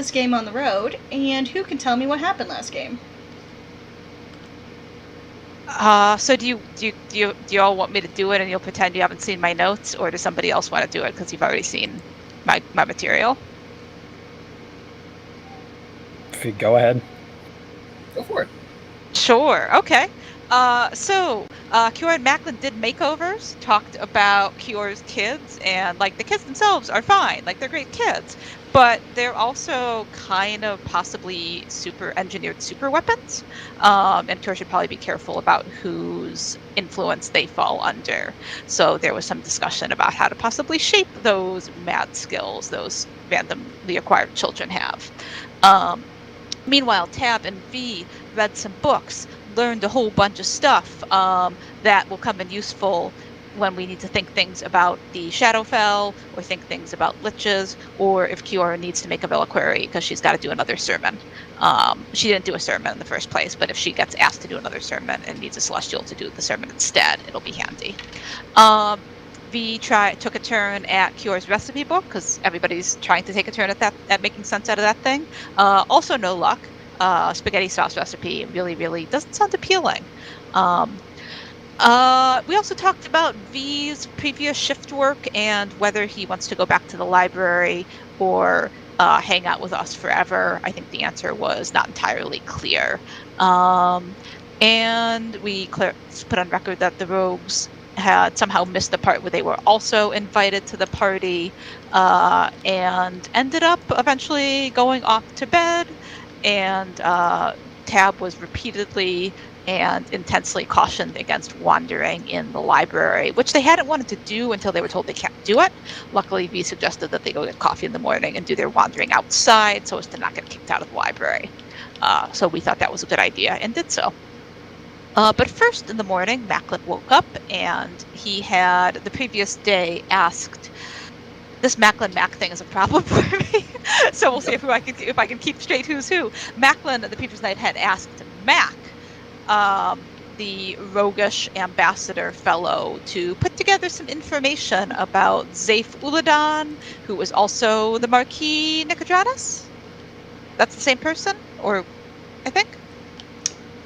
this game on the road, and who can tell me what happened last game? So do you all want me to do it and you'll pretend you haven't seen my notes, or does somebody else want to do it because you've already seen my material? If you go ahead. Go for it. Sure. Okay. Kiora and Macklin did makeovers, talked about Kiora's kids, and like the kids themselves are fine, like they're great kids, but they're also kind of possibly super engineered super weapons. And Kiora should probably be careful about whose influence they fall under. So there was some discussion about how to possibly shape those mad skills those randomly acquired children have. Meanwhile, Tab and V read some books, learned a whole bunch of stuff that will come in useful when we need to think things about the Shadowfell, or think things about liches, or if Kiora needs to make a reliquary because she's got to do another sermon. She didn't do a sermon in the first place, but if she gets asked to do another sermon and needs a celestial to do the sermon instead, it'll be handy. V took a turn at Kiora's recipe book because everybody's trying to take a turn at making sense out of that thing. Also, no luck. Spaghetti sauce recipe really doesn't sound appealing. We also talked about V's previous shift work and whether he wants to go back to the library or hang out with us forever. I think the answer was not entirely clear. And we put on record that the rogues had somehow missed the part where they were also invited to the party and ended up eventually going off to bed. And Tab was repeatedly and intensely cautioned against wandering in the library, which they hadn't wanted to do until they were told they can't do it. Luckily, V suggested that they go get coffee in the morning and do their wandering outside so as to not get kicked out of the library. So we thought that was a good idea and did so. But first in the morning, Macklin woke up and he had the previous day asked, this Macklin Mac thing is a problem for me. So we'll see if I can keep straight who's who. Macklin the previous night had asked Mac, the roguish ambassador fellow, to put together some information about Zaif Uladan, who was also the Marquis Nicodratus. That's the same person, or I think.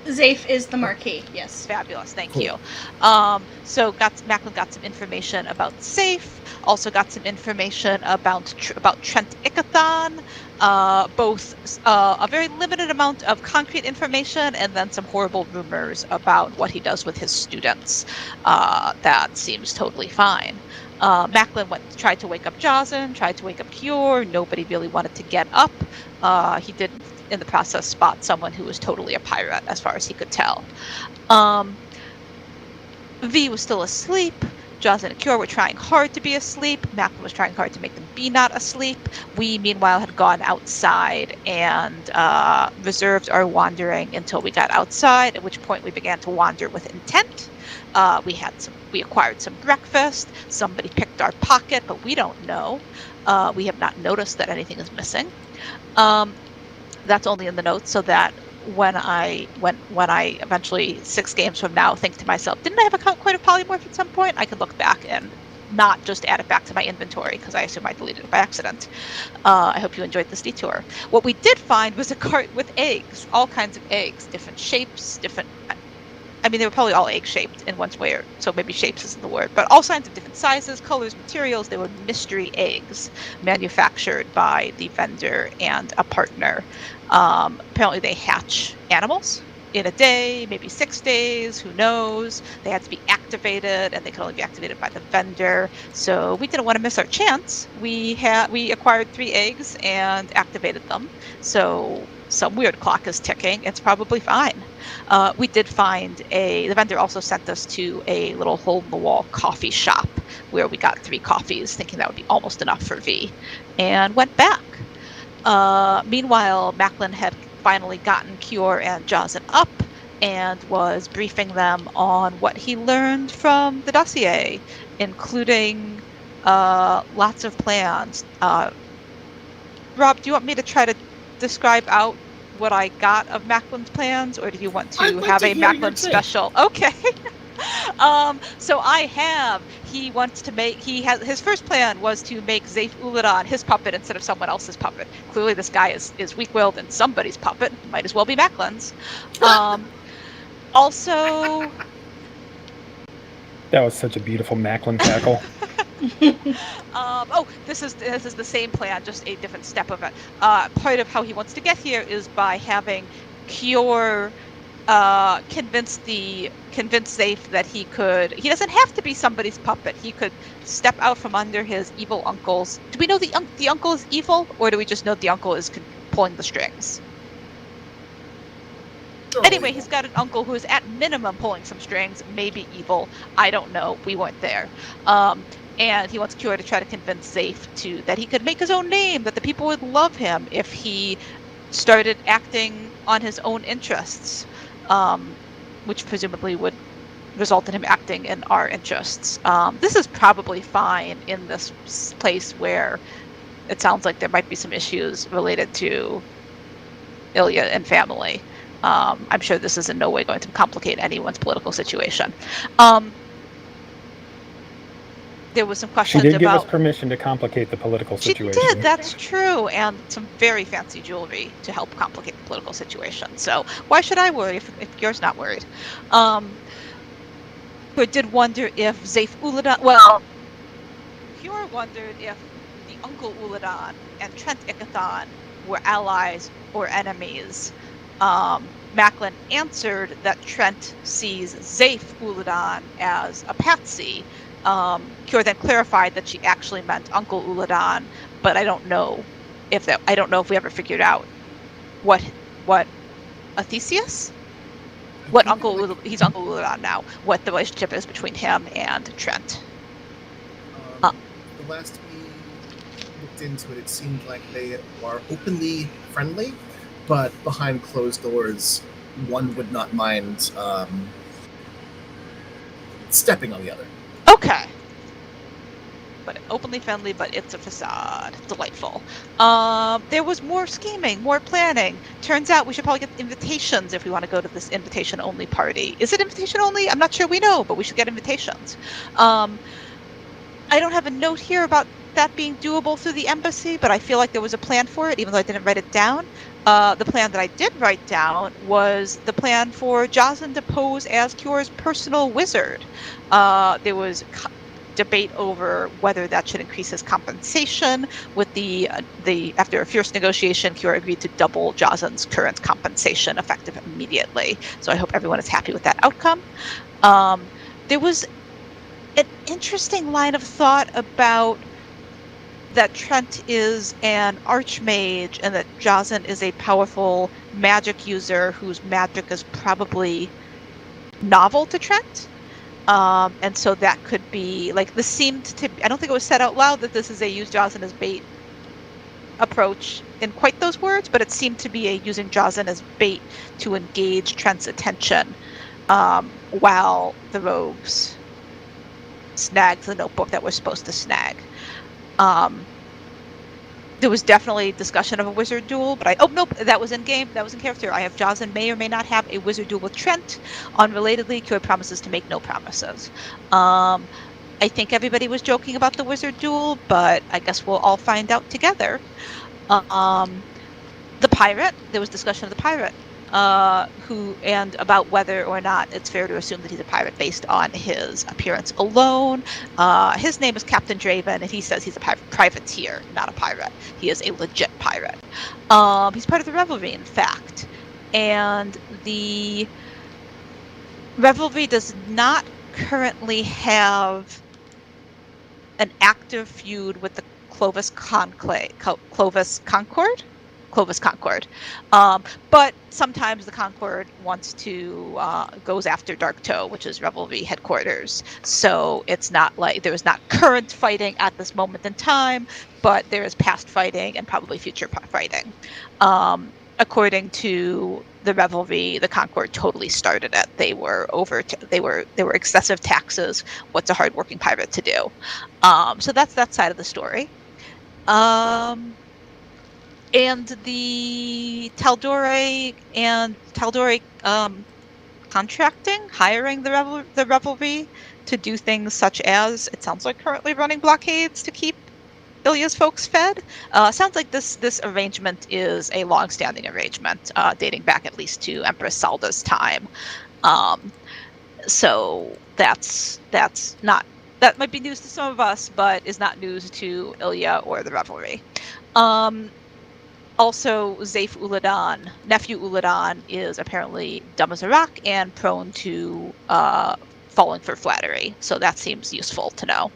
Zaif is the Marquis, yes. Fabulous, thank you. So Macklin got some information about Zaif, also got some information about Trent Ickathon, both a very limited amount of concrete information and then some horrible rumors about what he does with his students. That seems totally fine. Macklin tried to wake up Jazin, tried to wake up Kior. Nobody really wanted to get up. He did, in the process, spot someone who was totally a pirate, as far as he could tell. V was still asleep. Jazin and Kior were trying hard to be asleep. Macklin was trying hard to make them be not asleep. We, meanwhile, had gone outside and reserved our wandering until we got outside, at which point we began to wander with intent. We acquired some breakfast. Somebody picked our pocket, but we don't know. We have not noticed that anything is missing. That's only in the notes, so that when I eventually 6 games from now think to myself, didn't I have a coin of polymorph at some point? I could look back and not just add it back to my inventory because I assume I deleted it by accident. I hope you enjoyed this detour. What we did find was a cart with eggs, all kinds of eggs, different shapes, they were probably all egg-shaped in one way, so maybe shapes isn't the word, but all kinds of different sizes, colors, materials. They were mystery eggs manufactured by the vendor and a partner. Apparently they hatch animals in a day, maybe 6 days, who knows. They had to be activated, and they could only be activated by the vendor. So we didn't want to miss our chance. We acquired 3 eggs and activated them. So some weird clock is ticking. It's probably fine. We did find the vendor also sent us to a little hole-in-the-wall coffee shop where we got 3 coffees, thinking that would be almost enough for V, and went back. Meanwhile, Macklin had finally gotten Kior and Jazin up and was briefing them on what he learned from the dossier, including lots of plans. Rob, do you want me to try to describe out what I got of Macklin's plans, or do you want to have a Macklin special? Okay. So he wants to make, his first plan was to make Zaif Uladan his puppet instead of someone else's puppet. Clearly this guy is weak-willed and somebody's puppet. Might as well be Macklin's. Also... That was such a beautiful Macklin tackle. This is the same plan, just a different step of it. Part of how he wants to get here is by having Kior convince Zaif that he doesn't have to be somebody's puppet. He could step out from under his evil uncle's. Do we know the uncle is evil, or do we just know the uncle is pulling the strings? Anyway, he's got an uncle who is at minimum pulling some strings, maybe evil. I don't know. We weren't there. And he wants Kior to try to convince Zaif that he could make his own name, that the people would love him if he started acting on his own interests, which presumably would result in him acting in our interests. This is probably fine in this place where it sounds like there might be some issues related to Ilya and family. I'm sure this is in no way going to complicate anyone's political situation. There was some questions about... She did give us permission to complicate the political situation. She did, that's true, and some very fancy jewelry to help complicate the political situation. So why should I worry if you're not worried? But did wonder if Zaif Uladan... Well, Kior wondered if the Uncle Uladan and Trent Ikathon were allies or enemies. Macklin answered that Trent sees Zaif Uladan as a patsy. Kior then clarified that she actually meant Uncle Uladan, but I don't know if we ever figured out what Athesius? He's Uncle Uladan now. What the relationship is between him and Trent. The last we looked into it, it seemed like they are openly friendly, but behind closed doors, one would not mind stepping on the other. Okay. But openly friendly, but it's a facade. Delightful. There was more scheming, more planning. Turns out we should probably get invitations if we want to go to this invitation-only party. Is it invitation-only? I'm not sure we know, but we should get invitations. I don't have a note here about that being doable through the embassy, but I feel like there was a plan for it, even though I didn't write it down. The plan that I did write down was the plan for Jazan to pose as Kior's personal wizard. There was debate over whether that should increase his compensation. With after a fierce negotiation, Kior agreed to double Jazan's current compensation, effective immediately. So I hope everyone is happy with that outcome. There was an interesting line of thought about that Trent is an archmage and that Jazan is a powerful magic user whose magic is probably novel to Trent. And so that could be, like, this seemed to, I don't think it was said out loud that this is a use Jazan as bait approach in quite those words, but it seemed to be a using Jazan as bait to engage Trent's attention while the rogues snagged the notebook that we're supposed to snag. There was definitely discussion of a wizard duel, but nope, that was in game, that was in character. I have Jazan may or may not have a wizard duel with Trent. Unrelatedly, Kior promises to make no promises. I think everybody was joking about the wizard duel, but I guess we'll all find out together. The pirate, there was discussion of the pirate, and about whether or not it's fair to assume that he's a pirate based on his appearance alone. His name is Captain Draven, and he says he's a privateer, not a pirate. He is a legit pirate. He's part of the Revelry, in fact. And the Revelry does not currently have an active feud with the Clovis Concord. But sometimes the Concord wants to goes after Darktoe, which is Revelry headquarters. So it's not like there is not current fighting at this moment in time, but there is past fighting and probably future fighting. According to the Revelry, the Concord totally started it. They were there were excessive taxes. What's a hardworking pirate to do? So that's that side of the story. And the Tal'Dorei hiring the revelry to do things such as, it sounds like, currently running blockades to keep Ilya's folks fed. Sounds like this arrangement is a long-standing arrangement, dating back at least to Empress Salda's time. So that might be news to some of us, but is not news to Ilya or the revelry. Also, Zaif Uladan, nephew Uladan, is apparently dumb as a rock and prone to falling for flattery. So that seems useful to know.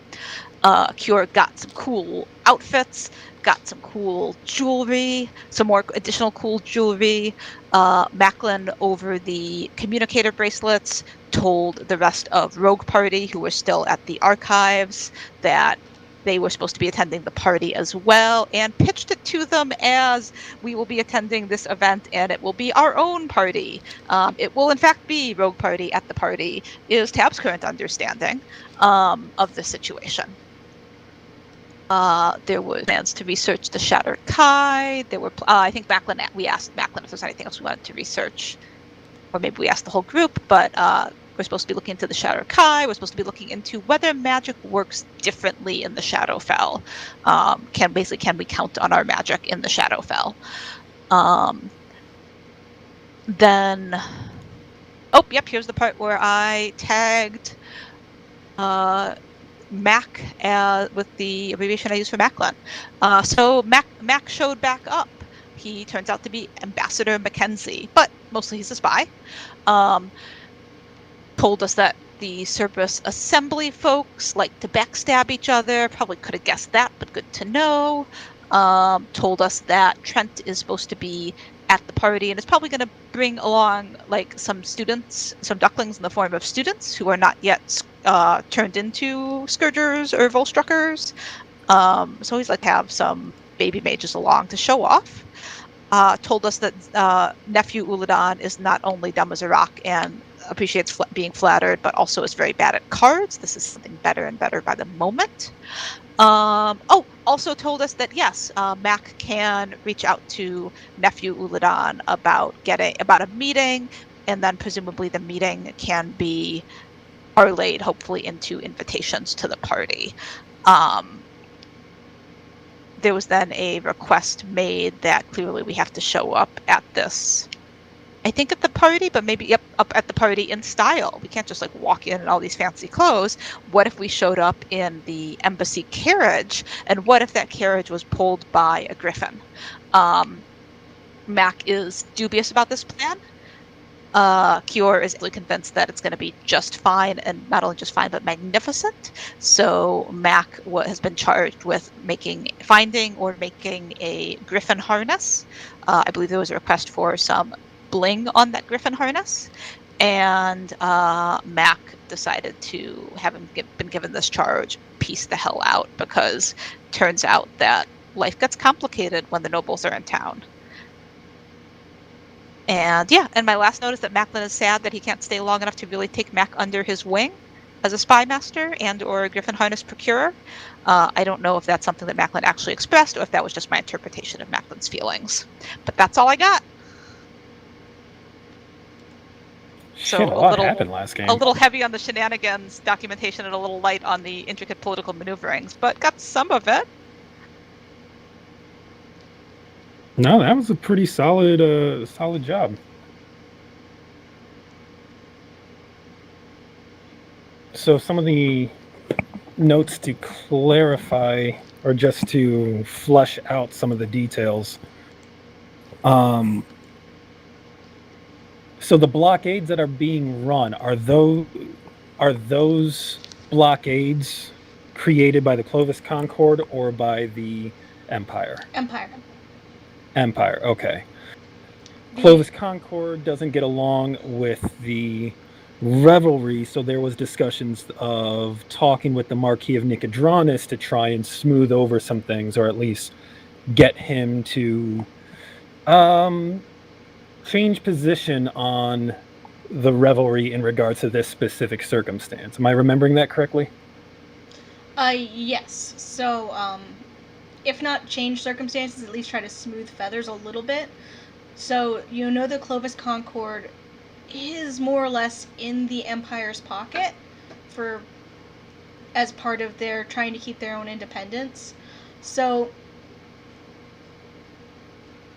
Cure got some cool outfits, got some cool jewelry, some more additional cool jewelry. Macklin, over the communicator bracelets, told the rest of Rogue Party, who were still at the archives, that they were supposed to be attending the party as well, and pitched it to them as, we will be attending this event and it will be our own party. It will in fact be Rogue Party at the party, is Tab's current understanding of the situation. There were plans to research the Shattered Kai. There were, I think we asked Macklin if there's anything else we wanted to research, or maybe we asked the whole group, but we're supposed to be looking into the Shattered Kai. We're supposed to be looking into whether magic works differently in the Shadowfell. Can we count on our magic in the Shadowfell? Then, here's the part where I tagged Mac with the abbreviation I use for Macklin. So Mac showed back up. He turns out to be Ambassador Mackenzie, but mostly he's a spy. Told us that the Cerberus Assembly folks like to backstab each other. Probably could have guessed that, but good to know. Told us that Trent is supposed to be at the party and is probably going to bring along like some students, some ducklings in the form of students who are not yet turned into Scourgers or Volstruckers. So he's like to have some baby mages along to show off. Told us that nephew Uladan is not only dumb as a rock and appreciates being flattered, but also is very bad at cards. This is something better and better by the moment. Also told us that yes, Mac can reach out to nephew Uladan about a meeting, and then presumably the meeting can be parlayed, hopefully, into invitations to the party. There was then a request made that clearly we have to show up at this, I think at the party, but maybe up at the party in style. We can't just like walk in all these fancy clothes. What if we showed up in the embassy carriage? And what if that carriage was pulled by a griffin? Mac is dubious about this plan. Kior is really convinced that it's going to be just fine, and not only just fine, but magnificent. So Mac has been charged with finding or making a griffin harness. I believe there was a request for some bling on that griffin harness, and Mac decided to, having been given this charge, piece the hell out, because turns out that life gets complicated when the nobles are in town. And my last note is that Macklin is sad that he can't stay long enough to really take Mac under his wing as a spy master and or a griffin harness procurer. I don't know if that's something that Macklin actually expressed or if that was just my interpretation of Macklin's feelings. But that's all I got. Shit, a lot happened last game. A little heavy on the shenanigans documentation and a little light on the intricate political maneuverings, but got some of it. No, that was a pretty solid job. So some of the notes to clarify, or just to flush out some of the details. So the blockades that are being run, are those blockades created by the Clovis Concord or by the Empire? Empire, okay. Clovis Concord doesn't get along with the Revelry, so there was discussions of talking with the Marquis of Nicodranus to try and smooth over some things, or at least get him to change position on the Revelry in regards to this specific circumstance. Am I remembering that correctly? Yes. So, if not change circumstances, at least try to smooth feathers a little bit. So, the Clovis Concord is more or less in the Empire's pocket as part of their trying to keep their own independence. So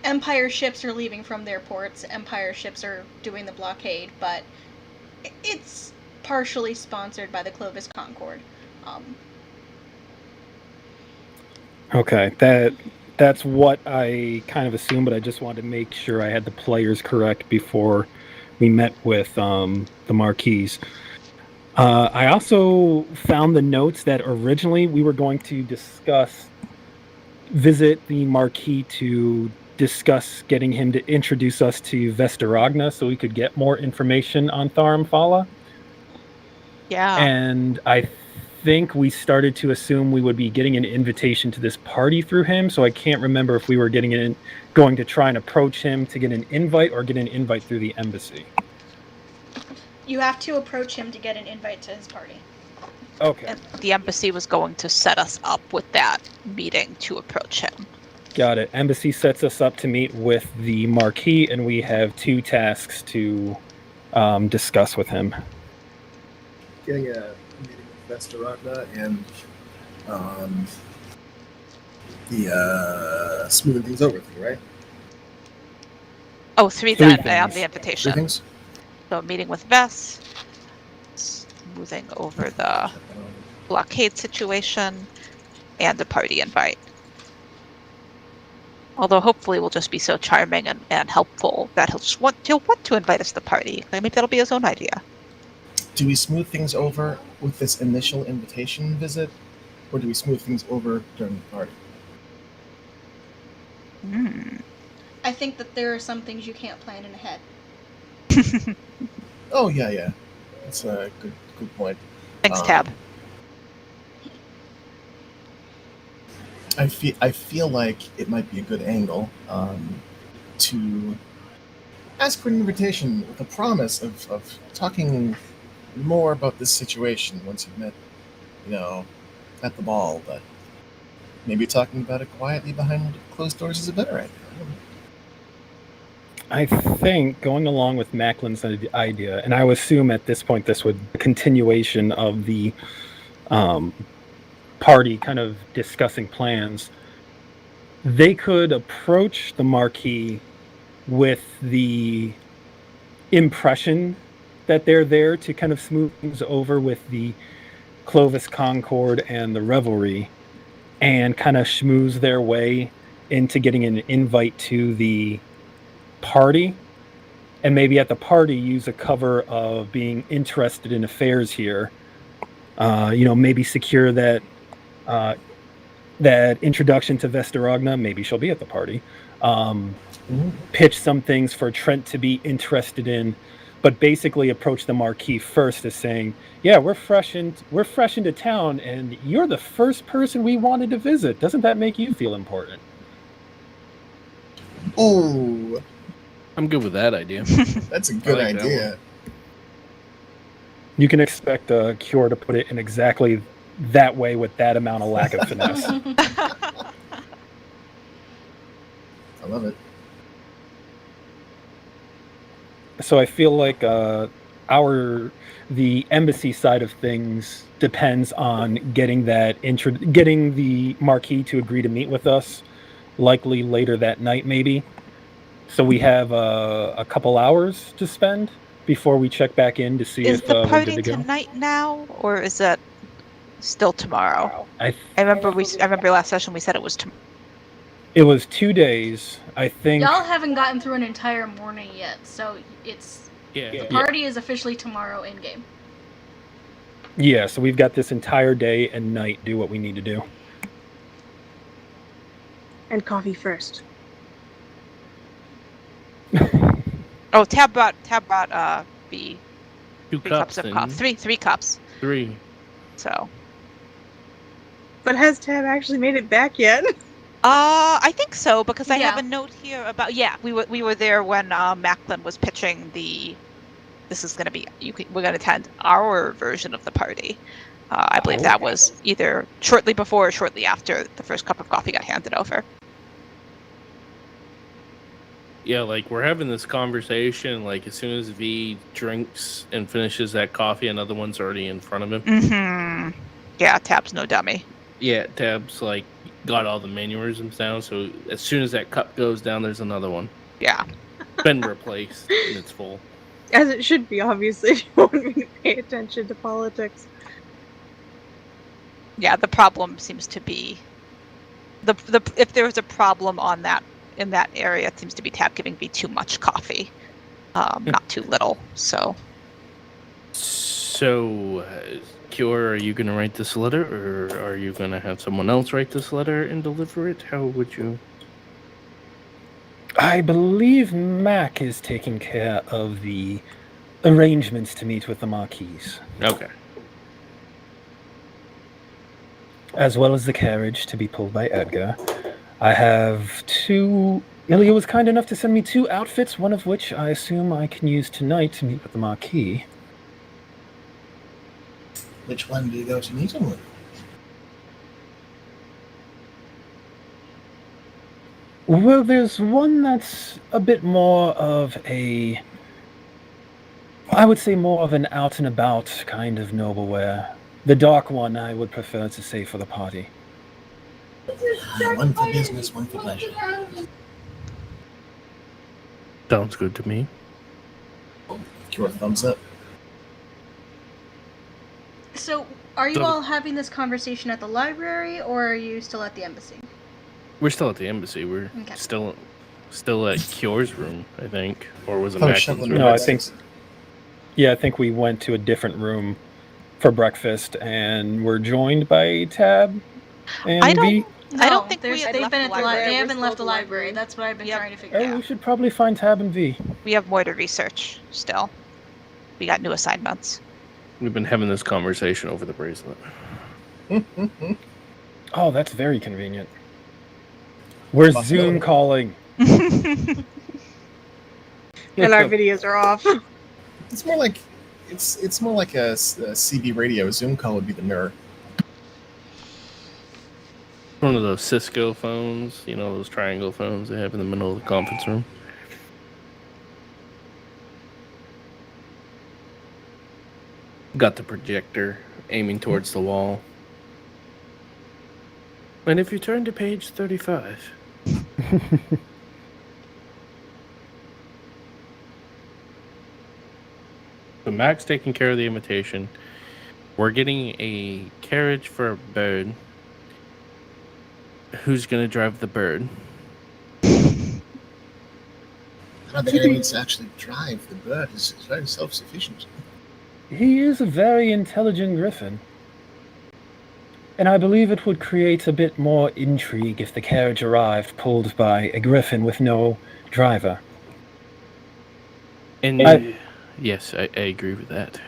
Empire ships are leaving from their ports, Empire ships are doing the blockade, but it's partially sponsored by the Clovis Concord. Okay, that's what I kind of assumed, but I just wanted to make sure I had the players correct before we met with the Marquis. I also found the notes that originally we were going to visit the Marquis to discuss getting him to introduce us to Vesteragna so we could get more information on Tharamfala. Yeah. And I think we started to assume we would be getting an invitation to this party through him, so I can't remember if we were going to try and approach him to get an invite or get an invite through the embassy. You have to approach him to get an invite to his party. Okay. And the embassy was going to set us up with that meeting to approach him. Got it. Embassy sets us up to meet with the Marquis, and we have 2 tasks to discuss with him. Getting a meeting with Vesteragna and the smoothing things over thing, right? Oh, 3 Three then on things. the invitation. 3 things? So meeting with Vess, smoothing over the blockade situation, and the party invite. Although hopefully we'll just be so charming and helpful that he'll want to invite us to the party. Maybe that'll be his own idea. Do we smooth things over with this initial invitation visit, or do we smooth things over during the party? I think that there are some things you can't plan in ahead. Oh, yeah. That's a good point. Thanks, Tab. I feel like it might be a good angle to ask for an invitation with a promise of talking more about this situation once you've met, at the ball, but maybe talking about it quietly behind closed doors is a better idea. I think going along with Macklin's idea, and I would assume at this point this would be a continuation of the party kind of discussing plans, they could approach the Marquis with the impression that they're there to kind of smooth things over with the Clovis Concord and the Revelry, and kind of schmooze their way into getting an invite to the party, and maybe at the party use a cover of being interested in affairs here. Maybe secure that introduction to Vesteragna. Maybe she'll be at the party. Pitch some things for Trent to be interested in, but basically approach the Marquis first as saying, "Yeah, we're fresh into town, and you're the first person we wanted to visit. Doesn't that make you feel important?" Ooh, I'm good with that idea. that's a good I like that idea. You can expect Cure to put it in exactly that way with that amount of lack of finesse. I love it. So I feel like the embassy side of things depends on getting the Marquis to agree to meet with us, likely later that night, maybe. So we have a couple hours to spend before we check back in to see Is if the we're party good to go. tonight now, or is it still tomorrow? I remember last session we said it was tomorrow. It was 2 days, I think. Y'all haven't gotten through an entire morning yet, so the party is officially tomorrow in game. Yeah, so we've got this entire day and night do what we need to do. And coffee first. Oh, Tab brought the 2 3 cups of and coffee. 3 cups. 3. So. But has Tab actually made it back yet? I think so, because I Yeah. have a note here about we were there when Macklin was pitching this is going to be we're going to attend our version of the party. I believe that was either shortly before or shortly after the first cup of coffee got handed over. Yeah, like we're having this conversation. Like as soon as V drinks and finishes that coffee, another one's already in front of him. Mm-hmm. Yeah, Tab's no dummy. Yeah, Tab's like got all the mannerisms down. So as soon as that cup goes down, there's another one. Yeah. Been replaced and it's full. As it should be, obviously, if you want me to pay attention to politics. Yeah, the problem seems to be the if there's a problem on that in that area, it seems to be Tab giving V too much coffee, not too little. So, Kiora, are you going to write this letter, or are you going to have someone else write this letter and deliver it? How would you? I believe Mac is taking care of the arrangements to meet with the Marquise. Okay. As well as the carriage to be pulled by Edgar. I have two... Ilya was kind enough to send me 2 outfits, one of which I assume I can use tonight to meet with the Marquis. Which one do you go to meet him with? Well, there's one that's a bit more of a... I would say more of an out-and-about kind of noble wear. The dark one I would prefer to say for the party. One for business, one for pleasure. Sounds good to me. Kiora thumbs up. So, are you all having this conversation at the library, or are you still at the embassy? We're still at the embassy. We're Okay. still at Kyor's room, I think, or was it Oh, Mackin's shuffling room? No, I around. think... Yeah, I think we went to a different room for breakfast, and we're joined by Tab and I don't- V. I don't think there's- we had they've left been the at the library. They We're haven't still left at the the library. library. That's what I've been Yep. trying to figure Oh, out. we should probably find Tab and V. we have more to research still. We got new assignments. We've been having this conversation over the bracelet. Oh, that's very convenient. We're Must Zoom know. calling. And our videos are off. It's more like it's more like a CB radio. A Zoom call would be the mirror. One of those Cisco phones, you know, those triangle phones they have in the middle of the conference room. Got the projector aiming towards the wall. And if you turn to page 35. So Mac's taking care of the invitation. We're getting a carriage for a bird. Who's going to drive the bird? I don't think anyone needs to actually drive. The bird is very self-sufficient. He is a very intelligent griffin. And I believe it would create a bit more intrigue if the carriage arrived pulled by a griffin with no driver. And yes, I agree with that.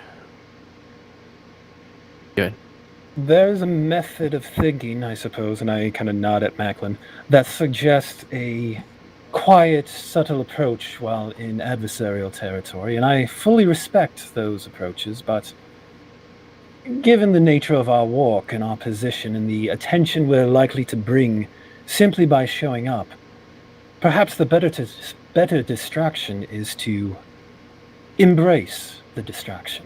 Good. There's a method of thinking, I suppose, and I kind of nod at Macklin, that suggests a quiet, subtle approach while in adversarial territory, and I fully respect those approaches, but given the nature of our walk and our position and the attention we're likely to bring simply by showing up, perhaps the better distraction is to embrace the distraction.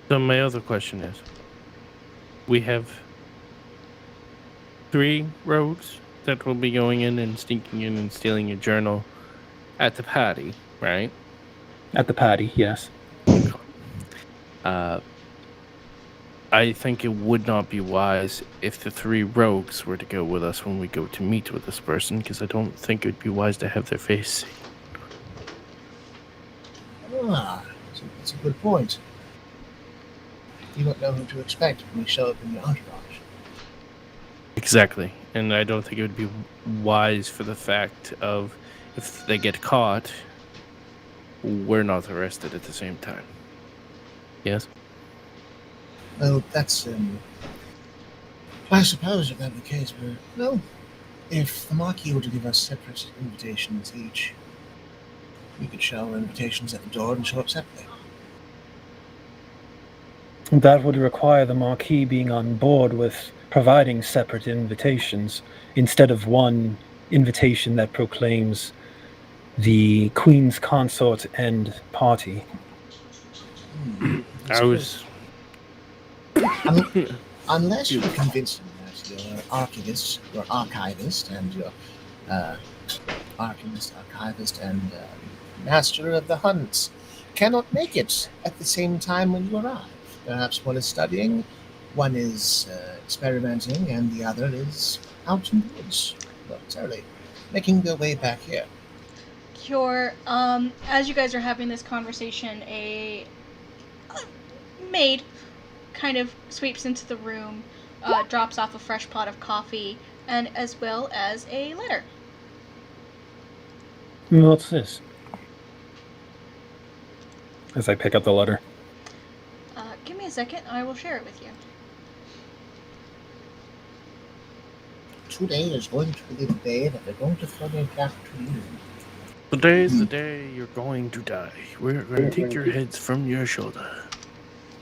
So my other question is, we have 3 rogues that will be going in and sneaking in and stealing your journal at the party, right? At the party, yes. I think it would not be wise if the 3 rogues were to go with us when we go to meet with this person, because I don't think it would be wise to have their face seen. That's a good point. You don't know who to expect when you show up in your entourage. Exactly. And I don't think it would be wise for the fact of if they get caught, we're not arrested at the same time. Yes? Well, that's, I suppose if that were the case, well, if the Marquis were to give us separate invitations each, we could show our invitations at the door and show up separately. That would require the Marquis being on board with providing separate invitations instead of one invitation that proclaims the Queen's Consort and party. I was. Unless you convince me that your archivist, and your archivist, and master of the hunts cannot make it at the same time when you arrive. Perhaps one is studying, one is experimenting, and the other is out in the woods, voluntarily, making their way back here. As you guys are having this conversation, a maid kind of sweeps into the room, drops off a fresh pot of coffee, and as well as a letter. What's this? As I pick up the letter. Give me a second, I will share it with you. Today is going to be the day that they're going to throw me back to you. Today is the day you're going to die. We're going to take your heads from your shoulder.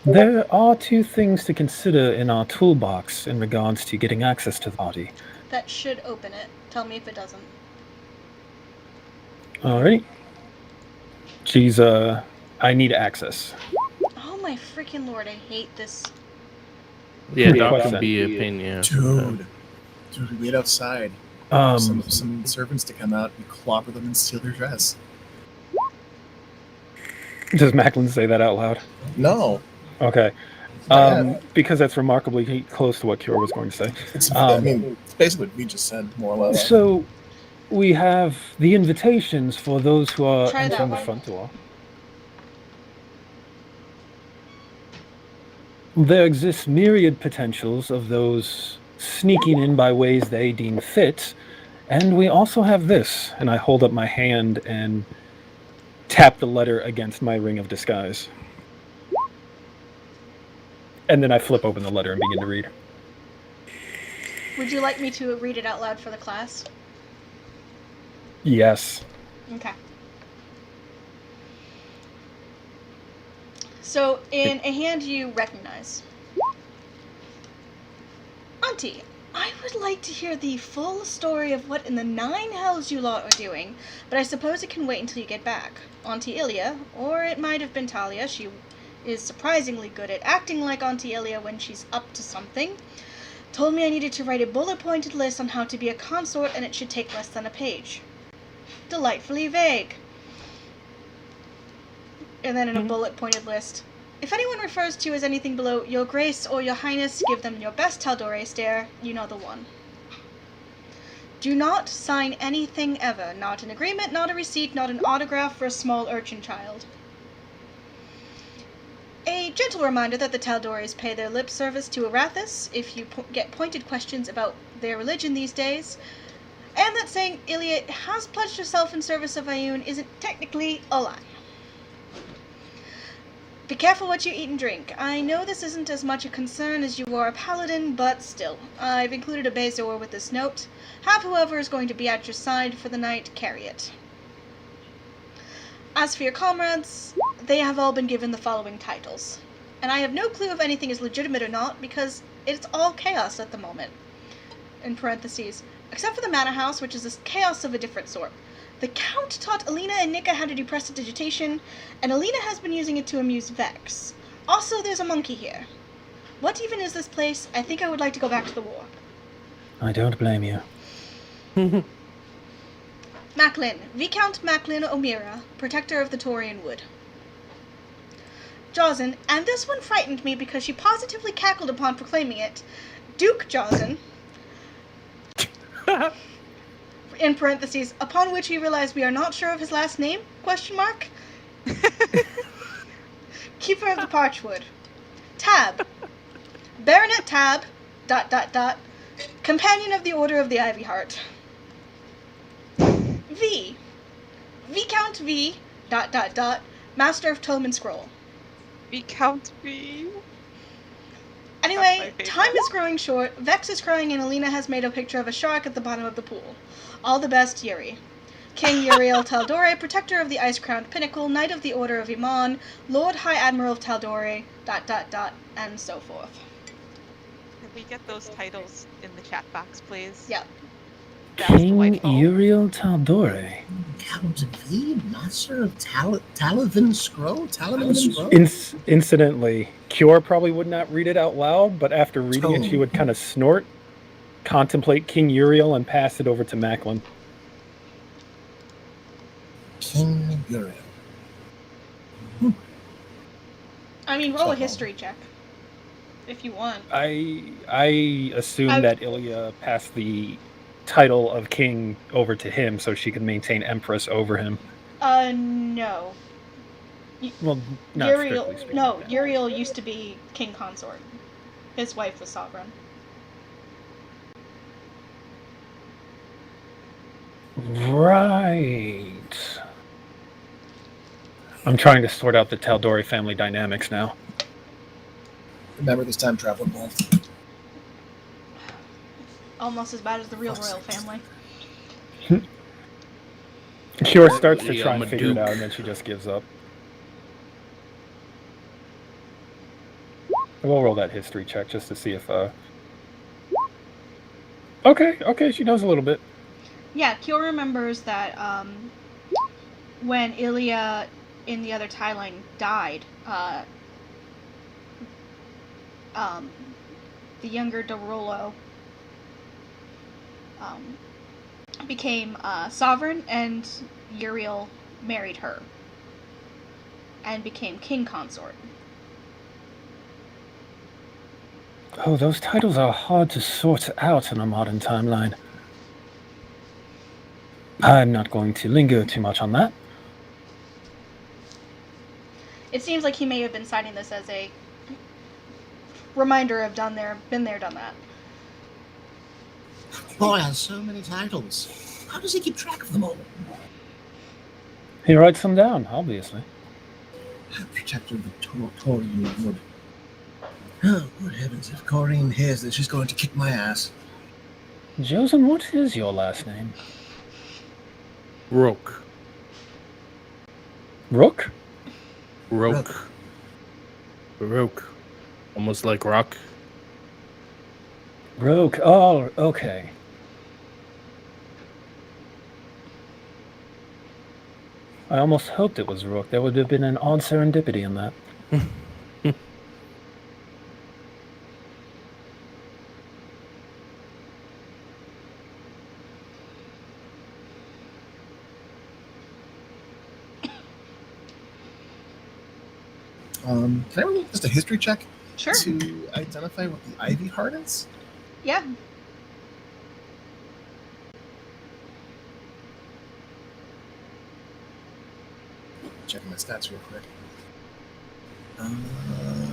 There are two things to consider in our toolbox in regards to getting access to the party. That should open it. Tell me if it doesn't. Alright. She's, I need access. Oh my freaking lord, I hate this. Yeah, Good Doc question. can be a pain, yeah. Dude, we wait outside. Some servants to come out and clobber them and steal their dress. Does Macklin say that out loud? No. Okay. Yeah. Because that's remarkably close to what Kira was going to say. It's basically what we just said, more or less. So, we have the invitations for those who are Try that entering the one. front door. There exists myriad potentials of those sneaking in by ways they deem fit, and we also have this, and I hold up my hand and tap the letter against my ring of disguise. And then I flip open the letter and begin to read. Would you like me to read it out loud for the class? Yes. Okay. So, in a hand you recognize. Auntie, I would like to hear the full story of what in the 9 hells you lot are doing, but I suppose it can wait until you get back. Auntie Ilya, or it might have been Talia, she is surprisingly good at acting like Auntie Ilya when she's up to something, told me I needed to write a bullet-pointed list on how to be a consort and it should take less than a page. Delightfully vague. And then in a bullet-pointed list, if anyone refers to you as anything below Your Grace or Your Highness, give them your best Tal'Dorei stare, you know the one. Do not sign anything ever, not an agreement, not a receipt, not an autograph for a small urchin child. A gentle reminder that the Tal'Doreis pay their lip service to Arathis if you get pointed questions about their religion these days, and that saying Ilya has pledged herself in service of Ioun isn't technically a lie. Be careful what you eat and drink. I know this isn't as much a concern as you are a paladin, but still. I've included a Bezor with this note. Have whoever is going to be at your side for the night carry it. As for your comrades, they have all been given the following titles. And I have no clue if anything is legitimate or not, because it's all chaos at the moment. In parentheses. Except for the Manor House, which is a chaos of a different sort. The Count taught Alina and Nika how to do prestidigitation, and Alina has been using it to amuse Vex. Also, there's a monkey here. What even is this place? I think I would like to go back to the war. I don't blame you. Macklin, Viscount Macklin O'Meara, Protector of the Taurian Wood. Jawson, and this one frightened me because she positively cackled upon proclaiming it, Duke Jawson. In parentheses, upon which we realize we are not sure of his last name, ? Keeper of the Parchwood. Tab. Baronet Tab, ... Companion of the Order of the Ivy Heart. V. Viscount V, ... Master of Tome and Scroll. Viscount V. Anyway, time is growing short, Vex is crying, and Alina has made a picture of a shark at the bottom of the pool. All the best, Yuri. King Uriel Tal'Dorei, Protector of the Ice-Crowned Pinnacle, Knight of the Order of Iman, Lord High Admiral of Tal'Dorei, ... and so forth. Can we get those titles in the chat box, please? Yep. That's King delightful. Uriel Tal'Dorei. Count V, Master of Talavin Scroll? Incidentally, Cure probably would not read it out loud, but after reading it, she Oh. would kind of snort, contemplate King Uriel, and pass it over to Macklin. King Uriel. I mean, roll a history check if you want. I assume that Ilya passed the title of king over to him so she could maintain empress over him. No. Well, not Uriel, strictly speaking. no, Uriel used to be king consort. His wife was sovereign. Right. I'm trying to sort out the Tal'Dorei family dynamics now. Remember this time travel involved. Almost as bad as the real royal family. Cure starts to Yeah, try I'm and a figure it duke. out, and then she just gives up. We'll roll that history check just to see if... Okay, she knows a little bit. Yeah, Kyo remembers that when Ilya in the other timeline died, the younger Dorolo became sovereign, and Uriel married her and became king consort. Oh, those titles are hard to sort out in a modern timeline. I'm not going to linger too much on that. It seems like he may have been citing this as a reminder of been there, done that. Boy has so many titles. How does he keep track of them all? He writes them down, obviously. Protector of the Taurian wood. Oh, good heavens, if Corrine hears this, she's going to kick my ass. Josen, what is your last name? Rook. Rook? Rook. Rook. Almost like rock. Rook. Oh, okay. I almost hoped it was Rook. There would have been an odd serendipity in that. Can I roll just a history check? Sure. To identify what the Ivy Heart is? Yeah. Checking my stats real quick.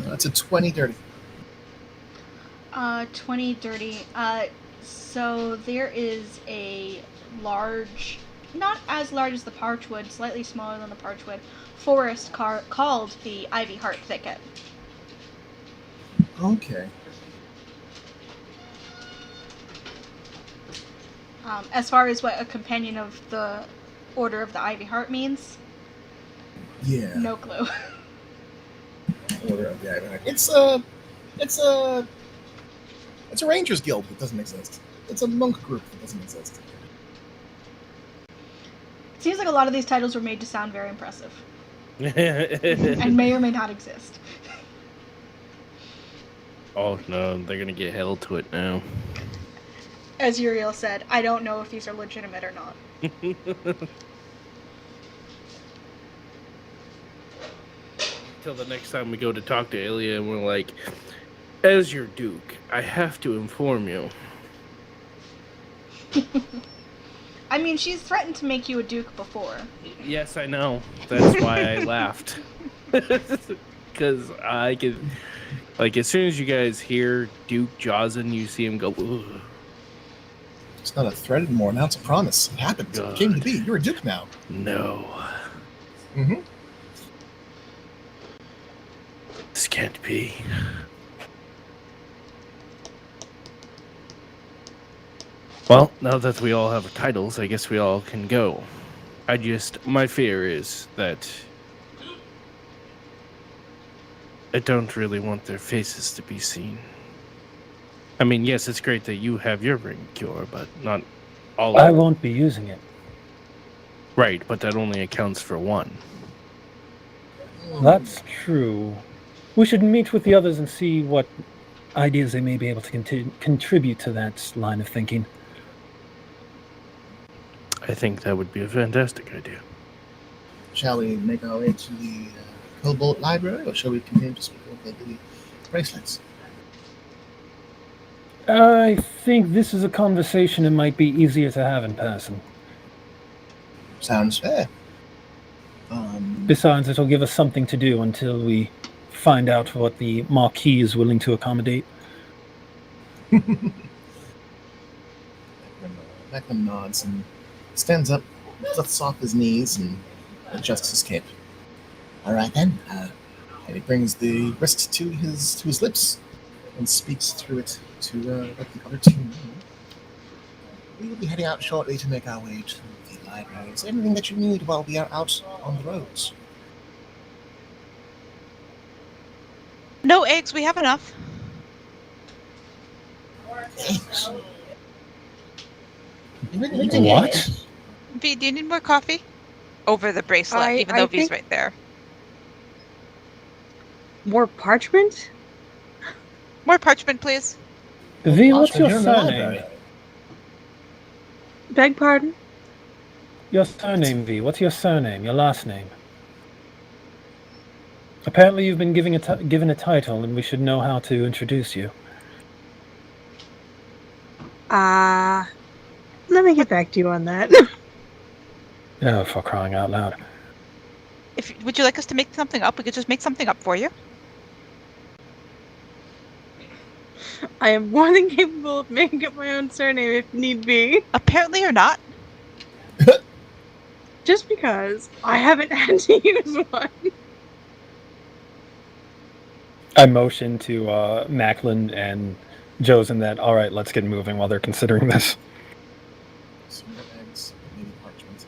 That's a 20 dirty. 20 dirty. So there is a large, not as large as the Parchwood, slightly smaller than the Parchwood, forest called the Ivy Heart Thicket. Okay. As far as what a companion of the Order of the Ivy Heart means, Yeah. no clue. Order of the Ivy Heart. It's a Rangers Guild that doesn't exist. It's a monk group that doesn't exist. It seems like a lot of these titles were made to sound very impressive, and may or may not exist. Oh no, they're gonna get held to it now. As Uriel said, I don't know if these are legitimate or not. Till the next time we go to talk to Ilya and we're like, as your duke, I have to inform you. I mean, she's threatened to make you a duke before. Yes, I know. That's why I laughed. Because I could, like, as soon as you guys hear Duke Jozen, you see him go, ugh. It's not a threat anymore. Now it's a promise. It happened. It came to be. You're a duke now. No. Mm-hmm. This can't be. Well, now that we all have titles, I guess we all can go. My fear is that I don't really want their faces to be seen. I mean, yes, it's great that you have your ring, Cure, but not all I of them. won't be using it. Right, but that only accounts for one. That's true. We should meet with the others and see what ideas they may be able to contribute to that line of thinking. I think that would be a fantastic idea. Shall we make our way to the Cobalt Library, or shall we continue to speak over the bracelets? I think this is a conversation that might be easier to have in person. Sounds fair. Besides, it'll give us something to do until we find out what the Marquis is willing to accommodate. Macklin nods and stands up, dusts off his knees, and adjusts his cape. All right then. And he brings the wrist to his lips and speaks through it to let the other team know. We will be heading out shortly to make our way to the library. Is there anything that you need while we are out on the roads? No eggs, we have enough. Eggs. What? V, do you need more coffee? Over the bracelet, even though V's right there. More parchment? More parchment, please. V, what's your You're in the surname? library. Beg pardon? Your surname, V. What's your surname? Your last name? Apparently you've been given a title, and we should know how to introduce you. Let me get back to you on that. Oh, for crying out loud. Would you like us to make something up? We could just make something up for you. I am more than capable of making up my own surname if need be. Apparently you're not. Just because I haven't had to use one. I motion to Macklin and Josen that, all right, let's get moving while they're considering this. Some more eggs, maybe parchment.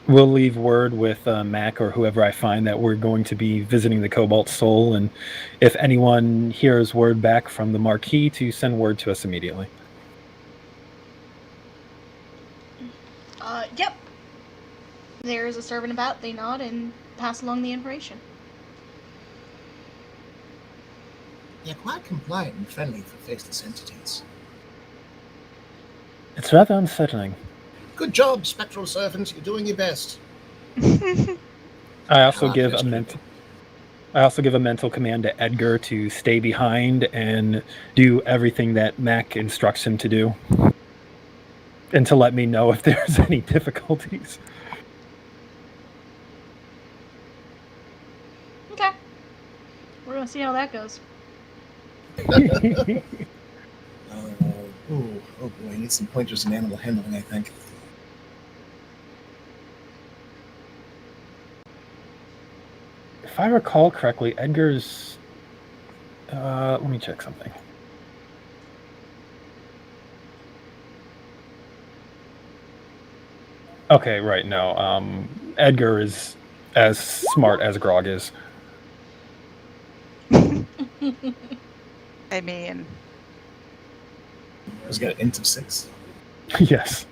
We'll leave word with Mac or whoever I find that we're going to be visiting the Cobalt Soul, and if anyone hears word back from the Marquis, to send word to us immediately. Yep. There's a servant about, they nod and pass along the information. They're quite compliant and friendly for faceless entities. It's rather unsettling. Good job, spectral servant. You're doing your best. I also give a mental command to Edgar to stay behind and do everything that Mac instructs him to do, and to let me know if there's any difficulties. Okay. We're gonna see how that goes. Oh boy, I need some pointers in animal handling, I think. If I recall correctly, Edgar's... let me check something. Okay, right, no. Edgar is as smart as Grog is. I mean, He's got an int of 6. Yes.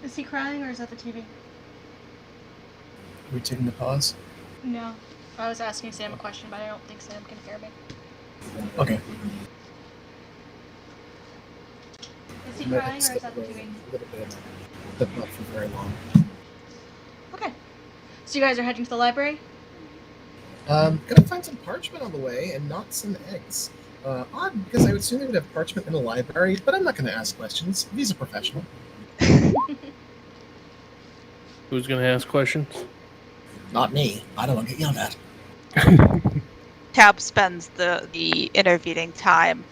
Is he crying or is that the TV? Are we taking a pause? No. I was asking Sam a question, but I don't think Sam can hear me. Okay. Is he crying or is that the TV? A little bit, but not for very long. Okay. So you guys are heading to the library? Gonna find some parchment on the way and not some eggs. Odd, because I would assume they would have parchment in a library, but I'm not gonna ask questions. He's a professional. Who's going to ask questions? Not me. I don't want to get yelled at. Tab spends the intervening time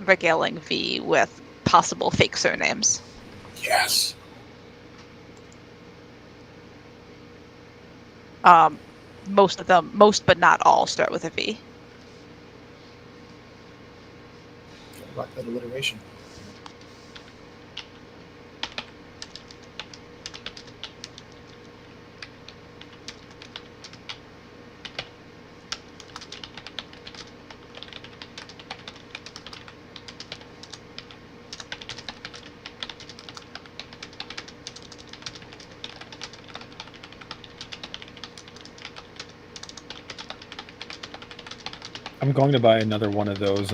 regaling V with possible fake surnames. Yes. Most but not all, start with a V. Rock that alliteration. I'm going to buy another one of those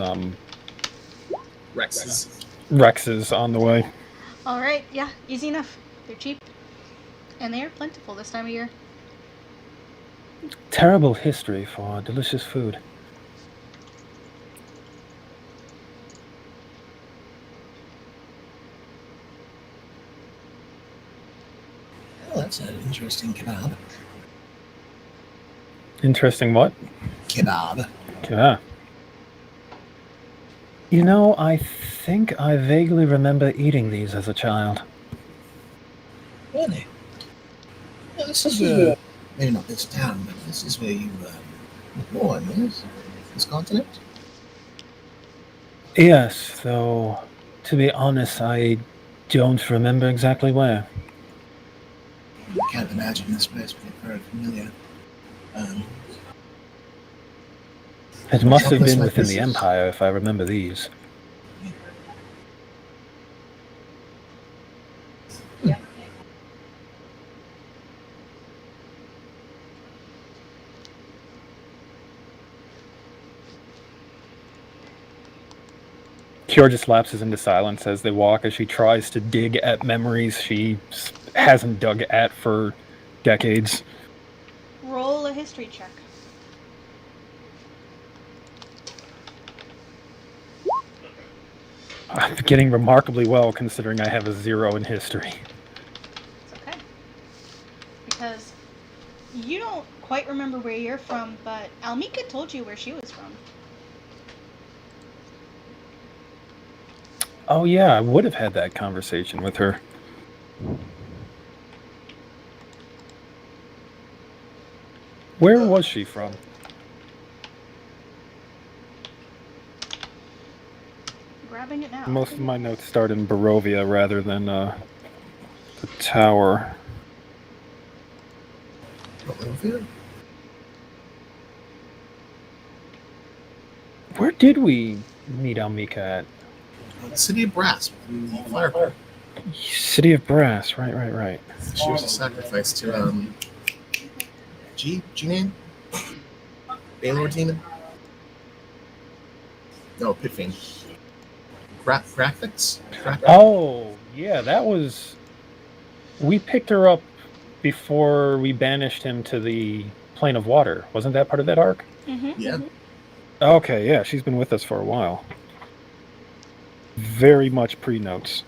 Rexes. on the way. All right, yeah, easy enough. They're cheap, and they are plentiful this time of year. Terrible history for delicious food. Oh, that's an interesting kebab. Interesting what? Kebab. Yeah. You know, I think I vaguely remember eating these as a child. Really? Well, this is maybe not this town, but this is where you were born, yes? This continent? Yes, though, to be honest, I don't remember exactly where. I can't imagine this place being very familiar. It must have Place been like within this the is- Empire if I remember these. Kior just lapses into silence as they walk as she tries to dig at memories she hasn't dug at for decades. Roll a history check. I'm getting remarkably well considering I have a 0 in history. It's okay. Because you don't quite remember where you're from, but Almika told you where she was from. Oh yeah, I would have had that conversation with her. Where was she from? Grabbing it now. Most of my notes start in Barovia rather than the tower. Barovia? Where did we meet Almika at? The City of Brass. Fire. City of Brass, right. She was a sacrifice to, G name? Baylor demon? No, Pit Fiend. Graphics? Oh, yeah, that was... We picked her up before we banished him to the Plane of Water. Wasn't that part of that arc? Mm-hmm. Yeah. Okay, yeah, she's been with us for a while. Very much pre-notes.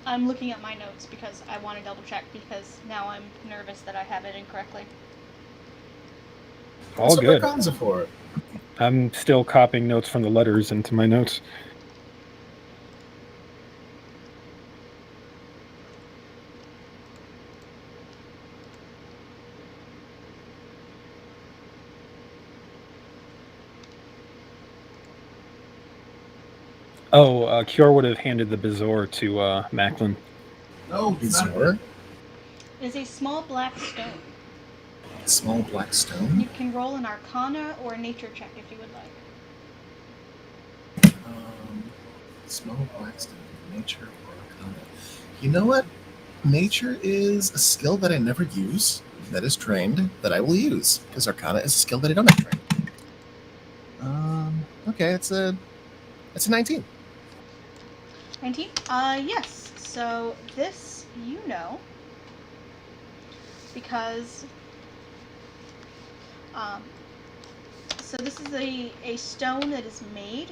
I'm looking at my notes because I want to double check because now I'm nervous that I have it incorrectly. All good. That's what for. I'm still copying notes from the letters into my notes. Oh, Kior would have handed the Bezoar to Macklin. No, Bezoar. It is a small black stone. A small black stone? You can roll an Arcana or a Nature check if you would like. Small black stone, nature or Arcana. You know what? Nature is a skill that I never use, that is trained, that I will use, because Arcana is a skill that I don't have trained. Okay, it's a 19. 19? Yes. So this, you know, because, so this is a stone that is made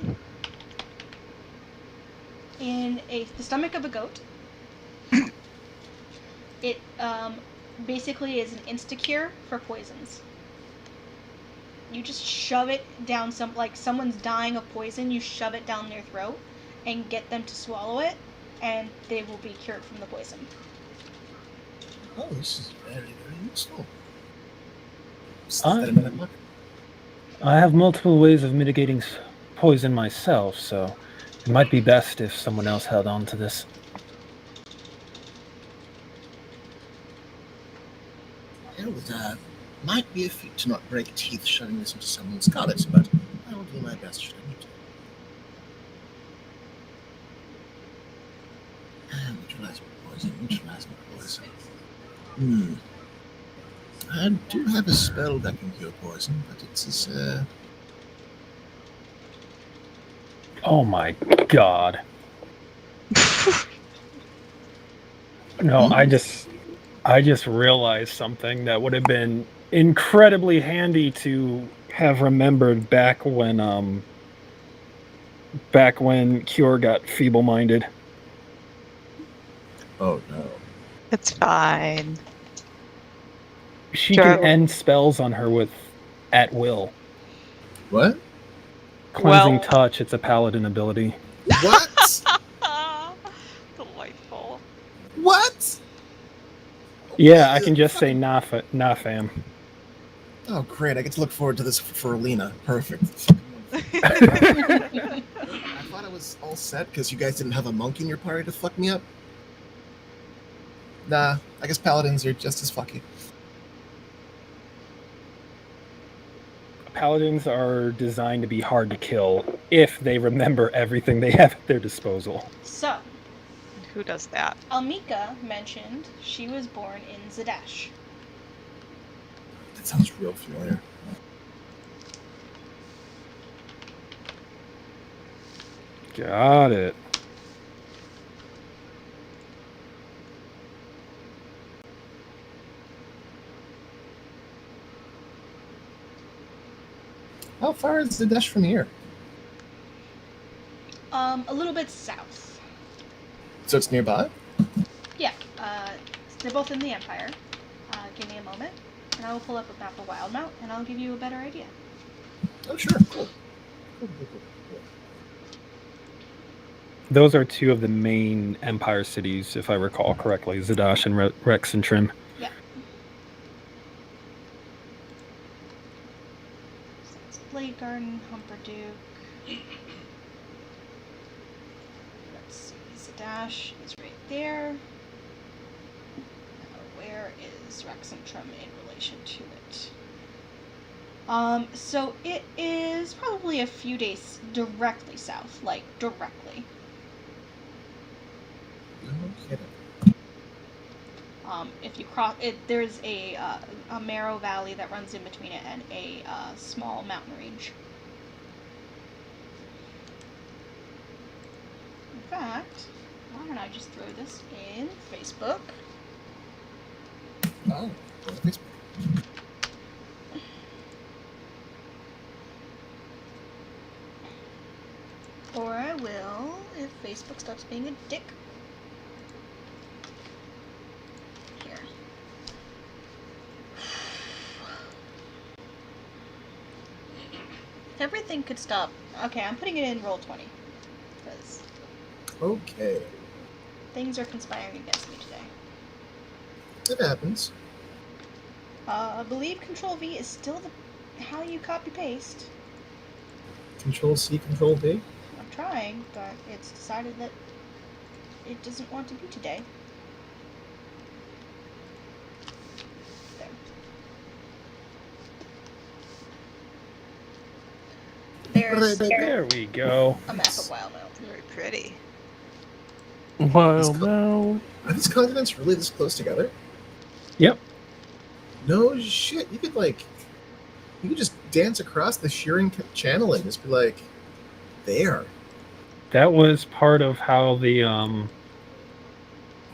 in the stomach of a goat. It, basically is an insta-cure for poisons. You just shove it down someone's dying of poison, you shove it down their throat and get them to swallow it, and they will be cured from the poison. Oh, this is very, very useful. I have multiple ways of mitigating poison myself, so it might be best if someone else held on to this. It would, might be a feat to not break teeth shoving this into someone's gullet, but I will do my best should I need to. And the Neutralizing poison. I do have a spell that can cure poison, but it's Oh my god. No, I just realized something that would have been incredibly handy to have remembered back when Cure got feeble-minded. Oh no. It's fine. She Sure. can end spells on her with at will. What? Cleansing Well- touch, it's a paladin ability. What? Delightful. What? Yeah, I can just say nah, fam. Oh great! I get to look forward to this for Alina. Perfect. I thought I was all set because you guys didn't have a monk in your party to fuck me up. Nah, I guess paladins are just as fucky. Paladins are designed to be hard to kill if they remember everything they have at their disposal. So, Who does that? Almika mentioned she was born in Zadash. That sounds real familiar. Got it. How far is the dash from here? A little bit south. So it's nearby? Yeah, they're both in the Empire. Give me a moment, and I will pull up a map of Wildmount, and I'll give you a better idea. Oh, sure. Cool. Those are two of the main Empire cities, if I recall correctly, Zadash and Rex and Trim. Yeah. So it's Blade Garden, Humperduke. Let's see, Zadash is right there. Where is Rex and Trim in relation to it? So it is probably a few days directly south, like directly. No kidding. If you cross it, there's a narrow valley that runs in between it and a small mountain range. In fact, why don't I just throw this in Facebook? Oh, go to Facebook. Or I will, if Facebook stops being a dick. Here. If everything could stop. Okay, I'm putting it in Roll20. Because Okay. things are conspiring against me today. It happens. I believe Control V is still how you copy paste. Control C, Control V. I'm trying, but it's decided that it doesn't want to be today. There. There we go. A map of Wildmount. Very pretty. Wow, Are these continents really this close together? Yep. No shit. You could just dance across the shearing channel and just be like, there. That was part of how the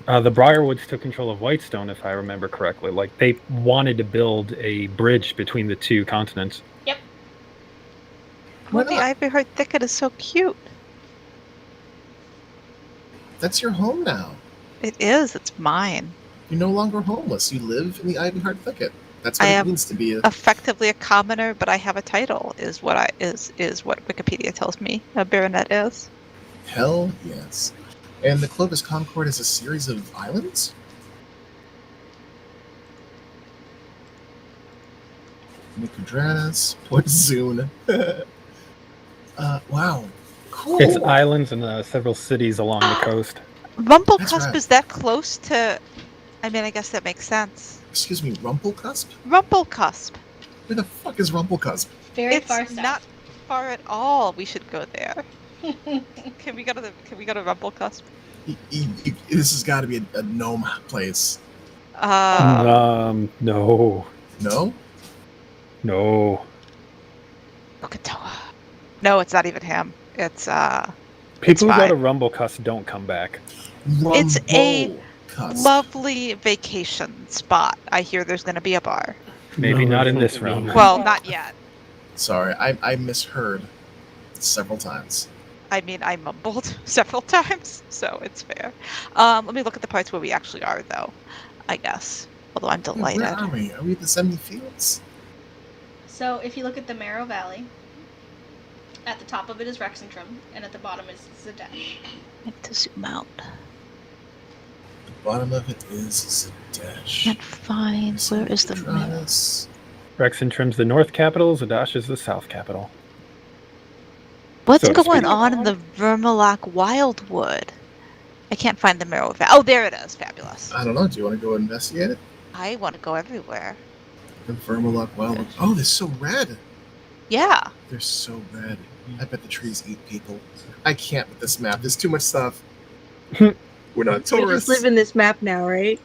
Briarwoods took control of Whitestone, if I remember correctly. Like, they wanted to build a bridge between the two continents. Yep. Why Oh, the not? Ivy Heart Thicket is so cute. That's your home now. It is. It's mine. You're no longer homeless. You live in the Ivy Heart Thicket. That's what I it am means to be a Effectively a commoner, but I have a title. Is what Wikipedia tells me a baronet is. hell yes. And the Clovis Concord is a series of islands? Nicodranas, Port Zune. Wow. Cool. It's islands and several cities along the coast. Rumplecusp right. is that close to? I mean, I guess that makes sense. Excuse me, Rumplecusp? Rumplecusp. Where the fuck is Rumplecusp? Very It's far south. not far at all. We should go there. Can we go to Rumplecusp? This has got to be a gnome place. No. No? No. Okatoa. No, it's not even him. It's People who go fine. to Rumblecust don't come back. It's a Rumble-cusk. lovely vacation spot. I hear there's going to be a bar. Maybe No, not there's in no this convenience. realm. Well, not yet. Sorry, I misheard several times. I mean, I mumbled several times, so it's fair. Let me look at the parts where we actually are, though, I guess. Although I'm Yeah, delighted. where are we? Are we at the 70 Fields? So if you look at the Marrow Valley, at the top of it is Rexentrum, and at the bottom is Zadash. I need to zoom out The bottom of it is Zadash. and find where is the mirror. Patronus. Rexentrum's the north capital, Zadash is the south capital. What's so to going speak. on in the Vermaloc Wildwood? I can't find the Marrow Valley. Oh, there it is. Fabulous. I don't know. Do you want to go investigate it? I want to go everywhere. The Vermaloc Wild. Oh, they're so red. Yeah. They're so red. I bet the trees eat people. I can't with this map. There's too much stuff. We're not You just tourists. live in this map now, right?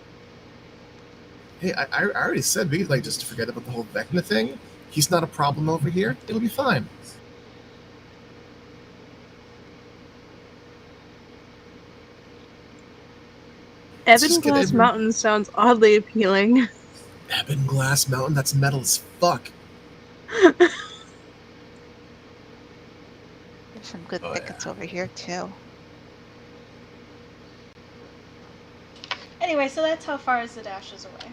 Hey, I already said we could like just forget about the whole Vecna thing. He's not a problem over here. It'll be fine. Let's just get Ebonglass every- Mountain sounds oddly appealing. Ebon Glass Mountain. That's metal as fuck. There's some good Oh, thickets over here, too. Anyway, so that's how far Zadash is away.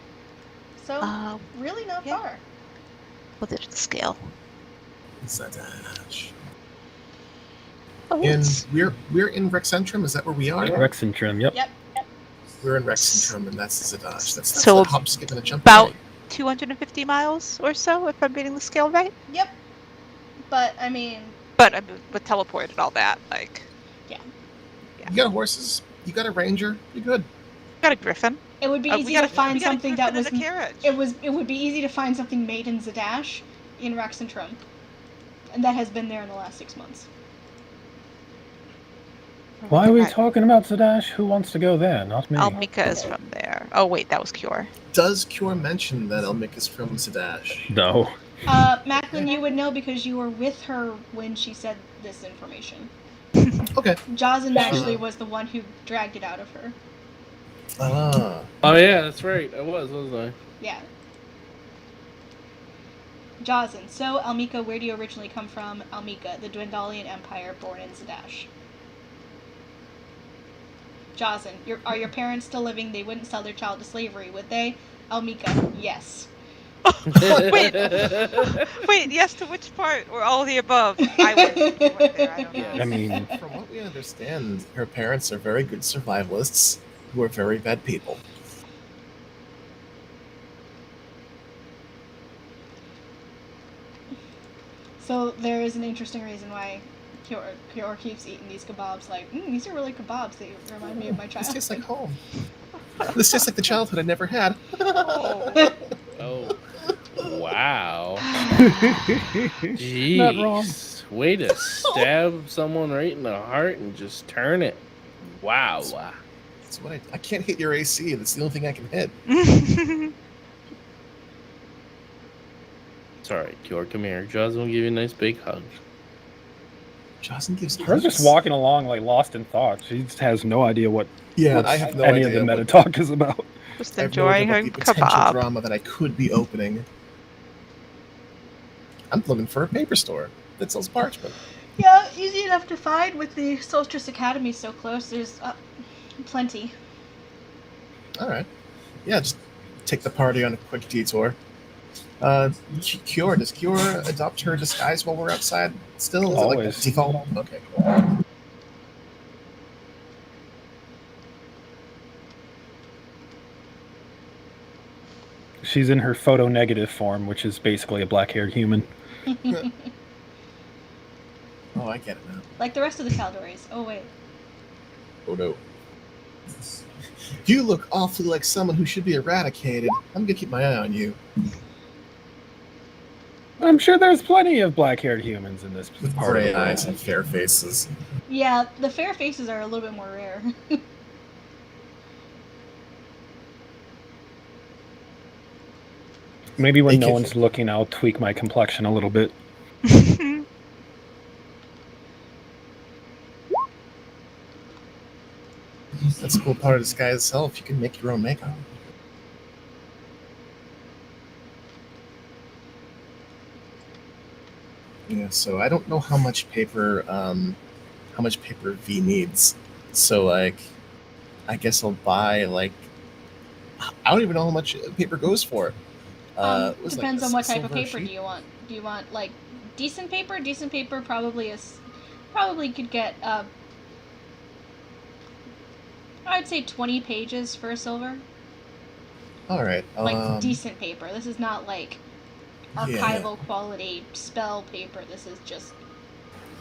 So, really not yeah. far. Well, there's the scale. Zadash. Oh, And it's we're in Rexentrum. Is that where we are? Rexentrum, yep. Yep. We're in Rexentrum, and that's Zadash. That's So a hop, skip, and a jump. about away. 250 miles or so, if I'm reading the scale right. Yep. But, I mean, But I mean, with teleport and all that, like, You got horses. You got a ranger. You're good. got a griffin. it would be We easy got to a- find we got a something that griffin was... and a carriage. It would be easy to find something made in Zadash in Rexentrum. And that has been there in the last 6 months. Why are we Right. talking about Zadash? Who wants to go there? Not me. Almika is from there. Oh wait, that was Cure. Does Cure mention that Elmic is from Zadash? No. Macklin, you would know because you were with her when she said this information. Okay. Jazin actually was the one who dragged it out of her. Ah. Oh yeah, that's right. I wasn't I? Yeah. Jazin. So, Almika, where do you originally come from? Almika, the Dwendalian Empire, born in Zadash. Jazin, are your parents still living? They wouldn't sell their child to slavery, would they? Almika, yes. Wait, yes to which part? Or all of the above? I went there, I don't know. I mean, From what we understand, her parents are very good survivalists who are very bad people. So, there is an interesting reason why Kior keeps eating these kebabs. Like, these are really kebabs. They remind me of my This childhood. tastes like home. This tastes like the childhood I never had. Oh, wow. Not wrong. Jeez. Way to stab someone right in the heart and just turn it. Wow. That's what I can't hit your AC. That's the only thing I can hit. It's alright, Cure, come here. Jaws will give you a nice big hug. Jocelyn gives her just hugs. walking along like lost in thought. She just has no idea what Yeah, I have no any idea. of the meta what- talk is about. Just I have no idea enjoying her what the potential kebab. drama that I could be opening. I'm looking for a paper store that sells parchment. Yeah, easy enough to find with the Solstice Academy so close. There's plenty. All right. Yeah, just take the party on a quick detour. Cure, does Cure adopt her disguise while we're outside still? Is it like Always. default? Okay, cool. She's in her photo negative form, which is basically a black-haired human. Oh, I get it now. Like the rest of the Tal'Doreis. Oh, wait. Oh no. You look awfully like someone who should be eradicated. I'm gonna keep my eye on you. I'm sure there's plenty of black-haired humans in this With part of gray the eyes world. and fair faces. Yeah, the fair faces are a little bit more rare. Maybe when no AK one's looking, I'll tweak my complexion a little bit. That's a cool part of disguise itself. You can make your own makeup. Yeah, so I don't know how much paper V needs. So like, I guess I'll buy like, I don't even know how much paper goes for. Was Depends like on what type of silver paper sheet? do you want. Do you want like decent paper? Decent paper probably could get I'd say 20 pages for a silver. All right. Like decent paper. This is not like archival Yeah. quality spell paper. This is just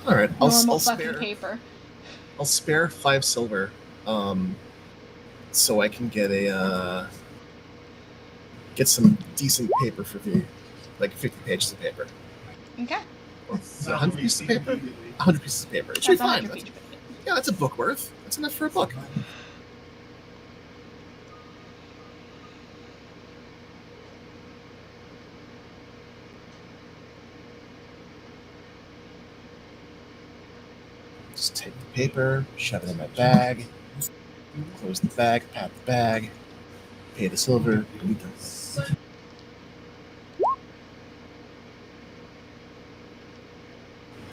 All right. normal I'll fucking spare. paper. I'll spare 5 silver, so I can get some decent paper for V, like 50 pages of paper. Okay. Or 100 pieces of paper. 100 pieces of paper. It should be fine. Yeah, that's a book worth. That's enough for a book. Just take the paper, shove it in my bag, close the bag, pat the bag, pay the silver, and we go.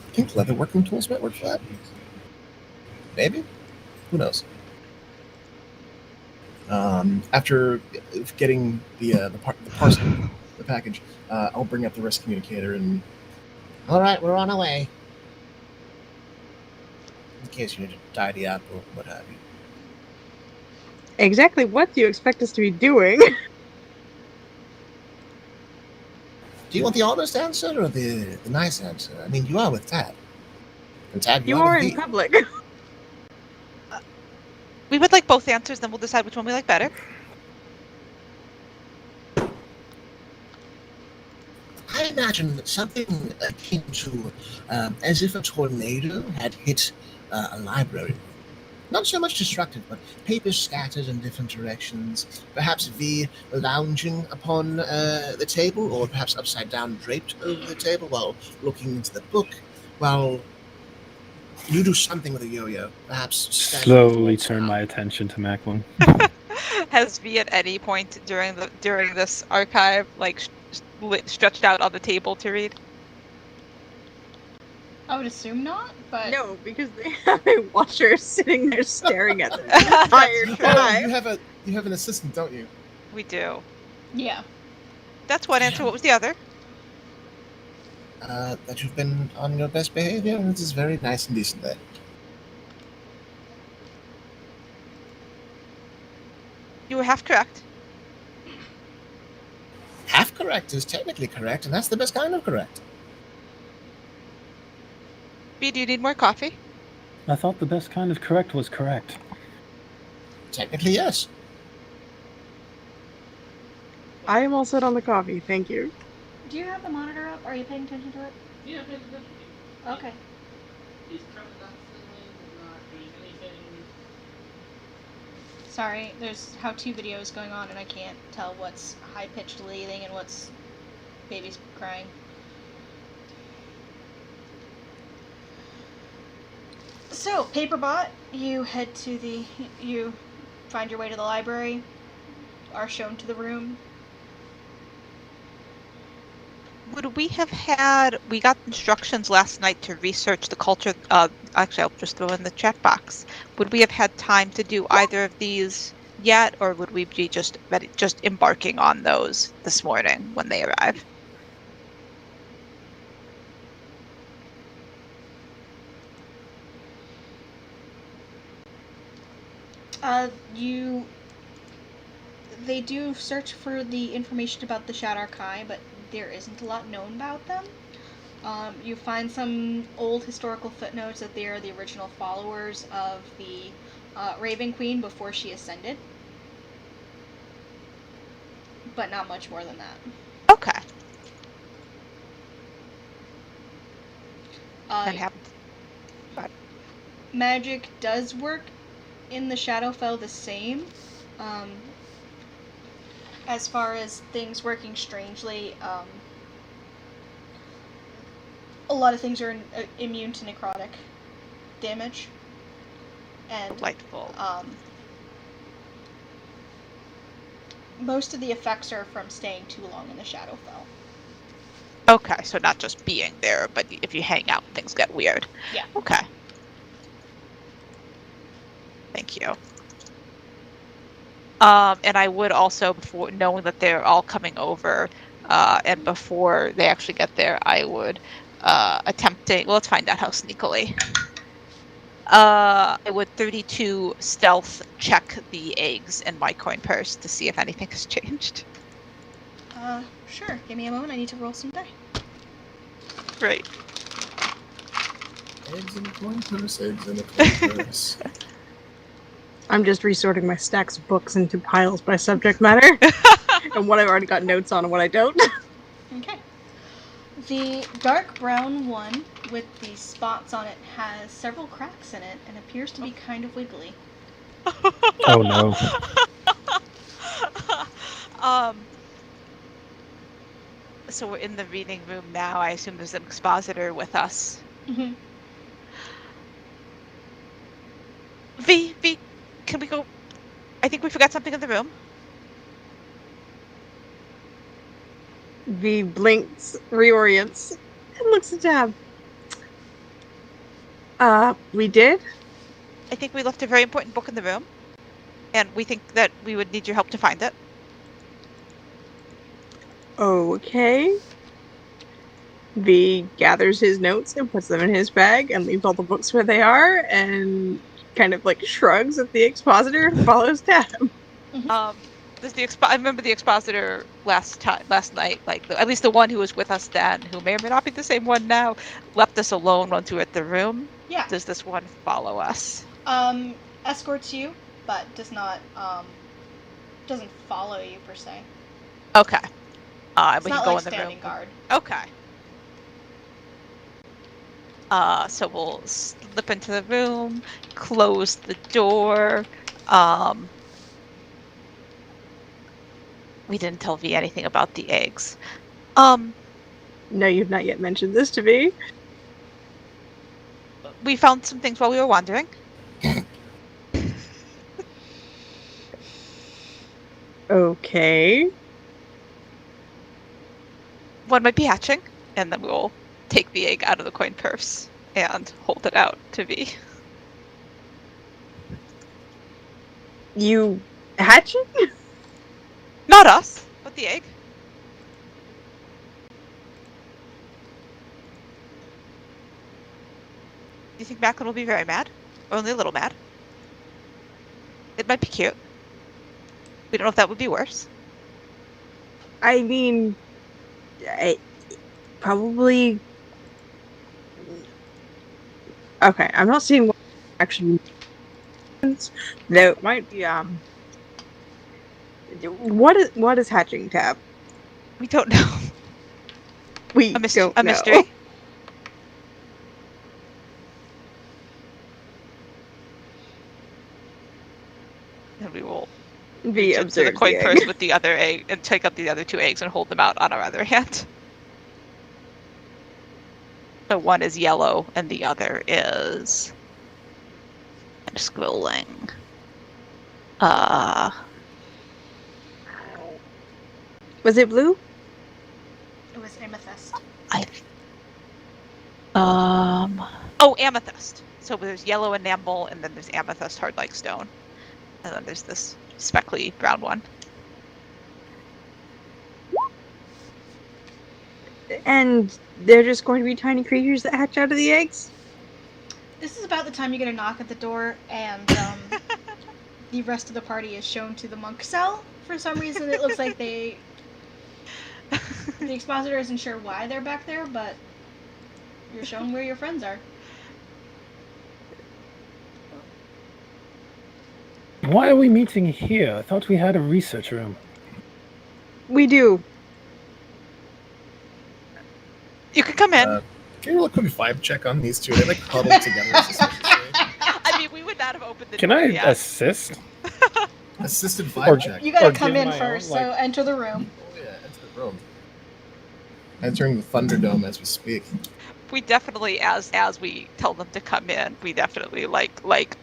I think leather working tools might work for that. Maybe? Who knows? After getting the parcel, the package, I'll bring up the risk communicator and. All right, we're on our way. In case you need to tidy up or what have you. Exactly what do you expect us to be doing? Do you want the honest answer or the nice answer? I mean, you are with Tad. And Tad, You are are with in V. public. We would like both answers, then we'll decide which one we like better. I imagine something akin to as if a tornado had hit a library room. Not so much destructive, but papers scattered in different directions. Perhaps V lounging upon the table, or perhaps upside down draped over the table while looking into the book, while you do something with a yo-yo. Perhaps Slowly turn my attention to Macklin. Has V at any point during this archive stretched out on the table to read? I would assume not, but No, because they have a watcher sitting there staring at them the entire time. You have an assistant, don't you? We do. Yeah. That's one answer. What was the other? That you've been on your best behavior, and it is very nice and decent there. You were half correct. Half correct is technically correct, and that's the best kind of correct. B, do you need more coffee? I thought the best kind of correct was correct. Technically, yes. I am all set on the coffee, thank you. Do you have the monitor up? Are you paying attention to it? Yeah, I'm paying attention. Okay. He's currently not filming, not doing anything. Sorry, there's how-to videos going on and I can't tell what's high-pitched lathing and what's babies crying. So, Paperbot, you find your way to the library, are shown to the room. Would we have we got instructions last night to research the culture, actually I'll just throw in the chat box. Would we have had time to do either of these yet, or would we be just embarking on those this morning when they arrive? They do search for the information about the Shadow Kai, but there isn't a lot known about them. You find some old historical footnotes that they are the original followers of the Raven Queen before she ascended. But not much more than that. Okay. Magic does work in the Shadowfell the same. as far as things working strangely, a lot of things are immune to necrotic damage. And Delightful. most of the effects are from staying too long in the Shadowfell. Okay, so not just being there, but if you hang out, things get weird. Yeah. Okay. Thank you. And I would also, before knowing that they're all coming over, and before they actually get there, I would attempting. Well, let's find out how sneakily. I would 32 stealth check the eggs in my coin purse to see if anything has changed. Sure. Give me a moment. I need to roll some die. Great. Eggs in a coin purse, eggs in a coin purse. I'm just resorting my stacks of books into piles by subject matter. And what I've already got notes on and what I don't. Okay. The dark brown one with the spots on it has several cracks in it and appears to be kind of wiggly. Oh no. So we're in the reading room now. I assume there's an expositor with us. Mm-hmm. V, can we go? I think we forgot something in the room. V blinks, reorients, and looks at Tab. We did? I think we left a very important book in the room, and we think that we would need your help to find it. Okay. V gathers his notes and puts them in his bag and leaves all the books where they are and kind of like shrugs at the expositor and follows Tab. Mm-hmm. I remember the expositor last night, like at least the one who was with us then, who may or may not be the same one now, left us alone once we were at the room. Yeah. Does this one follow us? Escorts you, but does not, doesn't follow you per se. Okay. It's we not can go like in the standing room. guard. Okay. So we'll slip into the room, close the door. We didn't tell V anything about the eggs. No, you've not yet mentioned this to me. We found some things while we were wandering. Okay. One might be hatching, and then we'll take the egg out of the coin purse and hold it out to V. You hatching? Not us, but the egg. Do you think Macklin will be very mad? Or only a little mad? It might be cute. We don't know if that would be worse. I mean, probably. Okay, I'm not seeing what actually means, though it might be what is hatching, Tab? We don't know. We A don't know. mystery? And we will Be reach into the observed. coin purse with the other egg and take up the other two eggs and hold them out on our other hand. So one is yellow and the other is... I'm scrolling. Was it blue? It was amethyst. Oh, amethyst. So there's yellow enamel, and then there's amethyst hard like stone. And then there's this speckly brown one. And they're just going to be tiny creatures that hatch out of the eggs? This is about the time you get a knock at the door, and the rest of the party is shown to the monk cell. For some reason, it looks like the expositor isn't sure why they're back there, but you're shown where your friends are. Why are we meeting here? I thought we had a research room. We do. You can come in. Can you roll a quick vibe check on these two? They like huddled together. I mean, we would not have opened the Can door I yet. assist? Assisted vibe check. You gotta Or come give in my own, first, like- so enter the room. Oh yeah, enter the room. Entering the Thunderdome as we speak. We definitely, as we tell them to come in, we definitely like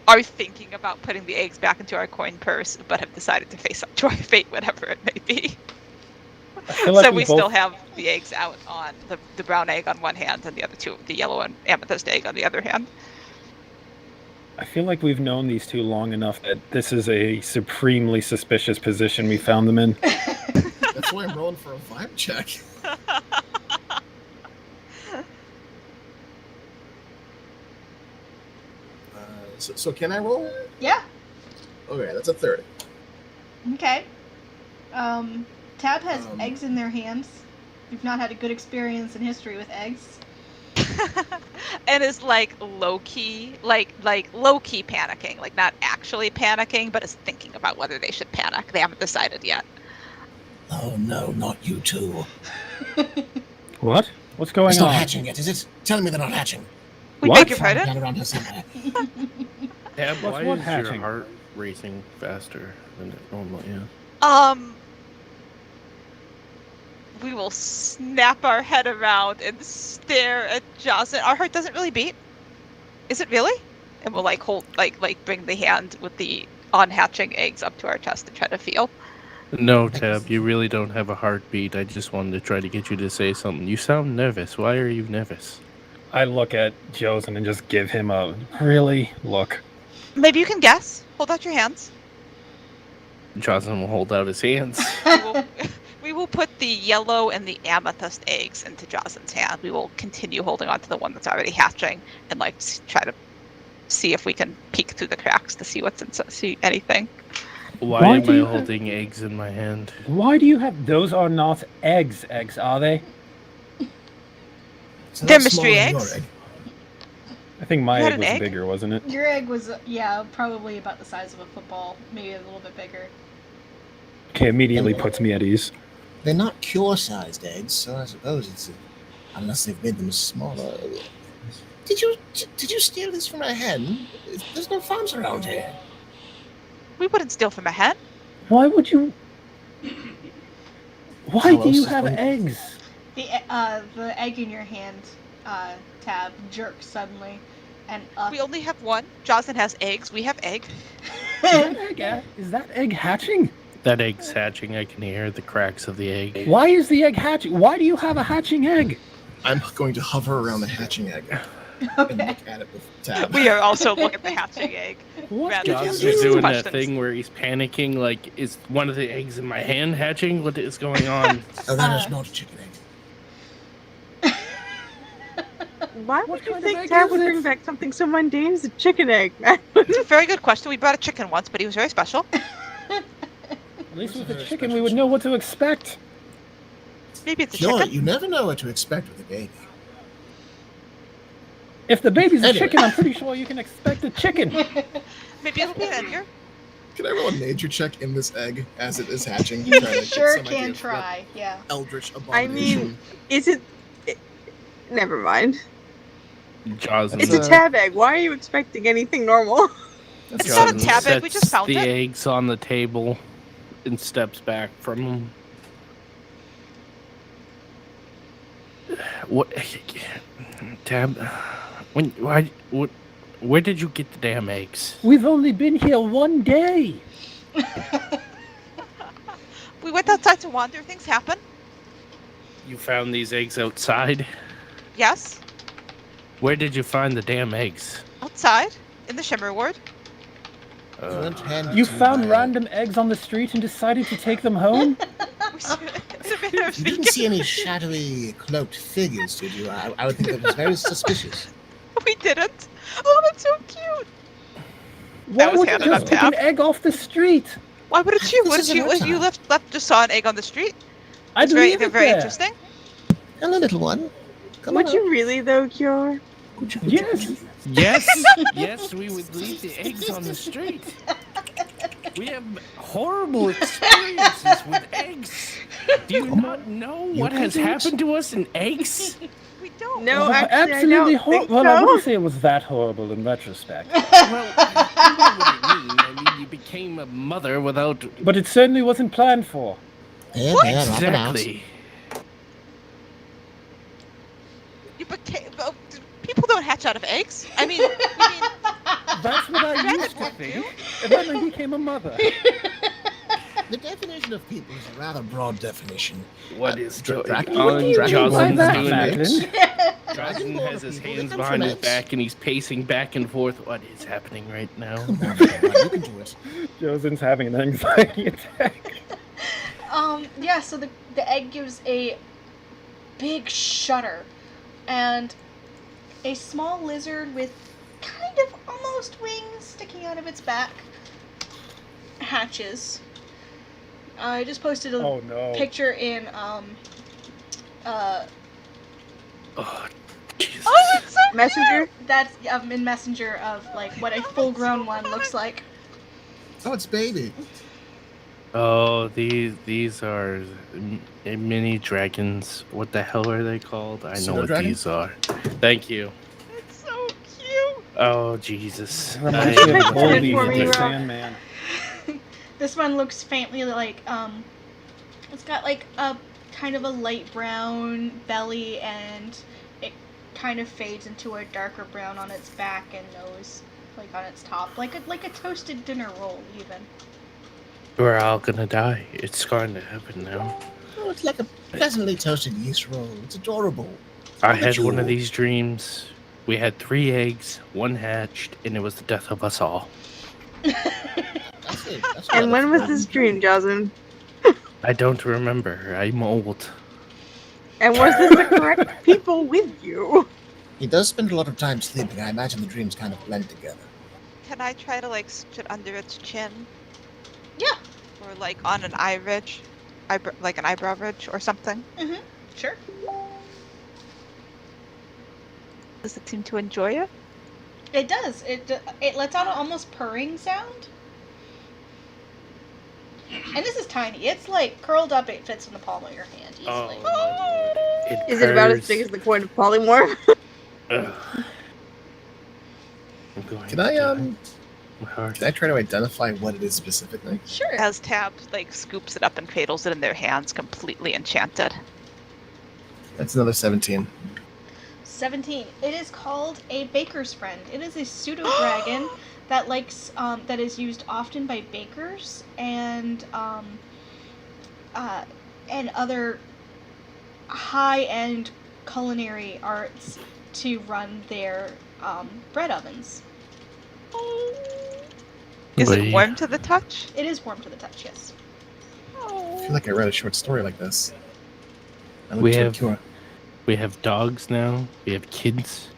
are thinking about putting the eggs back into our coin purse, but have decided to face up to our fate, whatever it may be. I feel like So we we both- still have the eggs out on the brown egg on one hand, and the other two, the yellow and amethyst egg on the other hand. I feel like we've known these two long enough that this is a supremely suspicious position we found them in. That's why I'm rolling for a vibe check. So can I roll? Yeah. Okay, that's a 30. Okay. Tab has Um, eggs in their hands. You've not had a good experience in history with eggs. And is like low key panicking, like not actually panicking, but is thinking about whether they should panic. They haven't decided yet. Oh no, not you two. What? What's going It's not on? hatching yet, is it? Tell me they're not hatching. We What? beg your Found pardon? down around here somewhere. Tab, What's why what is hatching? your heart racing faster than it normally is? We will snap our head around and stare at Jocelyn. Our heart doesn't really beat. Is it really? And we'll like hold, like bring the hand with the unhatching eggs up to our chest and try to feel. No, Tab, you really don't have a heartbeat. I just wanted to try to get you to say something. You sound nervous. Why are you nervous? I look at Josen and just give him a really look. Maybe you can guess. Hold out your hands. Johnson will hold out his hands. We will put the yellow and the amethyst eggs into Jocelyn's hand. We will continue holding on to the one that's already hatching and like try to see if we can peek through the cracks to see what's inside, see anything. Why do am I you- holding eggs in my hand? Why do you have... Those are not eggs, are they? So They're that's mystery smaller than eggs? your egg. I think my You had egg an was egg? bigger, wasn't it? Your egg was, probably about the size of a football, maybe a little bit bigger. Okay, immediately puts me at ease. They're not cure-sized eggs, so I suppose it's unless they've made them smaller. Did you steal this from a hen? There's no farms around here. We wouldn't steal from a hen. Why would you... Why do Hello, you have Sipho. eggs? The egg in your hand, Tab, jerks suddenly, and up. We only have one. Jocelyn has eggs. We have egg. Is that egg hatching? That egg's hatching. I can hear the cracks of the egg. Why is the egg hatching? Why do you have a hatching egg? I'm going to hover around the hatching egg and Okay. look at it with Tab. We are also looking at the hatching egg. What Rather did than you Johnson's do? answering doing that questions. thing where he's panicking, like, is one of the eggs in my hand hatching? What is going on? Oh, that is not a chicken egg. Why What would you kind of think egg Tab is would it? bring back something so mundane as a chicken egg, man? It's a very good question. We brought a chicken once, but he was very special. At least with a chicken, we would know what to expect. Maybe it's a Sure, chicken. you never know what to expect with a baby. If the baby's a Anyway. chicken, I'm pretty sure you can expect a chicken. Maybe it'll be an egg. Can I roll a nature check in this egg as it is hatching? You Try to get sure some idea can of what try, yeah. Eldritch I abomination. mean, is it... Never mind. Johnson, It's a tab egg. Why are you expecting anything normal? It's not a Johnson tab egg, we sets just found the it. eggs on the table and steps back from them. What? Tab? Where did you get the damn eggs? We've only been here one day. We went outside to wander. Things happen. You found these eggs outside? Yes. Where did you find the damn eggs? Outside. In the Shimmer Ward. You won't hand You to found my- random eggs on the street and decided to take them home? It's a bit of You didn't see any shadowy cloaked figures, did you? I would think that was very suspicious. We didn't. Oh, that's so cute. Why was would you handed just on pick tap. an egg off the street? Why wouldn't you? This What is did you? another You time. left just saw an egg on the street. I'd It's very, leave they're it very there. interesting. Hello, little one. Come Would on. you really, though, Cure? Yes. Yes, yes, we would leave the eggs on the street. We have horrible experiences with eggs. Do you not know what has couldn't? happened to us in eggs? We don't. No, Oh, actually, absolutely I don't think Well, I so. wouldn't say it was that horrible in retrospect, Well, you know what I mean. I mean, you became a mother without... but it certainly wasn't planned for. There, there, wrap it out. Exactly. You became. People don't hatch out of eggs. I mean, you mean That's what I Dragon used to would think. do. And then I became a mother. The definition of people is a rather broad definition. What is going Dragon- on? what do you mean Jocelyn's by that, doing Macklin? it. Jocelyn Dragonborn has his people, hands they come behind from his eggs. back and he's pacing back and forth. What is happening right now? Come on, everyone, you can do it. Josen's having an anxiety attack. Yeah, so the egg gives a big shudder, and a small lizard with kind of almost wings sticking out of its back hatches. I just posted a Oh no. picture in Oh, Jesus. Oh, it's so Messenger. that's in Messenger of like what a full-grown one looks like. Oh, it's baby. Oh, these are mini dragons. What the hell are they called? I know what Pseudo-dragons? these are. Thank you. It's so cute. Oh, Jesus. Reminds me of I- Goldie For from me, the Rob. Sandman. This one looks faintly like it's got like a kind of a light brown belly, and it kind of fades into a darker brown on its back and nose, like on its top, like a toasted dinner roll even. We're all gonna die. It's going to happen now. Oh, it's like a pleasantly toasted yeast roll. It's adorable. I had Jewel. one of these dreams. We had 3 eggs, 1 hatched, and it was the death of us all. That's it. That's And when was fun. this dream, Jocelyn? I don't remember. I'm old. And was this the correct people with you? He does spend a lot of time sleeping. I imagine the dreams kind of blend together. Can I try to like sit under its chin? Yeah. Or like on an eye ridge, like an eyebrow ridge or something? Sure. Does it seem to enjoy it? It does. It lets out an almost purring sound. And this is tiny. It's like curled up. It fits in the palm of your hand easily. Is it about as purrs. big as the coin of polymorph? Ugh. I'm going Can to I die. My heart. Can I try to identify what it is specifically? Sure. As Tab like scoops it up and cradles it in their hands, completely enchanted. That's another 17. 17. It is called a baker's friend. It is a pseudo dragon that likes that is used often by bakers and other high-end culinary arts to run their bread ovens. Is Wait. it warm to the touch? It is warm to the touch, yes. I feel like I read a short story like this. I We looked to have- Cure. We have dogs now. We have kids.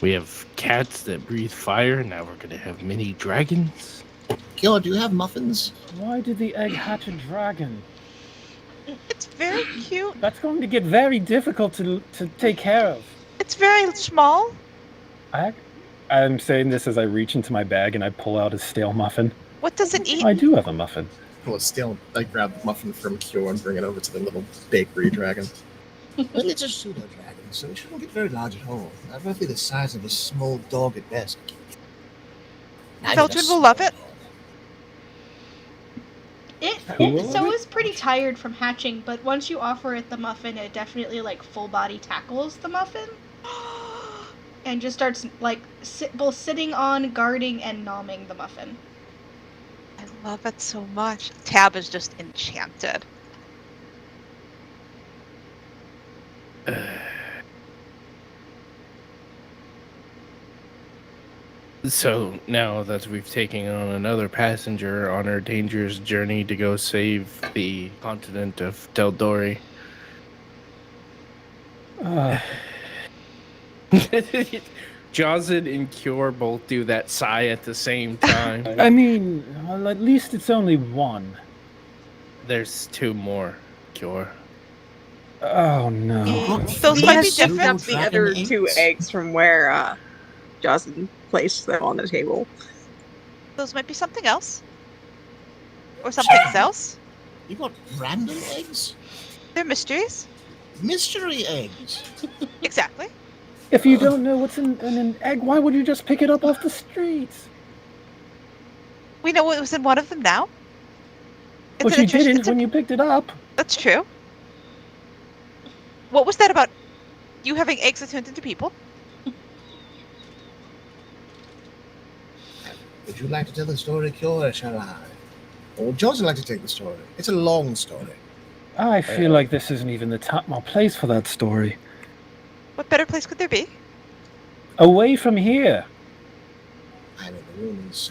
We have cats that breathe fire. Now we're gonna have mini dragons. Killer, do you have muffins? Why did the egg hatch a dragon? It's very cute. That's going to get very difficult to take care of. It's very small. I'm saying this as I reach into my bag and I pull out a stale muffin. What does it eat? I do have a muffin. Pull it still. I grab the muffin from Cure and bring it over to the little bakery dragon. Well, it's a pseudo dragon, so it shouldn't get very large at home. Roughly the size of a small dog at best. Not even a Children will love it. It is pretty tired from hatching, but once you offer it the muffin, it definitely like full body tackles the muffin and just starts like both sitting on, guarding, and nomming the muffin. I love it so much. Tab is just enchanted. So now that we've taken on another passenger on our dangerous journey to go save the continent of Tal'Dorei, Jocelyn and Cure both do that sigh at the same time. I mean, well, at least it's only one. There's 2 more, Cure. Oh no. Those We might had be picked different. up the other 2 eggs from where Jocelyn placed them on the table. Those might be something else. Or something else. You got random eggs? They're mysteries. Mystery eggs. Exactly. If you don't know what's in an egg, why would you just pick it up off the streets? We know what was in one of them now. It's But an you interest- didn't it's a- when you picked it up. That's true. What was that about? You having eggs that turned into people? Would you like to tell the story, Cure, or shall I? Or would Johnson like to take the story? It's a long story. I feel like this isn't even the top place for that story. What better place could there be? Away from here. I mean, the room is...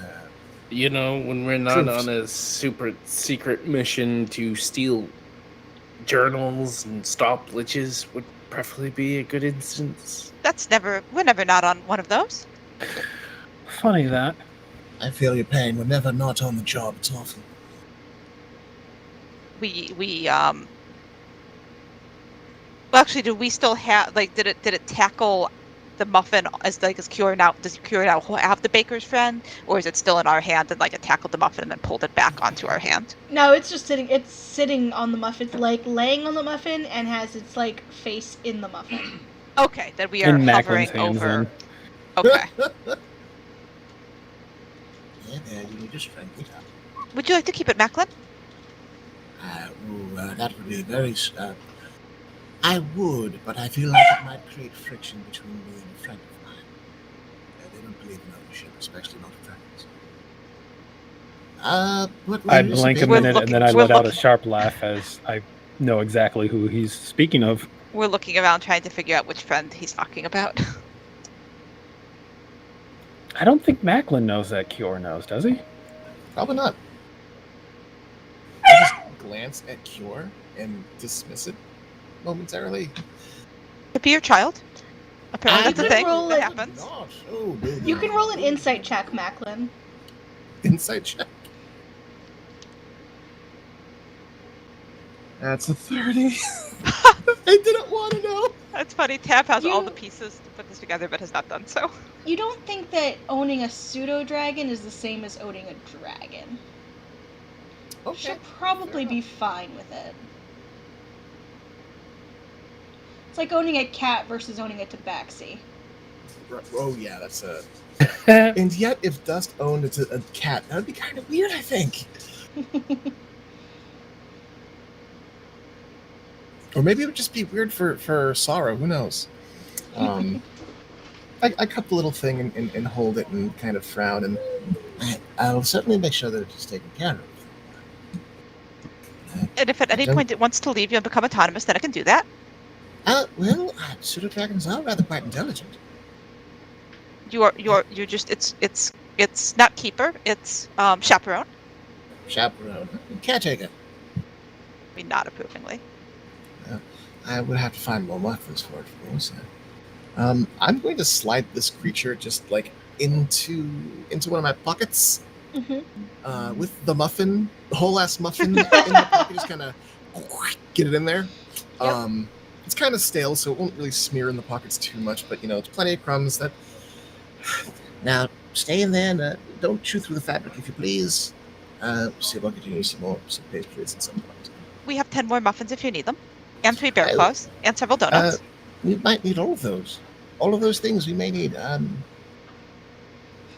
You know, when we're not Proofs. on a super secret mission to steal journals and stop liches would preferably be a good instance. We're never not on one of those. Funny that. I feel your pain. We're never not on the job. It's awful. Well, actually, do we still have, like, did it tackle the muffin as Cure now? Does Cure now have the baker's friend, or is it still in our hand and like it tackled the muffin and then pulled it back onto our hand? No, it's just sitting. It's sitting on the muffin. It's like laying on the muffin and has its like face in the muffin. Okay, then we are In hovering Macklin's hands, over. then. Okay. Yeah, there, you need to strength it up. Would you like to keep it, Macklin? That would be very... I would, but I feel like it might create friction between me and a friend of mine. They don't believe in ownership, especially not friends. But I blink a We're minute and then I we're let out a looking- sharp laugh as I know exactly who he's speaking of. We're looking around trying to figure out which friend he's talking about. I don't think Macklin knows that Cure knows, does he? Probably not. I just glance at Cure and dismiss it momentarily. Could be your child. Apparently, I that's a could thing roll that it- happens. Not. Oh, no, You no, can no, roll an no. insight check, Macklin. Insight check. That's a 30. I didn't want to know. That's funny. Tab has all You- the pieces to put this together, but has not done so. You don't think that owning a pseudo dragon is the same as owning a dragon? Okay. She'll probably fair be fine with it. It's like owning a cat versus owning a tabaxi. Oh yeah, that's a. And yet, if Dust owned a cat, that would be kind of weird. I think. Or maybe it would just be weird for Sorrow. Who knows? I cut the little thing and hold it and kind of frown, and I'll certainly make sure that it's taken care of. And if at any Don't- point it wants to leave you and become autonomous, then it can do that. Well, pseudo dragons are rather quite intelligent. You're just it's not keeper, it's chaperone. Chaperone, caretaker. I mean, not approvingly. I would have to find more muffins for it, of course. I'm going to slide this creature just like into one of my pockets with the muffin, the whole ass muffin in the pocket. Just kind of get it in there. Yep. It's kind of stale, so it won't really smear in the pockets too much. But it's plenty of crumbs. That now stay in there and don't chew through the fabric, if you please. See if I can use some pastries at some point. We have 10 more muffins if you need them, and 3 bear claws, and several donuts. We might need all of those. All of those things we may need.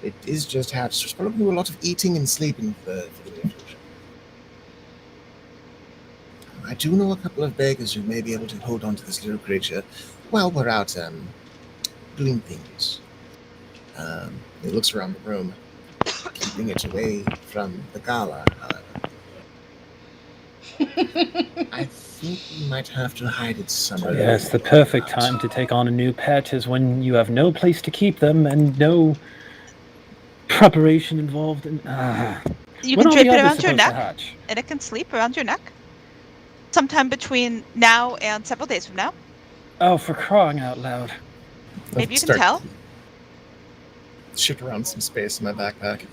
It is just how it's just probably do a lot of eating and sleeping for the near future. I do know a couple of bakers who may be able to hold on to this little creature while we're out doing things. He looks around the room, keeping it away from the gala, however. I think we might have to hide it somewhere. Yes, the perfect time to take on a new pet is when you have no place to keep them and no preparation involved in. You When can are drape the it others around your supposed to neck, hatch? and it can sleep around your neck. Sometime between now and several days from now. Oh, for crying out loud! Maybe you can Start tell. Shift around some space in my backpack.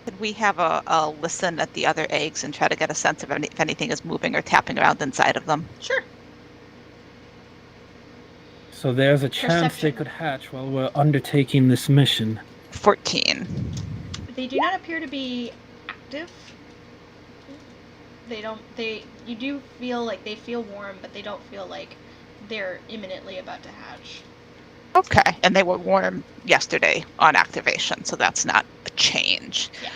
Could we have a listen at the other eggs and try to get a sense of if anything is moving or tapping around inside of them? Sure. So there's a chance they Perception. could hatch while we're undertaking this mission. 14. They do not appear to be active. You do feel like they feel warm, but they don't feel like they're imminently about to hatch. Okay, and they were warm yesterday on activation, so that's not a change. Yeah.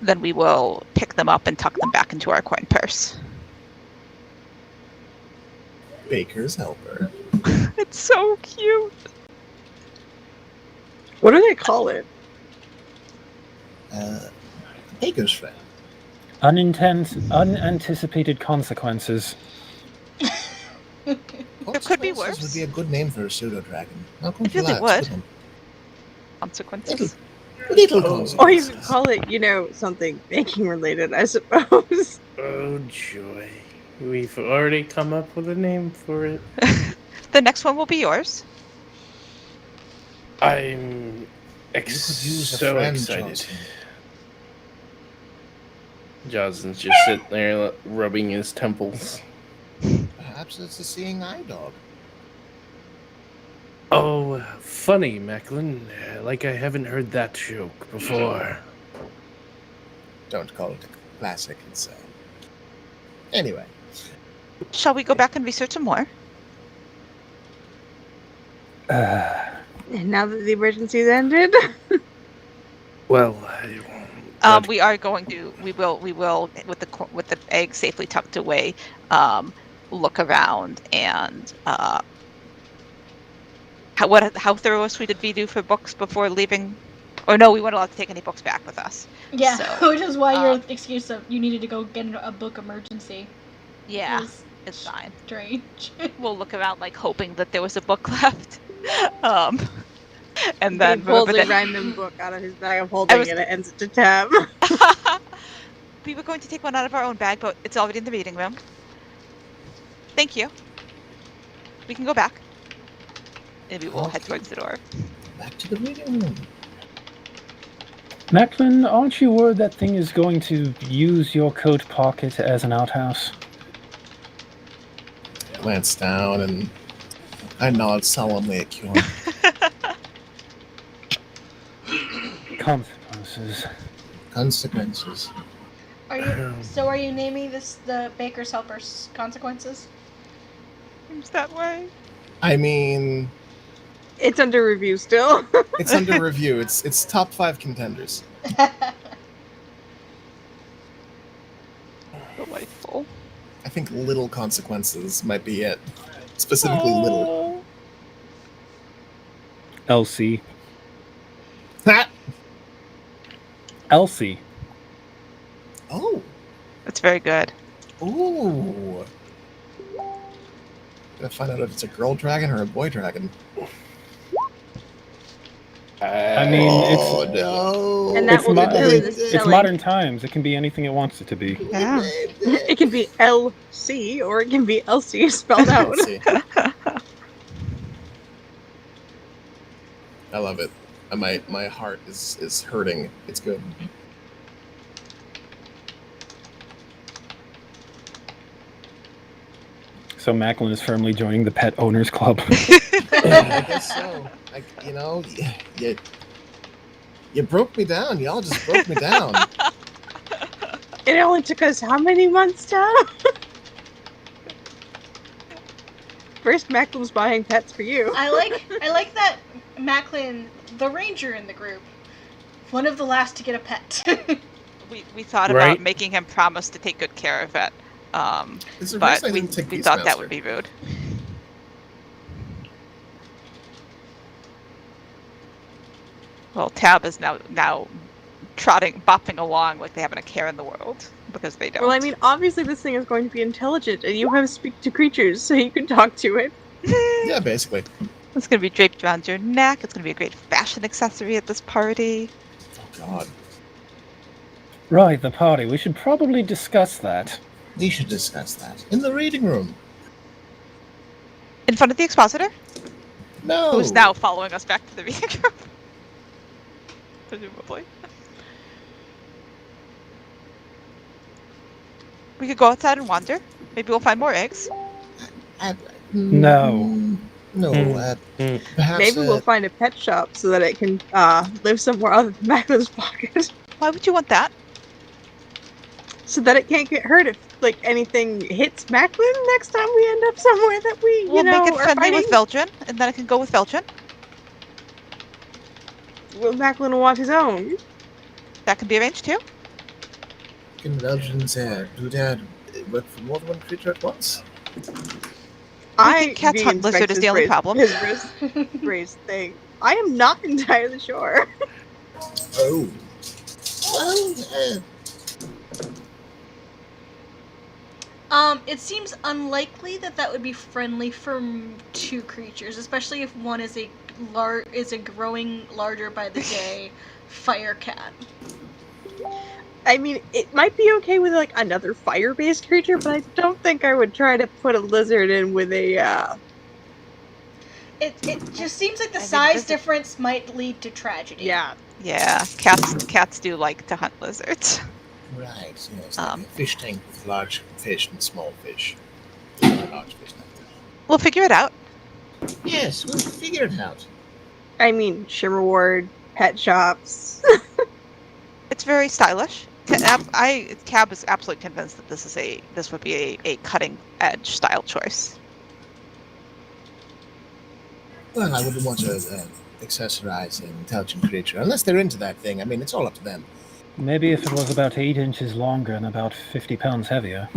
Then we will pick them up and tuck them back into our coin purse. Baker's helper. It's so cute. What do they call it? Baker's friend. Unanticipated consequences. It could be worse. Would be a good name for a pseudo dragon. It really would. Consequences. Little consequences. Or you could call it, something baking related, I suppose. Oh joy. We've already come up with a name for it. The next one will be yours. I'm use a so friend, excited. Johnson. Johnson's just sitting there rubbing his temples. Perhaps it's a seeing eye dog. Oh, funny, Macklin. Like I haven't heard that joke before. Don't call it a classic, it's Anyway. Shall we go back and research some more? And now that the emergency's ended, Well, we are going to. We will with the egg safely tucked away. Look around and how thorough a suite did we do for books before leaving? Or no, we weren't allowed to take any books back with us. Yeah, So, which is why your excuse of you needed to go get a book emergency. Yeah, is it's fine. Strange. We'll look around like hoping that there was a book left. And he then pulls remember a that random book out of his bag of holding and it ends it to tab. we were going to take one out of our own bag, but it's already in the reading room. Thank you. We can go back. Maybe we'll head towards the door. Back to the reading room. Macklin, aren't you worried that thing is going to use your coat pocket as an outhouse? Glance down and I nod solemnly at Kjorn. Consequences. Consequences. Are you naming this the Baker's Helper's consequences? Seems that way. I mean, It's under review still. it's under review. It's top 5 contenders. Delightful. I think little consequences might be it. Specifically little. Elsie. Ha! Elsie. Oh. That's very good. Ooh. Gonna find out if it's a girl dragon or a boy dragon. I mean, Oh it's no. And that it's, will determine the it's spelling. modern times. It can be anything it wants it to be. Yeah. It can be LC or it can be Elsie spelled out. Let's see. I love it. My heart is hurting. It's good. So Macklin is firmly joining the Pet Owners Club. I guess so. You broke me down. Y'all just broke me down. It only took us how many months, Tom? First, Macklin was buying pets for you. I like that Macklin, the ranger in the group, one of the last to get a pet. We thought Right. about making him promise to take good care of it. It's the But reason I we didn't take thought that Beastmaster. would be rude. Well, Tab is now bopping along like they haven't a care in the world because they don't. Well, I mean, obviously this thing is going to be intelligent, and you have to speak to creatures, so you can talk to it. Yeah, basically. It's gonna be draped around your neck. It's gonna be a great fashion accessory at this party. Oh God. Right, the party. We should probably discuss that. We should discuss that in the reading room. In front of the expositor, No. who's now following us back to the reading room. Presumably. We could go outside and wander. Maybe we'll find more eggs. No. No, perhaps. Maybe we'll find a pet shop so that it can live somewhere other than Macklin's pocket. Why would you want that? So that it can't get hurt if like anything hits Macklin next time we end up somewhere that we, We'll make it are friendly with fighting. Velgen, and then it can go with Velgen. Well, Macklin will want his own. That can be arranged too. Can Belgians do that work for more than one creature at once? think Cat's hunt lizard is the only problem. His race thing. I am not entirely sure. Oh. Well, it seems unlikely that would be friendly for two creatures, especially if one is a growing larger by the day fire cat. I mean, it might be okay with like another fire-based creature, but I don't think I would try to put a lizard in with a. It just seems like the size difference might lead to tragedy. Yeah. Yeah, cats do like to hunt lizards. Right, yes. Like a fish tank with large fish and small fish. Large fish like that. We'll figure it out. Yes, we'll figure it out. I mean, Shimmerward, pet shops. It's very stylish. Cab is absolutely convinced that this would be a cutting edge style choice. Well, I wouldn't want to accessorize an intelligent creature unless they're into that thing. I mean, it's all up to them. Maybe if it was about 8 inches longer and about 50 pounds heavier.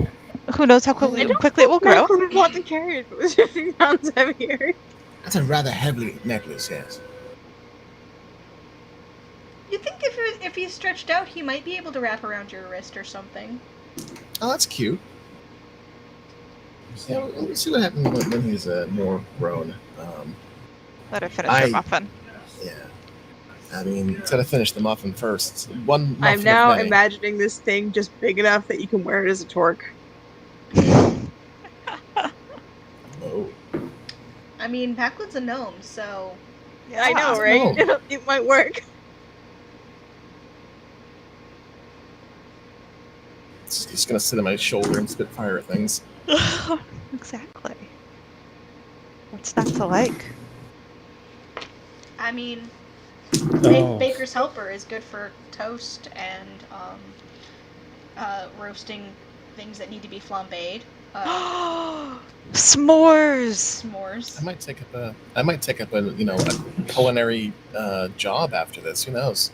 Who knows how quickly it will grow? Macklin would want to carry it if it was 50 pounds heavier. That's a rather heavy necklace, yes. You think if he's stretched out, he might be able to wrap around your wrist or something. Oh, that's cute. Yeah, we'll see what happens when he's more grown. Let her finish her muffin. Yeah. I mean, it's gotta finish the muffin first. One muffin. I'm now imagining this thing just big enough that you can wear it as a torque. Oh. I mean, Packwood's a gnome, so... Yeah, I know, right? No. It might work. It's just gonna sit on my shoulder and spit fire at things. Exactly. What's not to like? I mean, Baker's Helper is good for toast and roasting things that need to be flambéed. S'mores. I might take up a a culinary job after this. Who knows?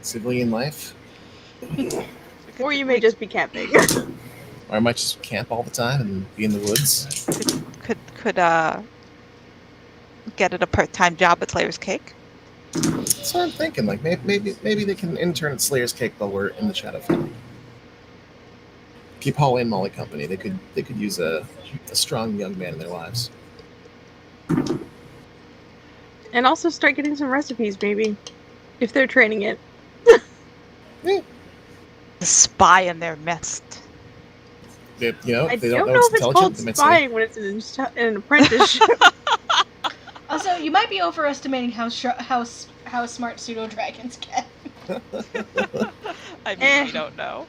Civilian life. Or you may just be camping. Or I might just camp all the time and be in the woods. Could get it a part-time job at Slayer's Cake. That's what I'm thinking. Like maybe they can intern at Slayer's Cake while we're in the Shadow Family. Keep Holly and Molly company. They could use a strong young man in their lives. And also start getting some recipes, maybe, if they're training it. Yeah. The spy in their midst. I don't know if it's called spying when it's an apprenticeship. Also, you might be overestimating how smart pseudo dragons get. I mean, we don't know.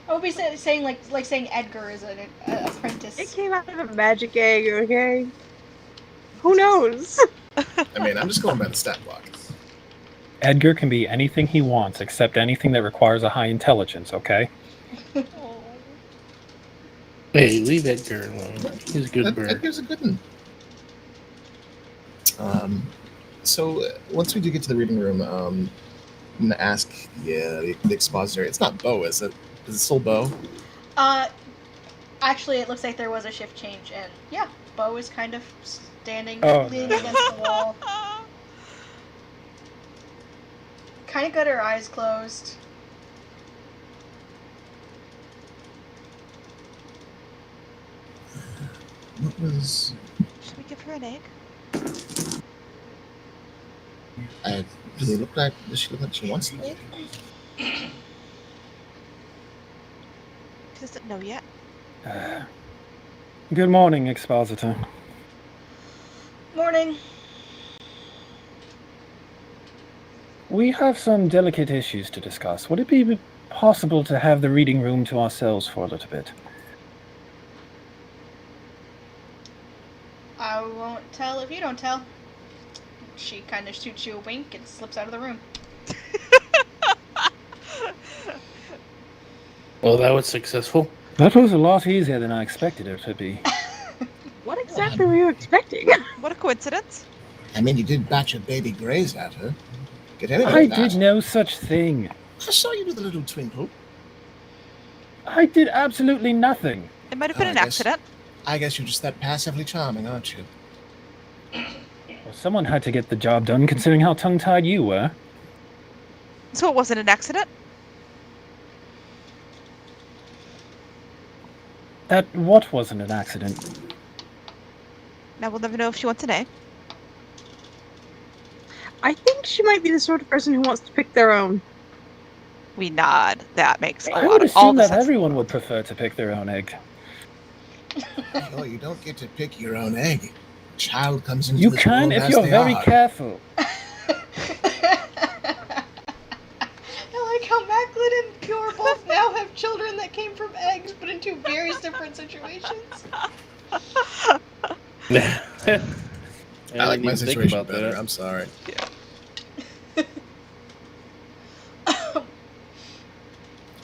I would be saying like saying Edgar is an apprentice. It came out of a magic egg, okay? Who knows? I mean, I'm just going by the stat block. Edgar can be anything he wants, except anything that requires a high intelligence, okay? Hey, leave Edgar alone. He's a good bird. Edgar's a good one. So once we do get to the reading room, I'm gonna ask the expository. It's not Bo, is it? Is it still Bo? Actually, it looks like there was a shift change, and yeah, Bo is kind of standing, leaning against the wall. Kind of got her eyes closed. What was? Should we give her an egg? Does she look like she wants an egg? She doesn't know yet. Good morning, Expositor. Morning. We have some delicate issues to discuss. Would it be possible to have the reading room to ourselves for a little bit? I won't tell if you don't tell. She kind of shoots you a wink and slips out of the room. Well, that was successful. That was a lot easier than I expected it to be. What exactly were you expecting? What a coincidence. I mean, you did batch a baby graze at her. Get anything I like that. did no such thing. I saw you with a little twinkle. I did absolutely nothing. It might have been I an guess- accident. I guess you're just that passively charming, aren't you? Well, someone had to get the job done, considering how tongue-tied you were. So it wasn't an accident? That what wasn't an accident? Now we'll never know if she wants an A. I think she might be the sort of person who wants to pick their own. We nod. That makes a I lot would of all assume the that sense. everyone would prefer to pick their own egg. Oh, you don't get to pick your own egg. A child comes into You this can world if as you're they very are. careful. I like how Macklin and Pure both now have children that came from eggs, but in two very different situations. I like my situation better. I'm sorry.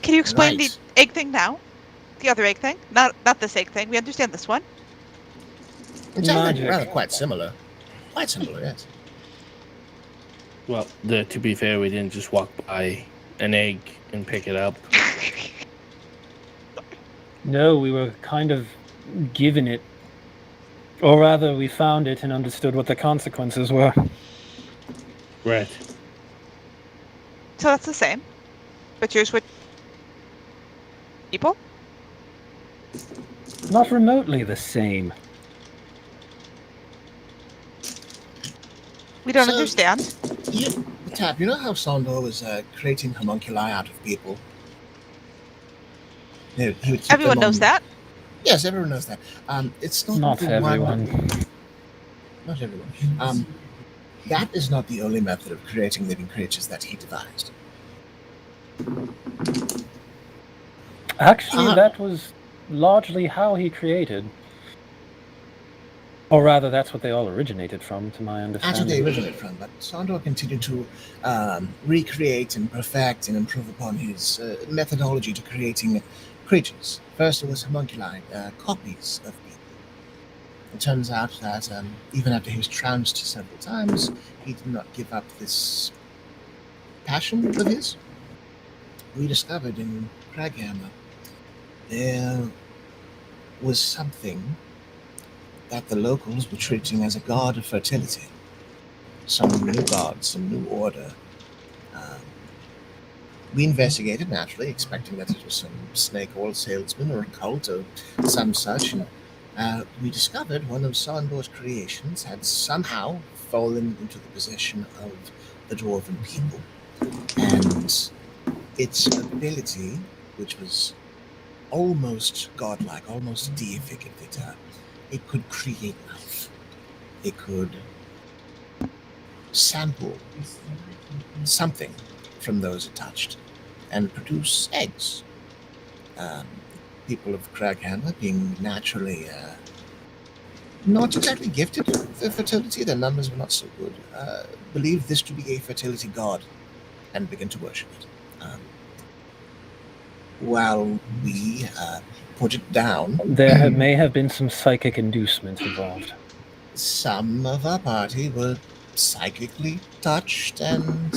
Can you explain Right. the egg thing now? The other egg thing? Not this egg thing. We understand this one. It's actually Magic. rather quite similar. Quite similar, yes. Well, to be fair, we didn't just walk by an egg and pick it up. No, we were kind of given it. Or rather, we found it and understood what the consequences were. Right. So that's the same. But yours would... People? Not remotely the same. We don't So- understand. Tap, you know how Sondor was creating homunculi out of people? He would keep Everyone them knows on- that. Yes, everyone knows that. It's not, Not the everyone. Not everyone. That is not the only method of creating living creatures that he devised. Actually, that was largely how he created. Or rather, that's what they all originated from, to my That's what they understanding. originated from, but Sondor continued to recreate and perfect and improve upon his methodology to creating creatures. First, it was homunculi, copies of people. It turns out that even after he was trounced several times, he did not give up this passion of his. We discovered in Craghammer there was something that the locals were treating as a god of fertility. Some new god, some new order. We investigated, naturally, expecting that it was some snake oil salesman or a cult or some such, and we discovered one of Sondor's creations had somehow fallen into the possession of the dwarven people. And its ability, which was almost godlike, almost deific, it could create life. It could sample something from those it touched and produce eggs. People of Craghammer, being naturally not exactly gifted with fertility, their numbers were not so good, believed this to be a fertility god and began to worship it. While we put it down, There may have been some psychic inducements involved. some of our party were psychically touched, and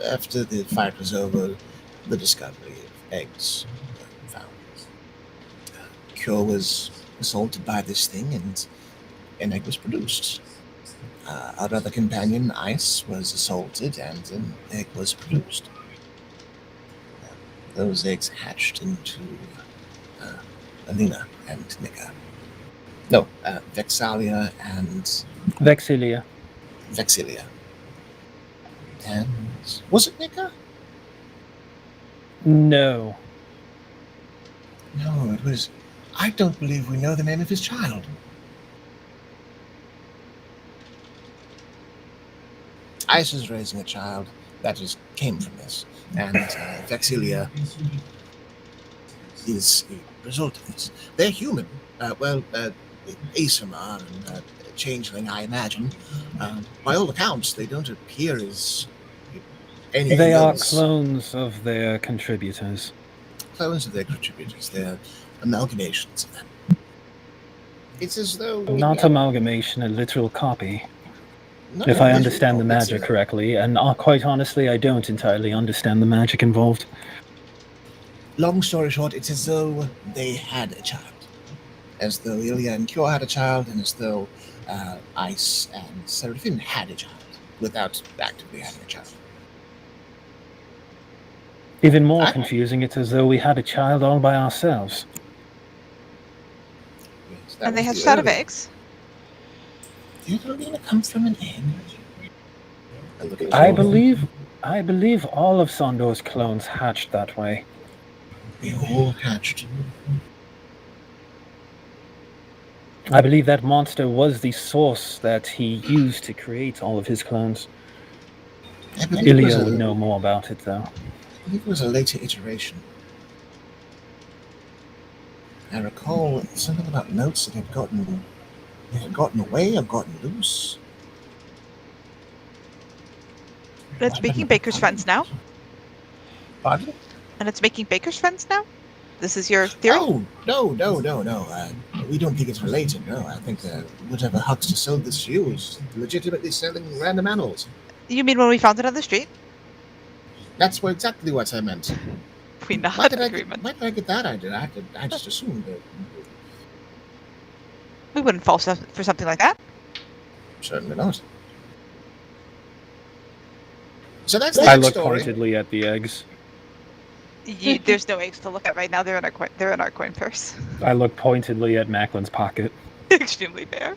after the fight was over, the discovery of eggs were found. Cure was assaulted by this thing, and an egg was produced. Our other companion, Ice, was assaulted, and an egg was produced. Those eggs hatched into Alina and Nika. No, Vexalia and Vexilia. Vexilia. And was it Nika? No. No, it was. I don't believe we know the name of his child. Ice is raising a child that just came from this, and Vexilia is a result of this. They're human. Asuma and Changeling, I imagine. By all accounts, they don't appear as anything They are else. clones of their contributors. Clones of their contributors. They're amalgamations of them. It's as though... Not amalgamation, a literal copy. Not If a I literal understand the copy, it's magic correctly, and quite honestly, I don't entirely understand the magic involved. Long story short, it's as though they had a child. As though Ilya and Kyo had a child, and as though Ice and Seraphine had a child, without actively having a child. Even more confusing, it's as though we had a child all by ourselves. Yes, And they was hatched the out of early- eggs. Did Alina come from an egg? I believe all of Sondor's clones hatched that way. They all hatched. I believe that monster was the source that he used to create all of his clones. Ilya would know more about it, though. I believe it was a later iteration. I recall something about notes that had gotten away or gotten loose. And it's making Baker's friends now. Pardon? And it's making Baker's friends now? This is your theory? Oh, no. We don't think it's related, no. I think whatever huckster sold this to you was legitimately selling random animals. You mean when we found it on the street? That's exactly what I meant. We not Why did agreement. I get that idea? I just assumed that. We wouldn't fall for something like that. Certainly not. So that's I the look story. pointedly at the eggs. There's no eggs to look at right now. They're in our coin purse. I look pointedly at Macklin's pocket. Extremely fair.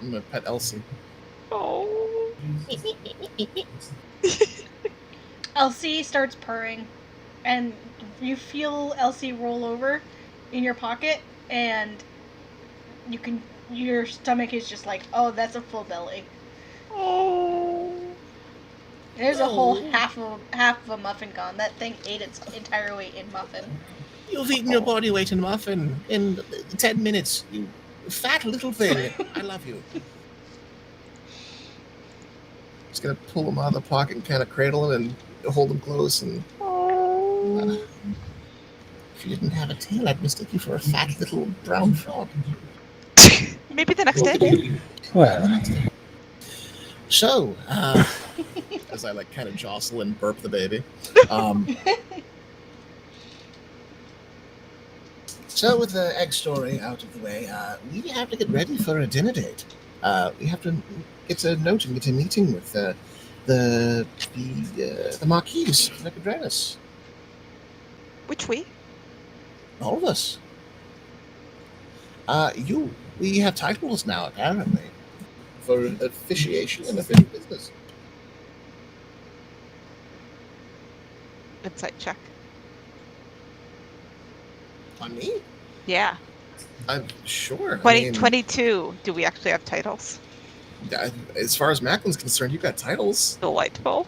I'm gonna pet Elsie. Oh. Elsie starts purring, and you feel Elsie roll over in your pocket, and your stomach is just like, oh, that's a full belly. Oh. There's a whole half of a muffin gone. That thing ate its entire weight in muffin. You've eaten your body weight in muffin in 10 minutes. You fat little thing. I love you. Just gonna pull him out of the pocket and kind of cradle him and hold him close. And if you didn't have a tail, I'd mistake you for a fat little brown frog. Maybe the next day. Well, So, as I kind of jostle and burp the baby. So with the egg story out of the way, we have to get ready for a dinner date. We have to get a note and get a meeting with the Marquise of Nicodranus. Which we? All of us. We have titles now, apparently, for officiation and official business. Insight check. On me? Yeah. I'm sure. 22. Do we actually have titles? As far as Macklin's concerned, you got titles. Delightful.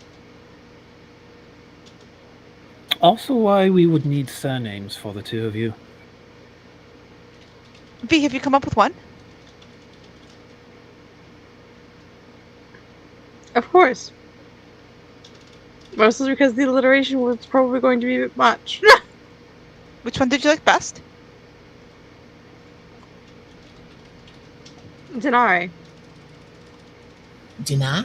also why we would need surnames for the two of you. V, have you come up with one? Of course. Mostly because the alliteration was probably going to be a bit much. Which one did you like best? Denari. Deny?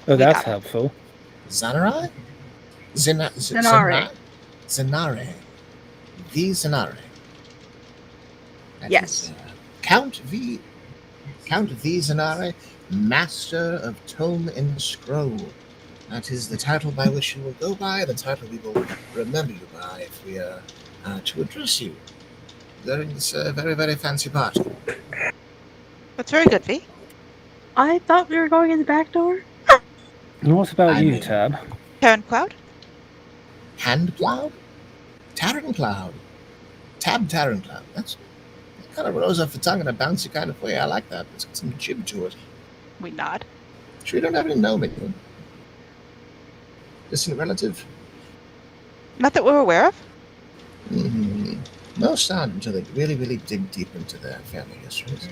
Oh, that's helpful. Zanarai? Zenare. Zenare. The Zenare. That Yes. is, Count V Zenare, Master of Tome and Scroll. That is the title by which you will go by, the title we will remember you by if we are to address you during this very, very fancy party. That's very good, V. I thought we were going in the back door. And what about you, mean- Tab? Karen Cloud? Hand Cloud? Taryn Cloud. Tab Taryn Cloud. That kind of rolls off the tongue in a bouncy kind of way. I like that. It's got some jib to it. We nod. Sure you don't have any know me. Distant relative? Not that we're aware of. Most aren't until they really, really dig deep into their family histories.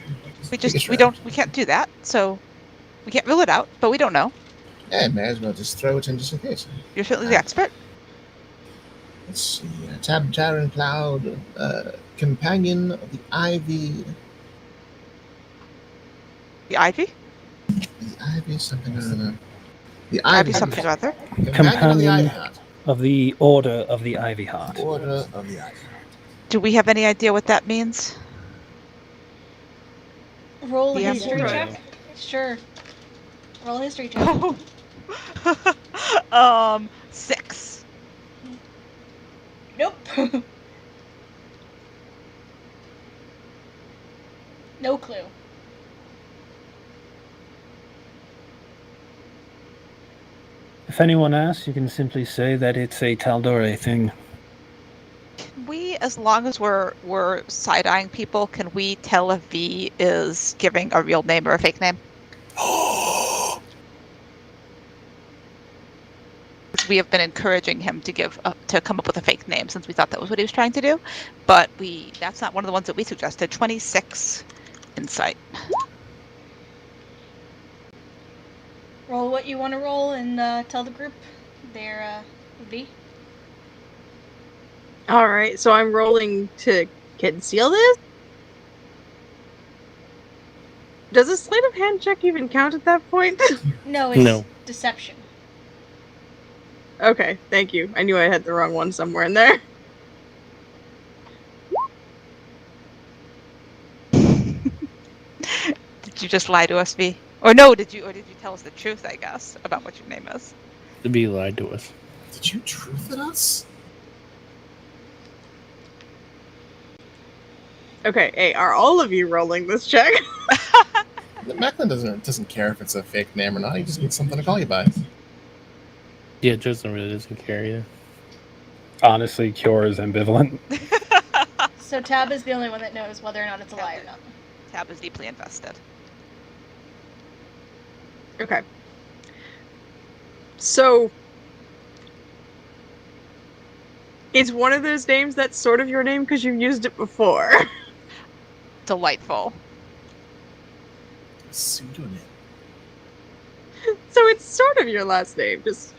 We can't do that, so we can't rule it out, but we don't know. Yeah, may as well just throw it in just in case. You're certainly the expert. Let's see. Tab Cloud, companion of the Ivy. The Ivy? The Ivy something or other. The Ivy something or other. Companion of the Order of the Ivy Heart. Order of the Ivy Heart. Do we have any idea what that means? Roll a The history Emperor. check. Sure. Roll a history check. 6. Nope. No clue. If anyone asks, you can simply say that it's a Tal'Dorei thing. Can we, as long as we're side-eyeing people, can we tell if V is giving a real name or a fake name? We have been encouraging him to to come up with a fake name since we thought that was what he was trying to do, but that's not one of the ones that we suggested. 26 insight. Roll what you want to roll and tell the group their V. Alright, so I'm rolling to conceal this? Does a sleight of hand check even count at that point? No, it's No. deception. Okay, thank you. I knew I had the wrong one somewhere in there. Did you just lie to us, V? Or no, did you tell us the truth, I guess, about what your name is? To be lied to us. Did you truth at us? Okay, hey, are all of you rolling this check? Macklin doesn't care if it's a fake name or not. He just needs something to call you by. Yeah, Justin really doesn't care either. Honestly, Cure is ambivalent. So Tab is the only one that knows whether or not it's a lie or not. Tab is deeply invested. Okay. So, it's one of those names that's sort of your name because you've used it before. Delightful. Pseudonym. So it's sort of your last name, just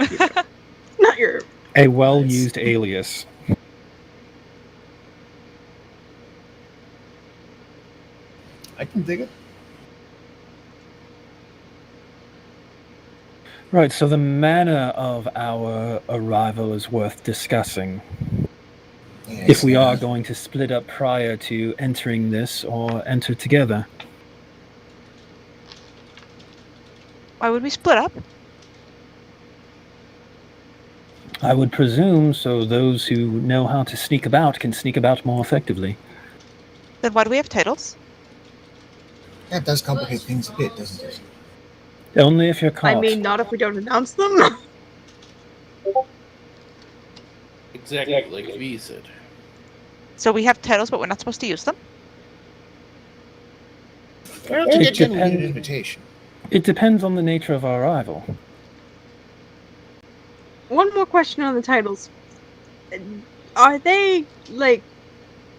not your... A well-used alias. I can dig it. Right, so the manner of our arrival is worth discussing. Yes, If we are going to split up prior to entering this or enter together. Why would we split up? I would presume so those who know how to sneak about can sneak about more effectively. Then why do we have titles? That does complicate things a bit, doesn't it? Only if you're caught. I mean, not if we don't announce them. Exactly like V said. So we have titles, but we're not supposed to use them? Well, It to get generally an depends. invitation. It depends on the nature of our arrival. One more question on the titles. Are they, like,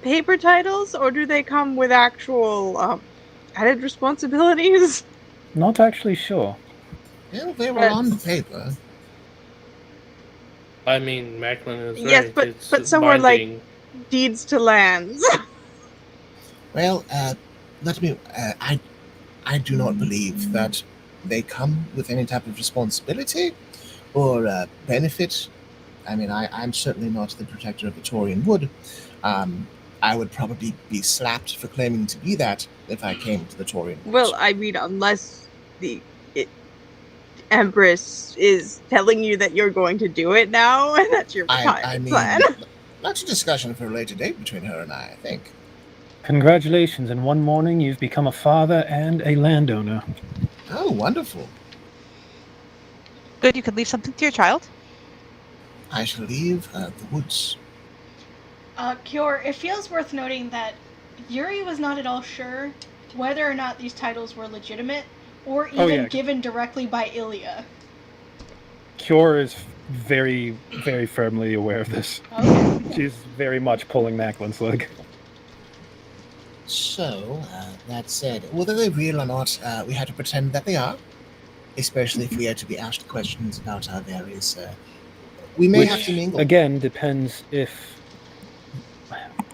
paper titles, or do they come with actual, added responsibilities? Not actually sure. Well, they were on the paper. I mean, Macklin is right. Yes, but It's some were, like, binding. deeds to lands. Well, let me. I do not believe that they come with any type of responsibility or benefit. I mean, I'm certainly not the protector of the Taurian Wood. I would probably be slapped for claiming to be that if I came to the Taurian Wood. Well, I mean, unless the Empress is telling you that you're going to do it now, and that's your I mean, plan. that's a discussion for a later date between her and I think. Congratulations, in one morning you've become a father and a landowner. Oh, wonderful. Good, you can leave something to your child. I shall leave the woods. Cure, it feels worth noting that Yuri was not at all sure whether or not these titles were legitimate or even given directly by Ilya. Cure is very, very firmly aware of this. Okay. She's very much pulling Macklin's leg. So, that said, whether they real or not, we have to pretend that they are. Especially if we are to be asked questions about our various... we may have to mingle. Again, depends if...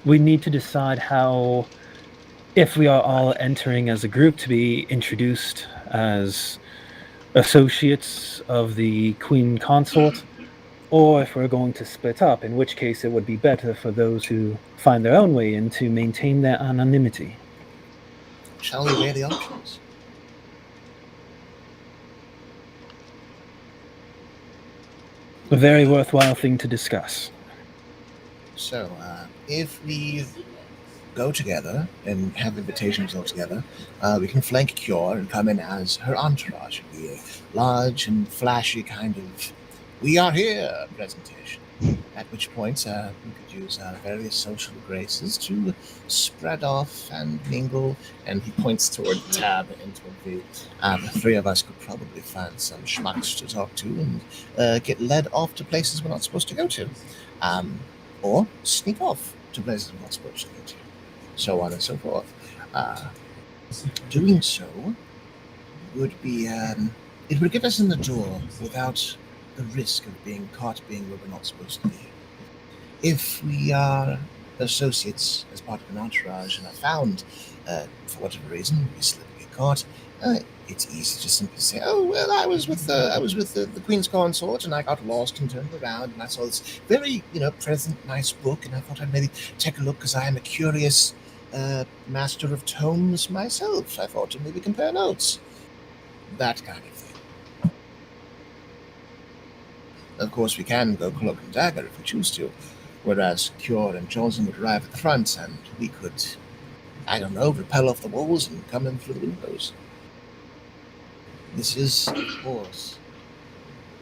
We need to decide how... If we are all entering as a group to be introduced as associates of the Queen Consort, or if we're going to split up, in which case it would be better for those who find their own way in to maintain their anonymity. Shall we weigh the options? A very worthwhile thing to discuss. So, if we go together and have invitations all together, we can flank Cure and come in as her entourage. It'd be a large and flashy kind of "we are here" presentation. At which point, we could use our various social graces to spread off and mingle. And he points toward Tab and toward the three of us could probably find some schmucks to talk to and get led off to places we're not supposed to go to. Or sneak off to places we're not supposed to go to. So on and so forth. Doing so would be, it would get us in the door without the risk of being caught being where we're not supposed to be. If we are associates as part of an entourage and are found, for whatever reason, we slip and get caught, it's easy to simply say, "Oh well, I was with the Queen's Consort, and I got lost and turned around, and I saw this very present, nice book, and I thought I'd maybe take a look because I am a curious master of tomes myself. I thought to maybe compare notes." That kind of thing. Of course, we can go cloak and dagger if we choose to, whereas Cure and Johnson would arrive at the front, and we could, I don't know, rappel off the walls and come in through the windows. This is, of course,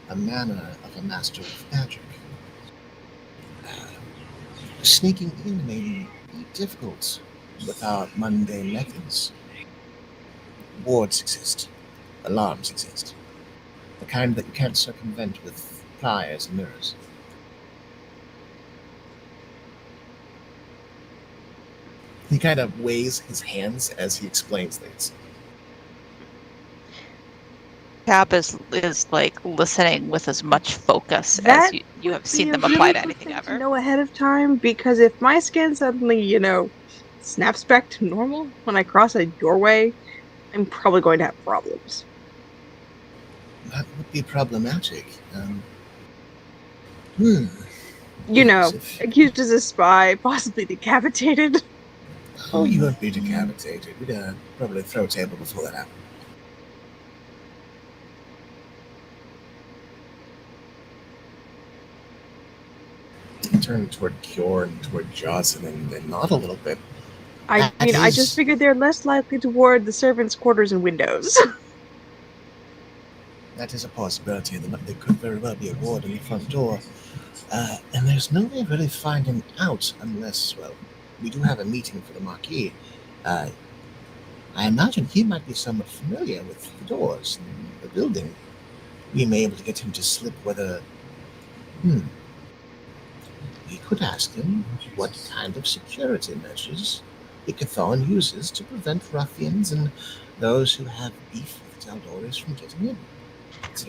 a manner of a master of magic. Sneaking in may be difficult with our mundane methods. Wards exist. Alarms exist. The kind that you can't circumvent with pliers and mirrors. He kind of weighs his hands as he explains things. Tab is like listening with as much focus as you have seen them apply to anything ever. To know ahead of time, because if my skin suddenly, snaps back to normal when I cross a doorway, I'm probably going to have problems. That would be problematic. Accused as a spy, possibly decapitated. Oh, you won't be decapitated. We'd probably throw a table before that happened. Turn toward Cure and toward Johnson and nod a little bit. I just figured they're less likely to ward the servants' quarters and windows. That is a possibility. There could very well be a ward in the front door. And there's no way of really finding out unless, well, we do have a meeting for the Marquis. I imagine he might be somewhat familiar with the doors and the building. We may be able to get him to slip whether... We could ask him what kind of security measures Icathon uses to prevent ruffians and those who have beef with the Tal'Doreis from getting in.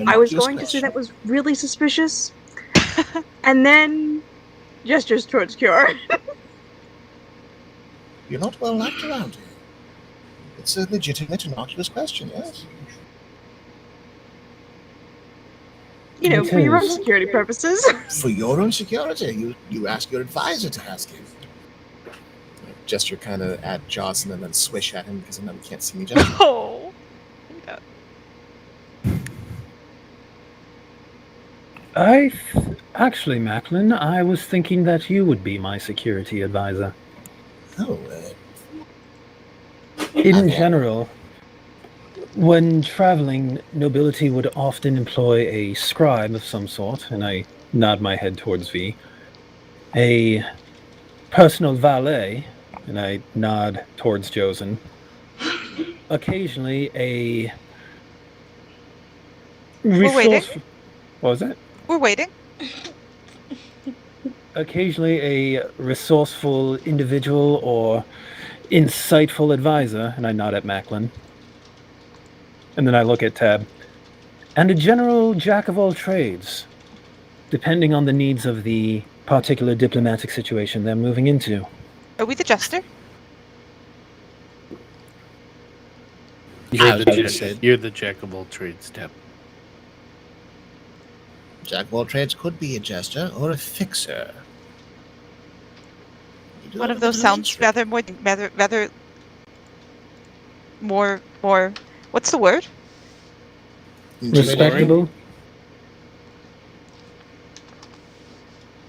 I was going to say that was really suspicious, and then gestures towards Cure. You're not well liked around here. It's a legitimate, innocuous question, yes? For your own security purposes. For your own security. You ask your advisor to ask him. Gesture kind of at Johnson and then swish at him because I know we can't see me gesture. Oh. Yeah. Actually, Macklin, I was thinking that you would be my security advisor. Oh, In general, when traveling, nobility would often employ a scribe of some sort, and I nod my head towards V, a personal valet, and I nod towards Josen, occasionally a We're waiting. What was that? We're waiting. Occasionally a resourceful individual or insightful advisor, and I nod at Macklin. And then I look at Tab. And a general jack of all trades, depending on the needs of the particular diplomatic situation they're moving into. Are we the jester? You're As you said, you're the jack of all trades, Tab. Jack of all trades could be a jester or a fixer. You do One have of a those bit sounds each. rather more. What's the word? Respectable?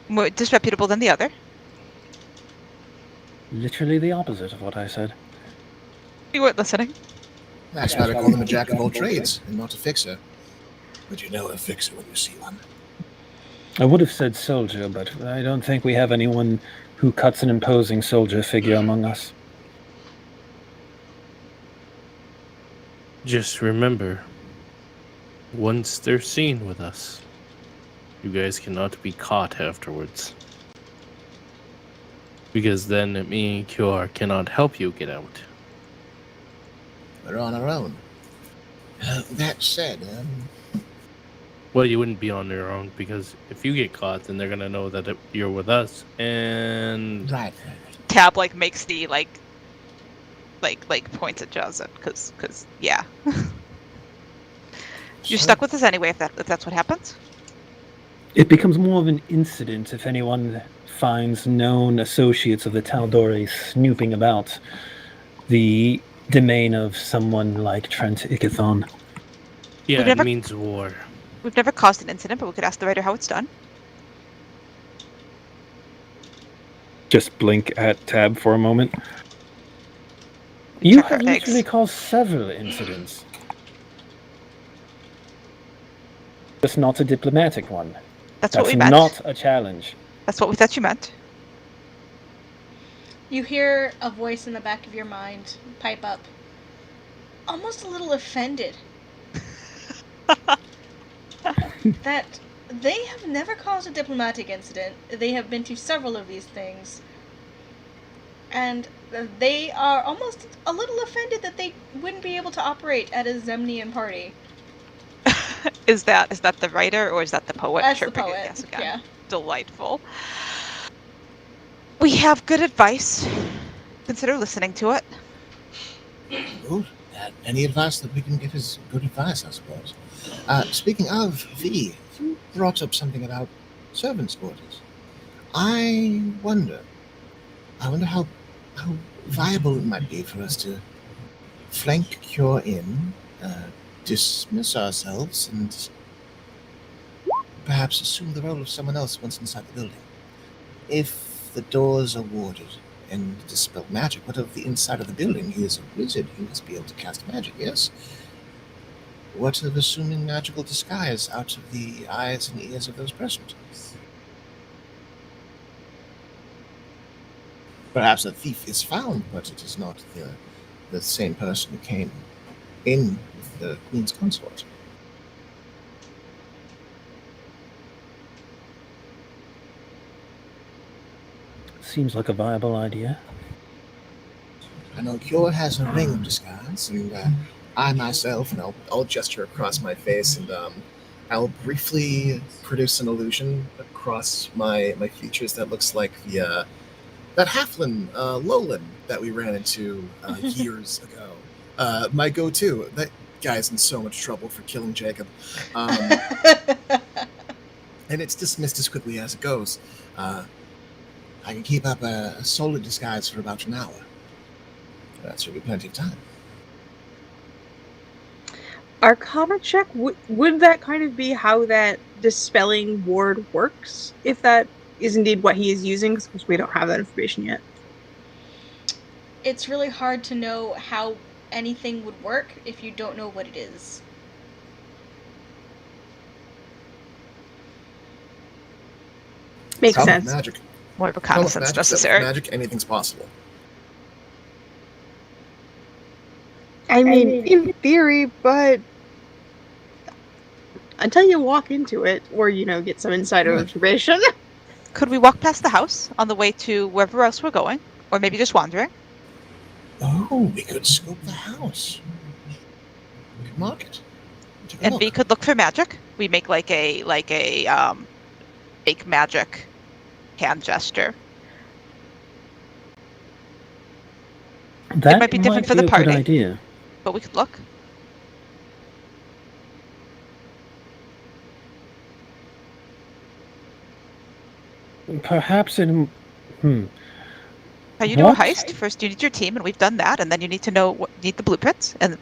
More disreputable than the other. Literally the opposite of what I said. You weren't listening. That's why they call him a jack of all trades and not a fixer. But you know a fixer when you see one. I would have said soldier, but I don't think we have anyone who cuts an imposing soldier figure among us. Just remember, once they're seen with us, you guys cannot be caught afterwards. Because then me and QR cannot help you get out. We're on our own. That said, Well, you wouldn't be on your own, because if you get caught, then they're gonna know that you're with us, and right. Tab makes the points at Johnson because yeah. You're stuck with us anyway if that's what happens. It becomes more of an incident if anyone finds known associates of the Tal'Dorei snooping about the domain of someone like Trent Ikathon. yeah, never- it means war. We've never caused an incident, but we could ask the writer how it's done. Just blink at Tab for a moment. You Check our have literally eggs. caused several incidents. Just not a diplomatic one. That's what That's we meant. not a challenge. That's what we thought you meant. You hear a voice in the back of your mind pipe up, almost a little offended, that they have never caused a diplomatic incident. They have been to several of these things. And they are almost a little offended that they wouldn't be able to operate at a Zemnian party. Is that the writer or is that the poet? That's the chirping it? poet, Yes, again. yeah. Delightful. We have good advice. Consider listening to it. Good. Any advice that we can give is good advice, I suppose. Speaking of V, you brought up something about servants' quarters. I wonder how viable it might be for us to flank Cure in, dismiss ourselves, and perhaps assume the role of someone else once inside the building. If the doors are warded and dispel magic, what of the inside of the building? He is a wizard. He must be able to cast magic, yes? What of assuming magical disguise out of the eyes and ears of those present? Perhaps a thief is found, but it is not the same person who came in with the Queen's consort. Seems like a viable idea. I know Cure has a ring of disguise, and I myself, and I'll gesture across my face, and I'll briefly produce an illusion across my features that looks like the that halfling Lolan that we ran into years ago. My go-to. That guy's in so much trouble for killing Jacob. And it's dismissed as quickly as it goes. I can keep up a solid disguise for about an hour. That should be plenty of time. Arcana check, would that kind of be how that dispelling ward works? If that is indeed what he is using, because we don't have that information yet. It's really hard to know how anything would work if you don't know what it is. Makes Tell sense. Magic. More of a Tell reconnaissance magic, necessary. Magic, anything's possible. I mean, in theory, but until you walk into it, or get some insider Right. information. Could we walk past the house on the way to wherever else we're going, or maybe just wandering? Oh, we could scope the house. We could mark it. Take a And look. we could look for magic. We make like a fake magic hand gesture. That might be different for be the a party. good idea. But we could look. Perhaps in. How you do a What? heist? First, you need your team, and we've done that, and then you need to need the blueprints, and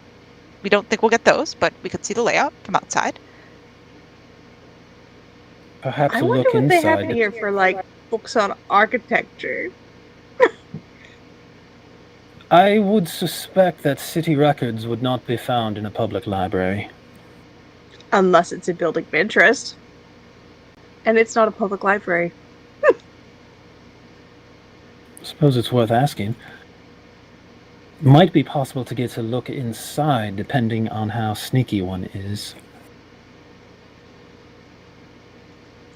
we don't think we'll get those, but we could see the layout from outside. Perhaps I a wonder look what they have inside. here for like books on architecture. I would suspect that city records would not be found in a public library. Unless it's a building of interest. And it's not a public library. Suppose it's worth asking. Might be possible to get a look inside, depending on how sneaky one is.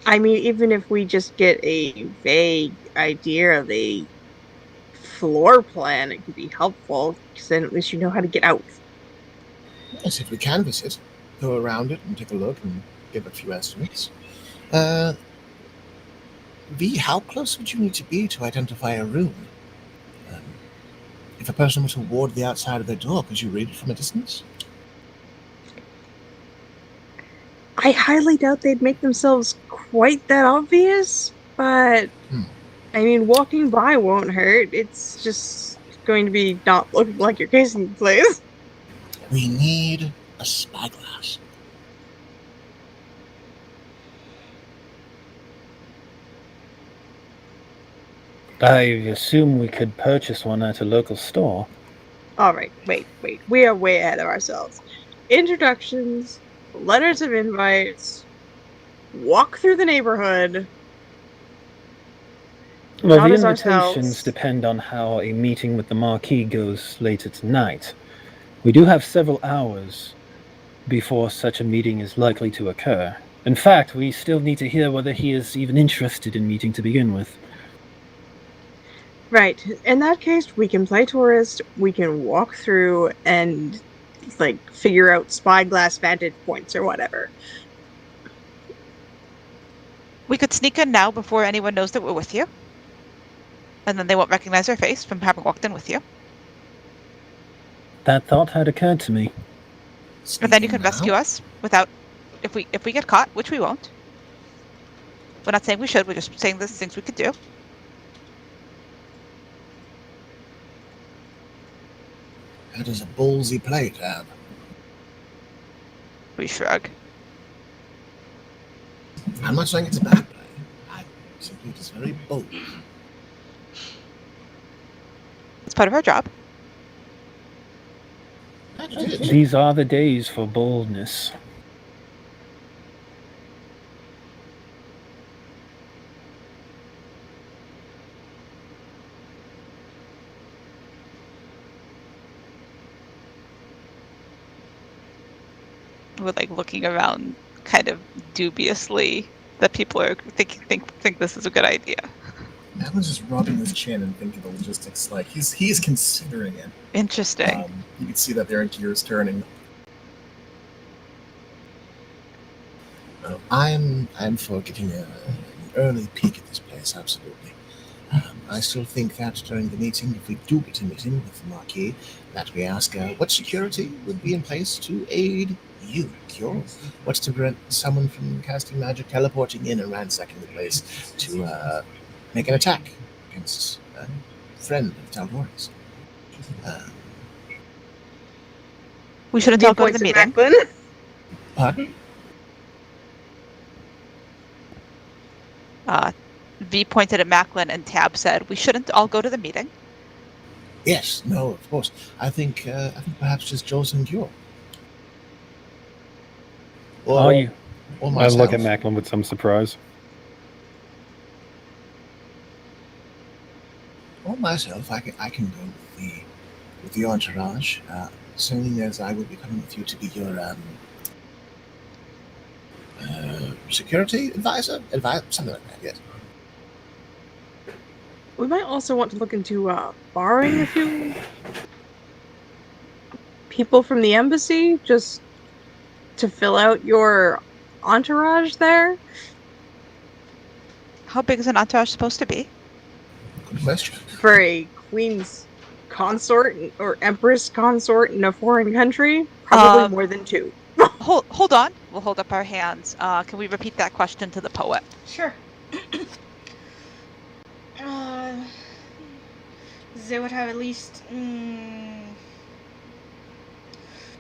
I mean, even if we just get a vague idea of a floor plan, it could be helpful, because then at least you know how to get out. Yes, if we canvass it, go around it and take a look and give a few estimates. V, how close would you need to be to identify a room? If a person were to ward the outside of their door, could you read it from a distance? I highly doubt they'd make themselves quite that obvious, but I mean, walking by won't hurt. It's just going to be not looking like you're casing the place. We need a spyglass. I assume we could purchase one at a local store. Alright, wait. We are way ahead of ourselves. Introductions, letters of invites, walk through the neighborhood. Well, Not the as invitations ourselves. depend on how a meeting with the Marquis goes later tonight. We do have several hours before such a meeting is likely to occur. In fact, we still need to hear whether he is even interested in meeting to begin with. Right. In that case, we can play tourist, we can walk through and figure out spyglass vantage points or whatever. We could sneak in now before anyone knows that we're with you. And then they won't recognize our face from having walked in with you. That thought had occurred to me. And then you can rescue us without, if we get caught, which we won't. We're not saying we should, we're just saying there's things we could do. That is a ballsy play, Tab. We shrug. I'm not saying it's a bad play. I simply, it is very bold. It's part of our job. These are the days for boldness. We're looking around kind of dubiously that people are think this is a good idea. Madeline's just rubbing his chin and thinking the logistics. He's considering it. Interesting. You can see that there are gears turning. I'm for getting an early peek at this place, absolutely. I still think that during the meeting, if we do get a meeting with the Marquis, that we ask what security would be in place to aid you, Cure? What's to prevent someone from casting magic, teleporting in and ransacking the place to make an attack against a friend of Tal'Dorei's? We shouldn't all go to the meeting. Pardon? V pointed at Macklin and Tab said, we shouldn't all go to the meeting. Yes, no, of course. I think perhaps just Jules and Cure. Are you? Or I myself. look at Macklin with some surprise. Or myself, I can go with the entourage, seeing as I will be coming with you to be your security advisor, something like that. Yes. We might also want to look into borrowing a few people from the embassy just to fill out your entourage there. How big is an entourage supposed to be? Good question. For a queen's consort or empress consort in a foreign country, probably more than 2. Hold on. We'll hold up our hands. Can we repeat that question to the poet? Sure. They would have at least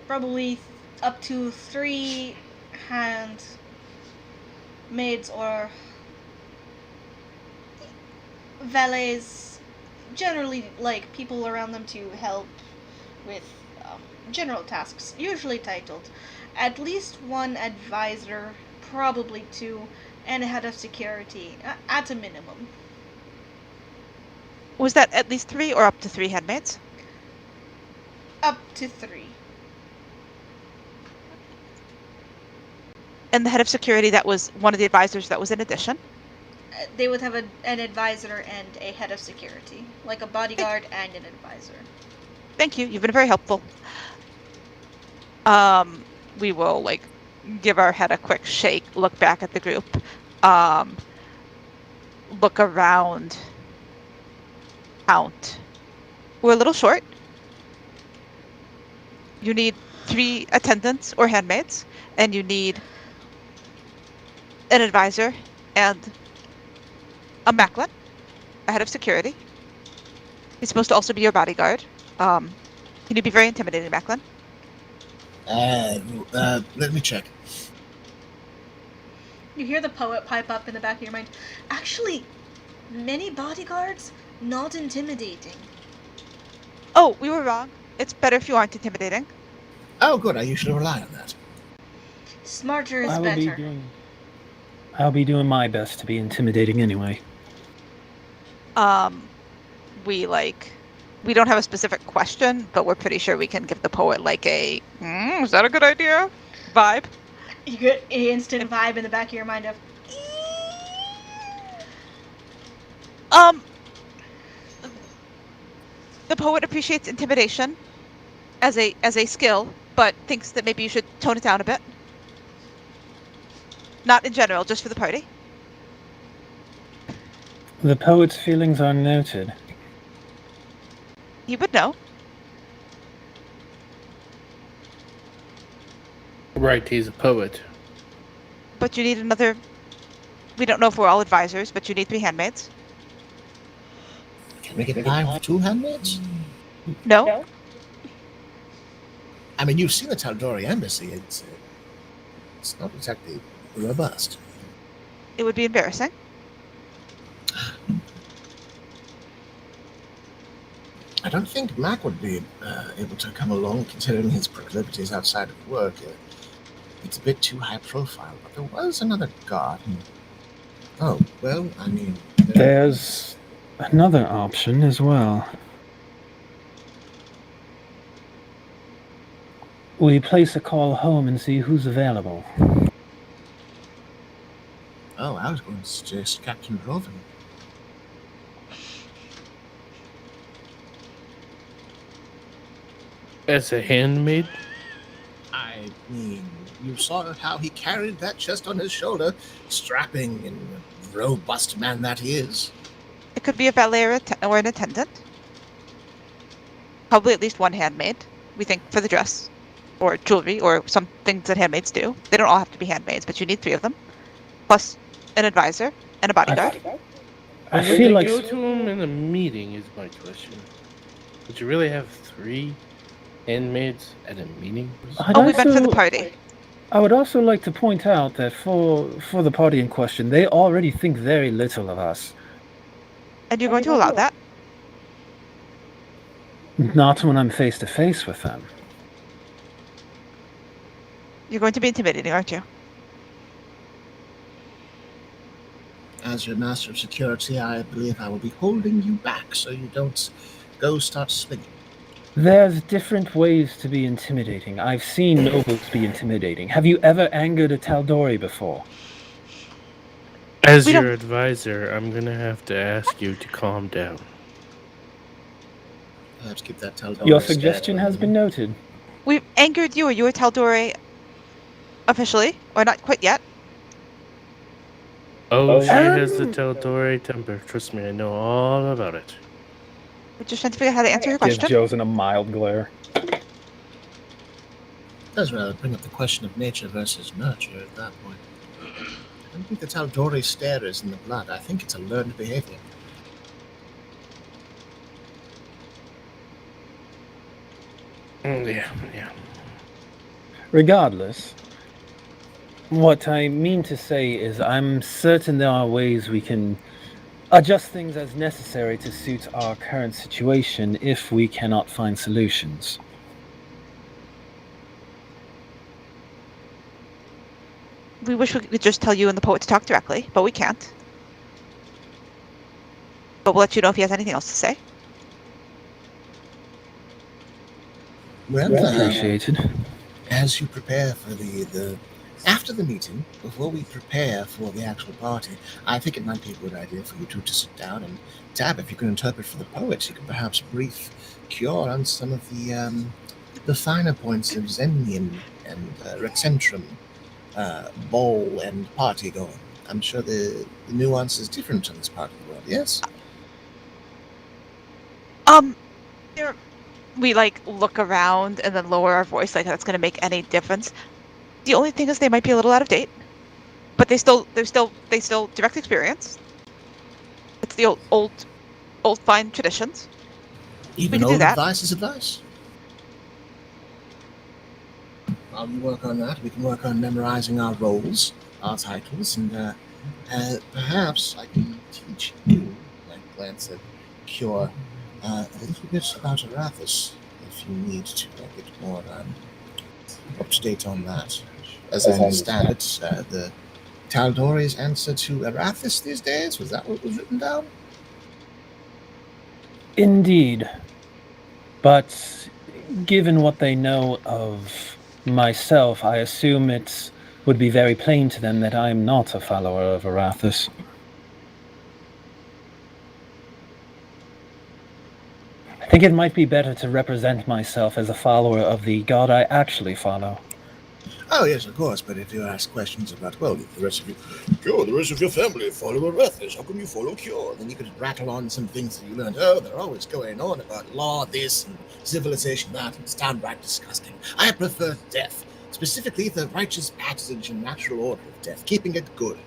probably up to 3 hand maids or valets, generally like people around them to help with general tasks, usually titled. At least 1 advisor, probably 2, and a head of security, at a minimum. Was that at least 3 or up to 3 handmaids? Up to 3. And the head of security, that was one of the advisors that was in addition? They would have an advisor and a head of security, like a bodyguard and an advisor. Thank you. You've been very helpful. We will give our head a quick shake, look back at the group, look around, count. We're a little short. You need 3 attendants or handmaids, and you need an advisor and a Macklin, a head of security. He's supposed to also be your bodyguard. Can you be very intimidating, Macklin? Let me check. You hear the poet pipe up in the back of your mind. Actually, many bodyguards, not intimidating. Oh, we were wrong. It's better if you aren't intimidating. Oh, good. I usually rely on that. Smarter is better. I'll be doing my best to be intimidating anyway. We don't have a specific question, but we're pretty sure we can give the poet a, is that a good idea? Vibe. You get an instant vibe in the back of your mind of, the poet appreciates intimidation as a skill, but thinks that maybe you should tone it down a bit. Not in general, just for the party. The poet's feelings are noted. He would know. Right, he's a poet. But you need another... We don't know if we're all advisors, but you need 3 handmaids. Can we get by with 2 handmaids? No? I mean, you've seen the Tal'Dorei embassy. It's not exactly robust. It would be embarrassing. I don't think Mac would be able to come along, considering his proclivities outside of work. It's a bit too high profile, but there was another guard. Oh, well, I mean... There's another option as well. We place a call home and see who's available. Oh, I was going to suggest Captain Roven. As a handmaid? I mean, you saw how he carried that chest on his shoulder, strapping and robust man that he is. It could be a valet or an attendant. Probably at least 1 handmaid, we think, for the dress. Or jewelry, or some things that handmaids do. They don't all have to be handmaids, but you need 3 of them. Plus an advisor and a bodyguard. I When feel they like... go to him in a meeting is my question. Would you really have 3 handmaids at a meeting? We meant for the party. I would also like to point out that for the party in question, they already think very little of us. And you're going to allow that? Not when I'm face to face with them. You're going to be intimidating, aren't you? As your master of security, I believe I will be holding you back so you don't go start swinging. There's different ways to be intimidating. I've seen nobles be intimidating. Have you ever angered a Tal'Dorei before? As We your don't- advisor, I'm gonna have to ask you to calm down. Perhaps keep that Tal'Dorei Your stat suggestion on has you. been noted. We've angered you. Are you a Tal'Dorei officially? Or not quite yet? Oh, she has the Tal'Dorei temper. Trust me, I know all about it. We're just trying to figure out how to answer your Gives question. Josen a mild glare. Does rather bring up the question of nature versus nurture at that point. I don't think the Tal'Dorei stare is in the blood. I think it's a learned behavior. Yeah. Regardless, what I mean to say is I'm certain there are ways we can adjust things as necessary to suit our current situation if we cannot find solutions. We wish we could just tell you and the poet to talk directly, but we can't. But we'll let you know if he has anything else to say. Well, Appreciated. as you prepare for the after the meeting, before we prepare for the actual party, I think it might be a good idea for you two to sit down and Tab, if you can interpret for the poets, you could perhaps brief Cure on some of the finer points of Zenium and Rexentrum, ball and party going. I'm sure the nuance is different in this part of the world, yes? We look around and then lower our voice like that's going to make any difference. The only thing is they might be a little out of date, but they still direct experience. It's the old fine traditions. Even can do old that. advice is advice. While we work on that, we can work on memorizing our roles, our titles, and perhaps I can teach you, like glance at Cure, a little bit about Arathis, if you need to get more up to date on that. As I understand it, the Tal'Dorei's answer to Arathis these days, was that what was written down? Indeed. But given what they know of myself, I assume it would be very plain to them that I am not a follower of Arathis. I think it might be better to represent myself as a follower of the god I actually follow. Oh, yes, of course, but if you ask questions about, well, the rest of you, Cure, the rest of your family follow Arathis, how come you follow Cure? Then you could rattle on some things that you learned. Oh, they're always going on about law this and civilization that. It's downright disgusting. I prefer death, specifically the righteous passage and natural order of death, keeping it good.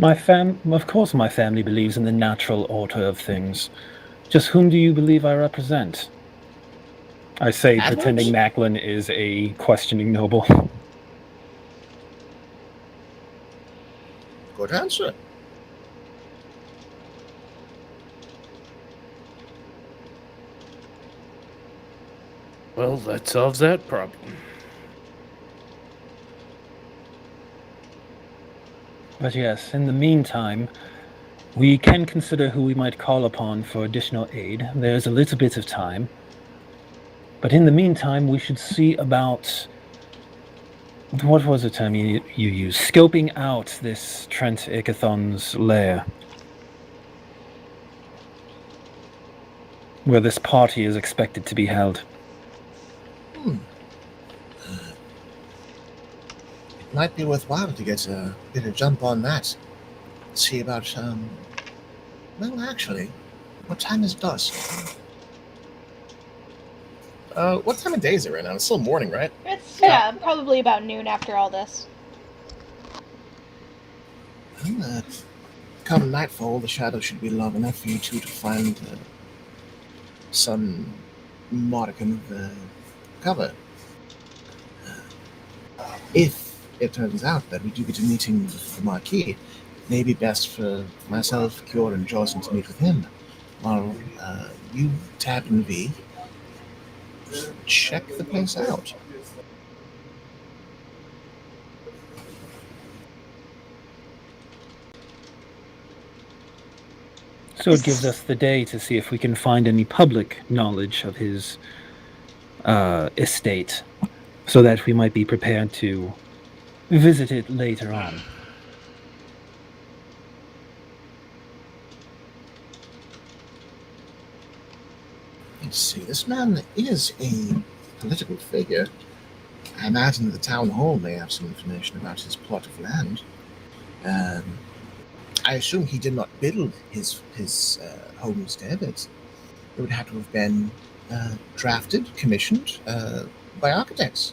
Of course my family believes in the natural order of things. Just whom do you believe I represent? I say, Admirals? pretending Macklin is a questioning noble. Good answer. Well, that solves that problem. But yes, in the meantime, we can consider who we might call upon for additional aid. There's a little bit of time. But in the meantime, we should see about... What was the term you used? Scoping out this Trent Ickathon's lair. Where this party is expected to be held. It might be worthwhile to get a bit of jump on that. See about, well, actually, what time is dusk? What time of day is it right now? It's still morning, right? It's, probably about noon after all this. Well, come nightfall, the shadow should be long enough for you two to find some modicum of cover. If it turns out that we do get a meeting with the Marquis, it may be best for myself, Cure, and Jocelyn to meet with him, while you, Tab, and V check the place out. So it gives us the day to see if we can find any public knowledge of his estate, so that we might be prepared to visit it later on. Let's see, this man is a political figure. I imagine the town hall may have some information about his plot of land. I assume he did not build his homestead. It would have to have been drafted, commissioned by architects.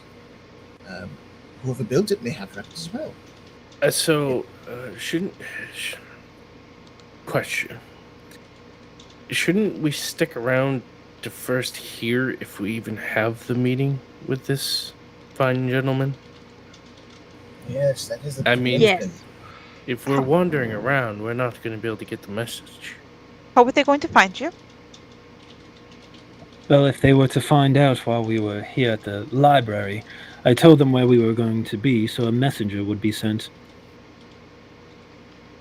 Whoever built it may have records as well. Question. Shouldn't we stick around to first hear if we even have the meeting with this fine gentleman? Yes, that is the I mean, Yes. if we're wandering around, we're not going to be able to get the message. How were they going to find you? Well, if they were to find out while we were here at the library, I told them where we were going to be, so a messenger would be sent.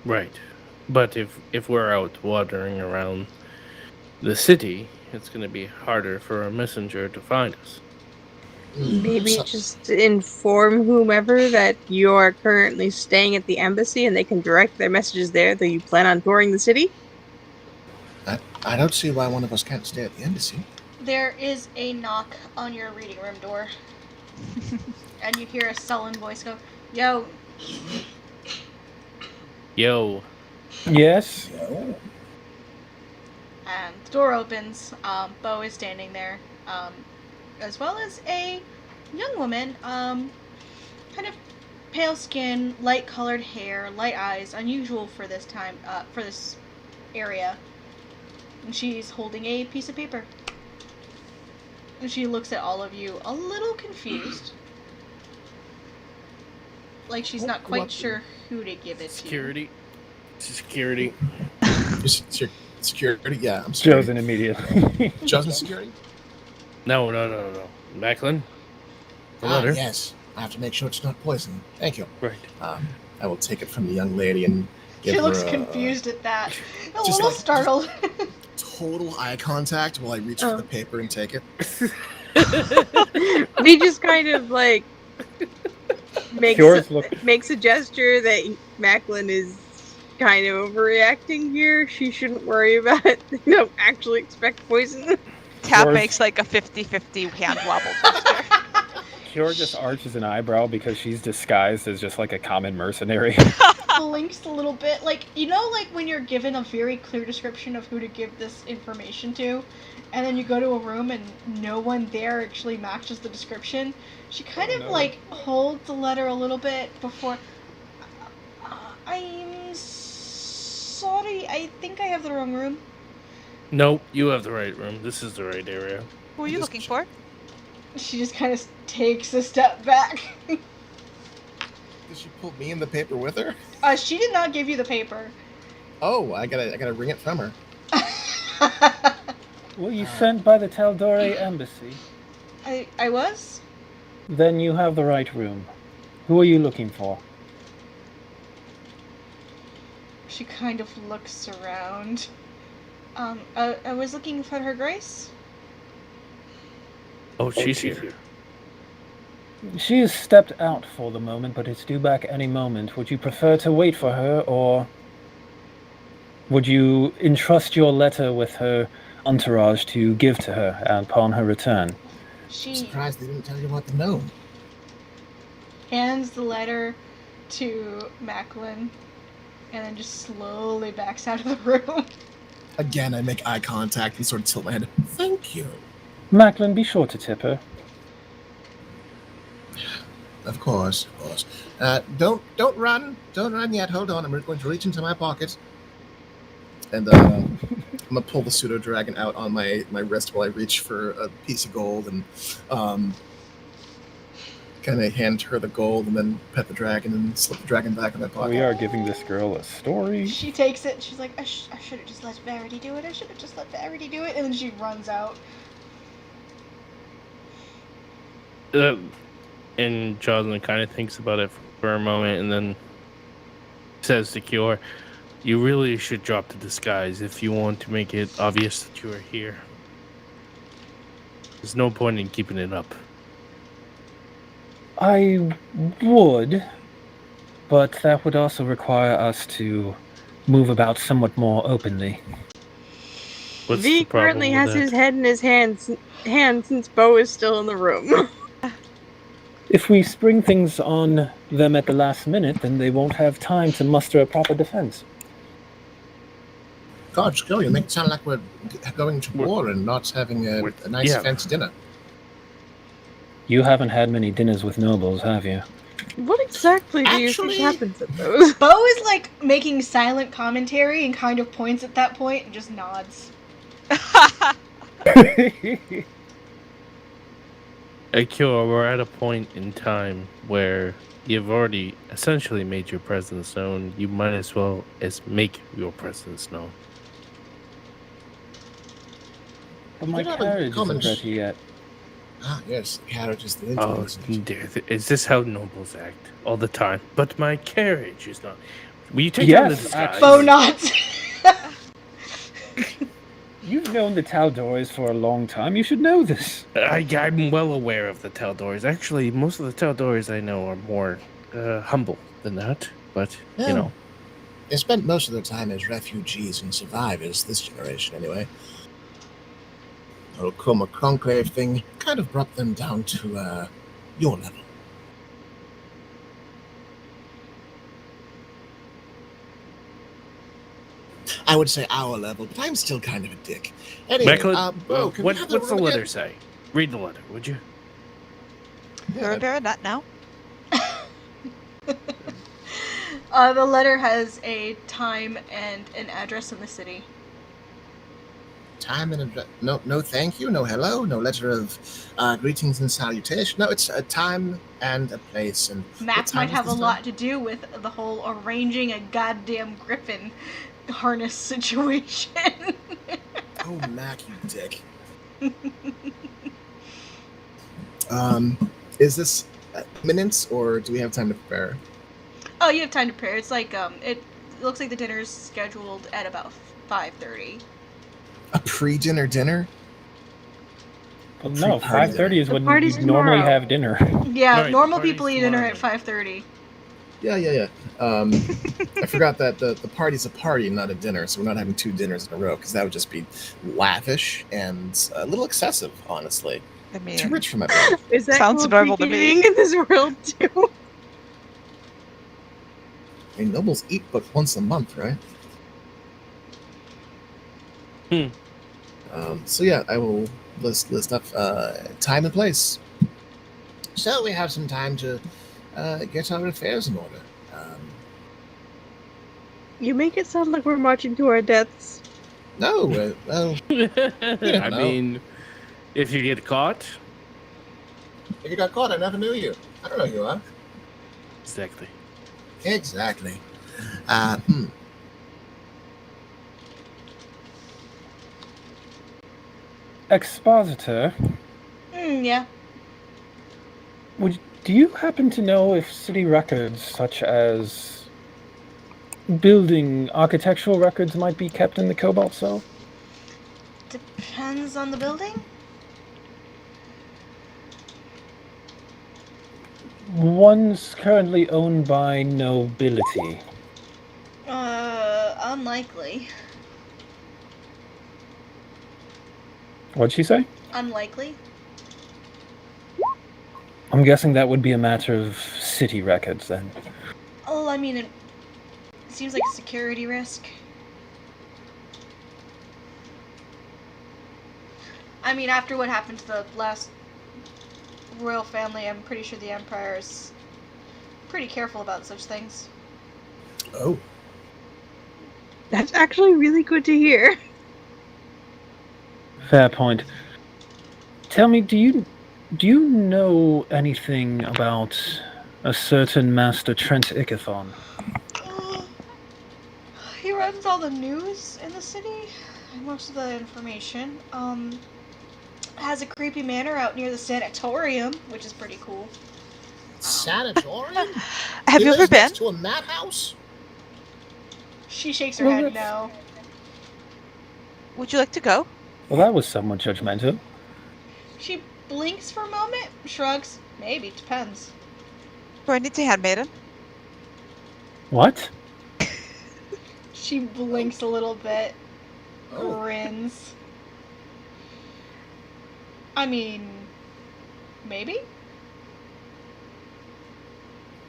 Right. But if we're out wandering around the city, it's going to be harder for a messenger to find us. Maybe just inform whomever that you're currently staying at the embassy and they can direct their messages there, though you plan on touring the city? I don't see why one of us can't stay at the embassy. There is a knock on your reading room door. And you hear a sullen voice go, "Yo." Yo. Yes? And the door opens. Bo is standing there, as well as a young woman, kind of pale skin, light colored hair, light eyes, unusual for this time, for this area. And she's holding a piece of paper. And she looks at all of you a little confused. Like she's not quite sure who to give it Security. Security. Security? Yeah, I'm sorry. Chosen immediately. Chosen security? No. Macklin? The letter? Yes. I have to make sure it's not poison. Thank you. Right. I will take it from the young lady and give She her looks confused at that. A just little like- startled. total eye contact while I reach for the paper and take it. He just kind of like makes a gesture that Macklin is kind of overreacting here. She shouldn't worry about it. They don't actually expect poison. Tab Yours- makes like a 50-50 hand wobble gesture. Kiora just arches an eyebrow because she's disguised as just like a common mercenary. Blinks a little bit. Like, you know, like when you're given a very clear description of who to give this information to, and then you go to a room and no one there actually matches the description? She kind of like holds the letter a little bit before. I'm sorry, I think I have the wrong room. Nope, you have the right room. This is the right area. Who are you looking for? She just kind of takes a step back. Did she pull me in the paper with her? She did not give you the paper. Oh, I gotta ring it from her. Were you sent by the Tal'Dorei embassy? I was? Then you have the right room. Who are you looking for? She kind of looks around. I was looking for Her Grace. Oh, she's here. She has stepped out for the moment, but is due back any moment. Would you prefer to wait for her, or would you entrust your letter with her entourage to give to her upon her return? I'm She surprised they didn't tell you about the gnome. hands the letter to Macklin and then just slowly backs out of the room. Again, I make eye contact and sort of tilt my head. Thank you. Macklin, be sure to tip her. Of course. Don't run. Don't run yet. Hold on. I'm going to reach into my pocket. And I'm going to pull the pseudo dragon out on my wrist while I reach for a piece of gold and kind of hand her the gold and then pet the dragon and slip the dragon back in my pocket. We are giving this girl a story. She takes it and she's like, I should have just let Verity do it. And then she runs out. And Jocelyn kind of thinks about it for a moment and then says to Kior, You really should drop the disguise if you want to make it obvious that you are here. There's no point in keeping it up. I would, but that would also require us to move about somewhat more openly. What's V the problem currently with has that? his head in his hand since Bo is still in the room. If we spring things on them at the last minute, then they won't have time to muster a proper defense. God, Joe, you make it sound like we're going to war and not having a nice fancy dinner. You haven't had many dinners with nobles, have you? What exactly do you Actually- think happens at those? Bo is like making silent commentary and kind of points at that point and just nods. Akira, we're at a point in time where you've already essentially made your presence known. You might as well as make your presence known. But my You don't have a carriage isn't comment. ready yet. Ah, yes, carriage is the Oh, influence. dear, is this how nobles act all the time? But my carriage is not. Will you take out the Yes, disguise? actually. Bo nods. You've known the Tal'Doreis for a long time. You should know this. I'm well aware of the Tal'Doreis. Actually, most of the Tal'Doreis I know are more humble than that. But, Yeah. you know. They spent most of their time as refugees and survivors, this generation anyway. The whole Chroma Conclave thing kind of brought them down to your level. I would say our level, but I'm still kind of a dick. Anyway, Bo, can we have what's the room letter again? say? Read the letter, would you? Vera, not now. The letter has a time and an address in the city. Time and address. No, thank you. No, hello. No letter of greetings and salutation. No, it's a time and a place. And Mac what time might is have a this lot time? to do with the whole arranging a goddamn griffin harness situation. Oh, Mac, you dick. Is this imminent, or do we have time to prepare? Oh, you have time to prepare. It's like it looks like the dinner's scheduled at about 5:30. A pre-dinner dinner? Well, no, Pre-party 5:30 is The when party's you normally tomorrow. have dinner. Yeah, Right, normal party's people eat dinner tomorrow at 5:30. Yeah. I forgot that the party's a party, not a dinner, so we're not having 2 dinners in a row, because that would just be lavish and a little excessive, honestly. I mean, Too rich for my blood. Is that Sounds called normal to me. PKing in this world too? I mean, nobles eat but once a month, right? So yeah, I will list up time and place. So we have some time to get our affairs in order. You make it sound like we're marching to our deaths. No, well, I know. mean, if you get caught, if you got caught, I never knew you. I don't know who you are. exactly. Exactly. Expositor, Yeah. do you happen to know if city records such as building architectural records might be kept in the Cobalt Cell? Depends on the building. One's currently owned by nobility. Unlikely. What'd she say? Unlikely. I'm guessing that would be a matter of city records then. Oh, I mean, it seems like a security risk. I mean, after what happened to the last royal family, I'm pretty sure the Empire is pretty careful about such things. Oh, That's actually really good to hear. Fair point. Tell me, do you know anything about a certain Master Trent Ickathon? He runs all the news in the city, most of the information. Has a creepy manor out near the sanatorium, which is pretty cool. sanatorium? Have He you ever lives been? next to a madhouse? She shakes her Well, head that's- no. Would you like to go? Well, that was somewhat judgmental. She blinks for a moment, shrugs. Maybe, depends. Do I need to handmaiden? What? She blinks a little bit, Oh. grins. I mean, maybe?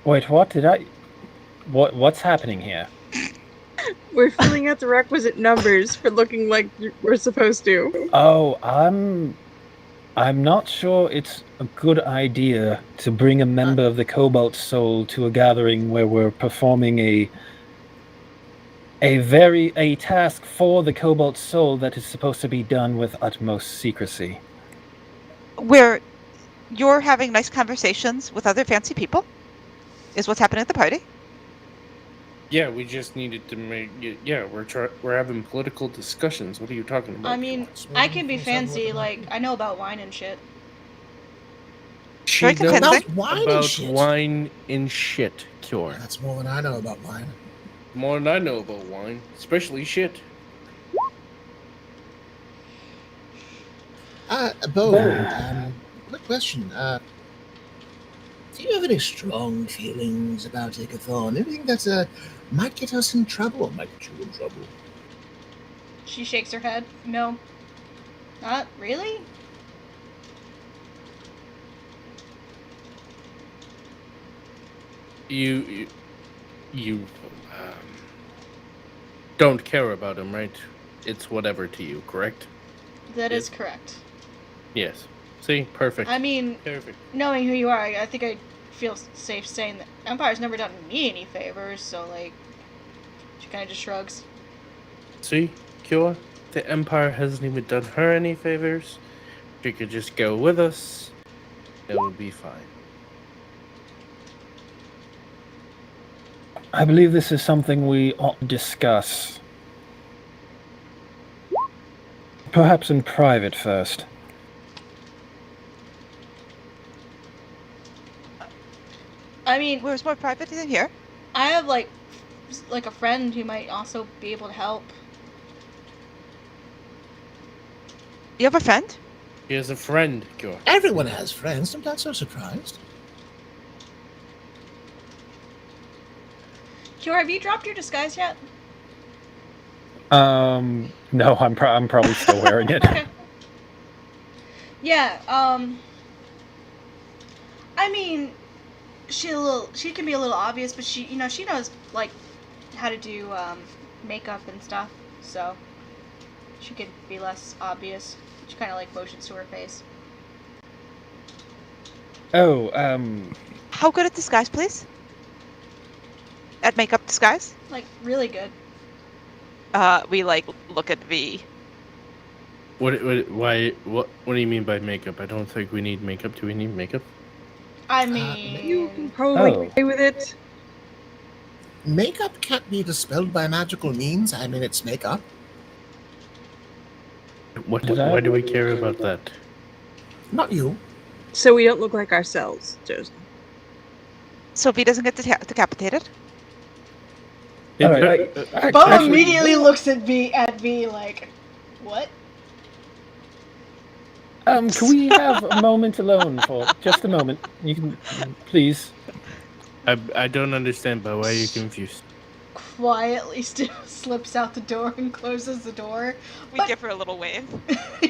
Wait, what did I... What's happening here? We're filling out the requisite numbers for looking like we're supposed to. Oh, I'm not sure it's a good idea to bring a member of the Cobalt Soul to a gathering where we're performing a task for the Cobalt Soul that is supposed to be done with utmost secrecy. Where you're having nice conversations with other fancy people? Is what's happening at the party? Yeah, we just needed to make. Yeah, we're having political discussions. What are you talking about? I mean, I can be fancy, like, I know about wine and shit. she Very knows convincing. About wine and about shit. wine and shit, Cure. That's more than I know about wine. More than I know about wine, especially shit. Bo, quick question. Do you have any strong feelings about Igathon? Anything that might get us in trouble or might get you in trouble? She shakes her head. No. Not really? You don't care about him, right? It's whatever to you, correct? That is Yes. correct. Yes. See, perfect. I mean, Perfect. knowing who you are, I think I feel safe saying that Empire's never done me any favors, so, like, she kind of just shrugs. See, Cure, the Empire hasn't even done her any favors. She could just go with us. It would be fine. I believe this is something we ought to discuss. Perhaps in private first. I mean, Where's more private than here? I have, like a friend who might also be able to help. You have a friend? He has a friend, Cure. Everyone has friends. I'm not so surprised. Kiora, have you dropped your disguise yet? No, I'm probably still wearing it. Okay. Yeah, I mean, she can be a little obvious, but she knows, like, how to do, makeup and stuff, so she could be less obvious. She kind of, like, motions to her face. Oh, How good at disguise, please? At makeup disguise? Like, really good. We like look at V. What do you mean by makeup? I don't think we need makeup. Do we need makeup? I mean, You can probably Oh. get away with it. Makeup can't be dispelled by magical means. I mean, it's makeup. Why do we care about that? Not you. So we don't look like ourselves, Joseph. So V doesn't get decapitated? all right. Bo Actually, immediately looks at V like, what? can we have a moment alone for just a moment? You can, please. I don't understand, but why are you confused? Quietly slips out the door and closes the door. We But- give her a little wave.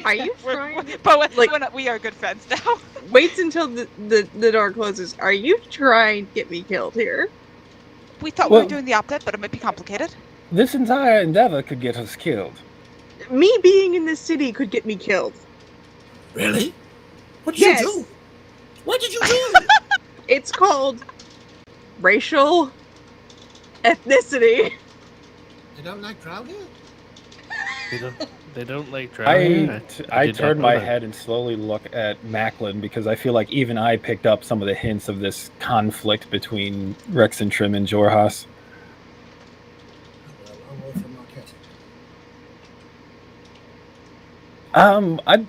Are you We're- trying? But Like- we are good friends now. Wait until the door closes. Are you trying to get me killed here? We thought we Well- were doing the opposite, but it might be complicated. This entire endeavor could get us killed. Me being in this city could get me killed. Really? What did Yes. you do? What did you do? It's called racial ethnicity. They don't like crowd here? They don't like drowning. I did not turn know my that. head and slowly look at Macklin because I feel like even I picked up some of the hints of this conflict between Rex and Trim and Jorhas. Well, I'll roll for Marquette. I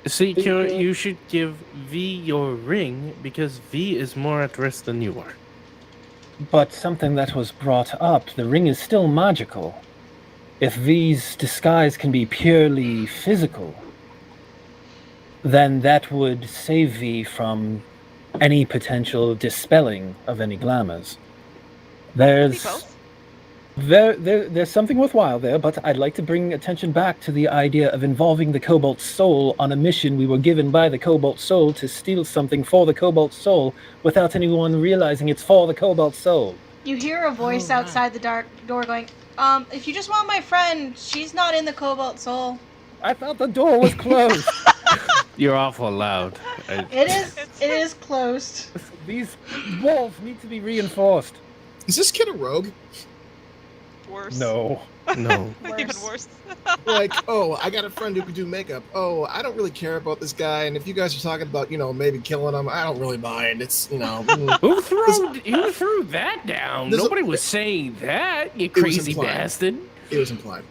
See, Kira, you should give V your ring because V is more at risk than you are. But something that was brought up, the ring is still magical. If V's disguise can be purely physical, then that would save V from any potential dispelling of any glamours. There's something worthwhile there, but I'd like to bring attention back to the idea of involving the Cobalt Soul on a mission we were given by the Cobalt Soul to steal something for the Cobalt Soul without anyone realizing it's for the Cobalt Soul. You hear a voice outside the dark door going, if you just want my friend, she's not in the Cobalt Soul. I thought the door was closed. You're awful loud. It is closed. These walls need to be reinforced. Is this kid a rogue? Worse. No. No. Even worse. Like, oh, I got a friend who can do makeup. Oh, I don't really care about this guy, and if you guys are talking about, maybe killing him, I don't really mind. It's, Who threw that down? Nobody was saying that, you crazy bastard. It was implied.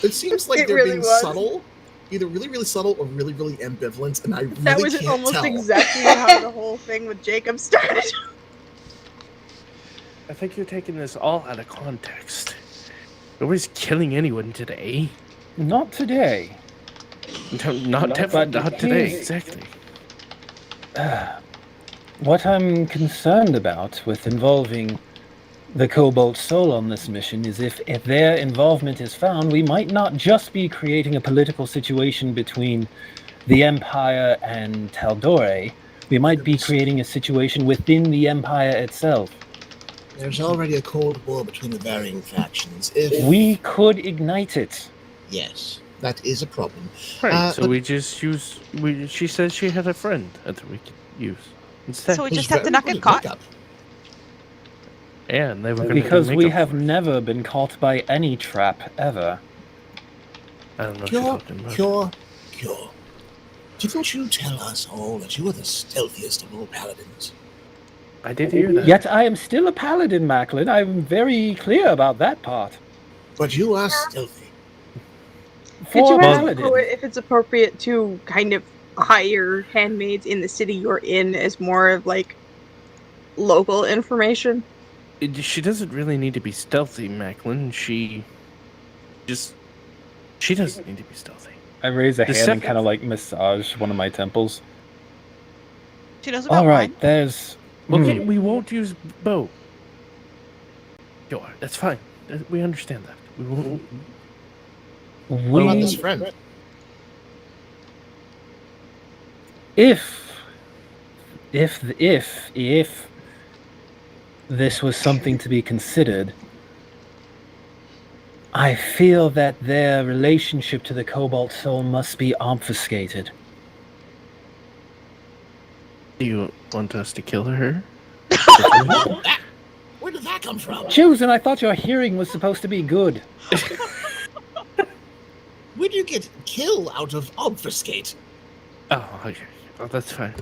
It seems like they're really being was. subtle, either really, really subtle or really, really ambivalent, and I really That was can't almost tell. exactly how the whole thing with Jacob started. I think you're taking this all out of context. Nobody's killing anyone today. Not today. Not today, exactly. What I'm concerned about with involving the Cobalt Soul on this mission is if their involvement is found, we might not just be creating a political situation between the Empire and Tal'Dorei. We might be creating a situation within the Empire itself. There's already a cold war between the varying factions. We could ignite it. Yes, that is a problem. Right, so we just use... she says she had a friend that we could use instead. So we just have to not get caught. Yeah, and they were Because we have never been caught by any trap, ever. I don't know what you're talking about. Cure. Didn't you tell us all that you were the stealthiest of all paladins? I did hear that. Yet I am still a paladin, Macklin. I'm very clear about that part. But you are stealthy. Could you ask paladin. if it's appropriate to kind of hire handmaids in the city you're in as more of like local information? She doesn't really need to be stealthy, Macklin. She doesn't need to be stealthy. I raise a hand and kind of like massage one of my temples. She knows about All right, mine. there's... Okay, we won't use bow. Sure, that's fine. We understand that. We won't... What about this friend? If this was something to be considered, I feel that their relationship to the Cobalt Soul must be obfuscated. Do you want us to kill her? Where did that come from? Chosen, I thought your hearing was supposed to be good. Where do you get kill out of obfuscate? Oh, okay. Oh, that's fine.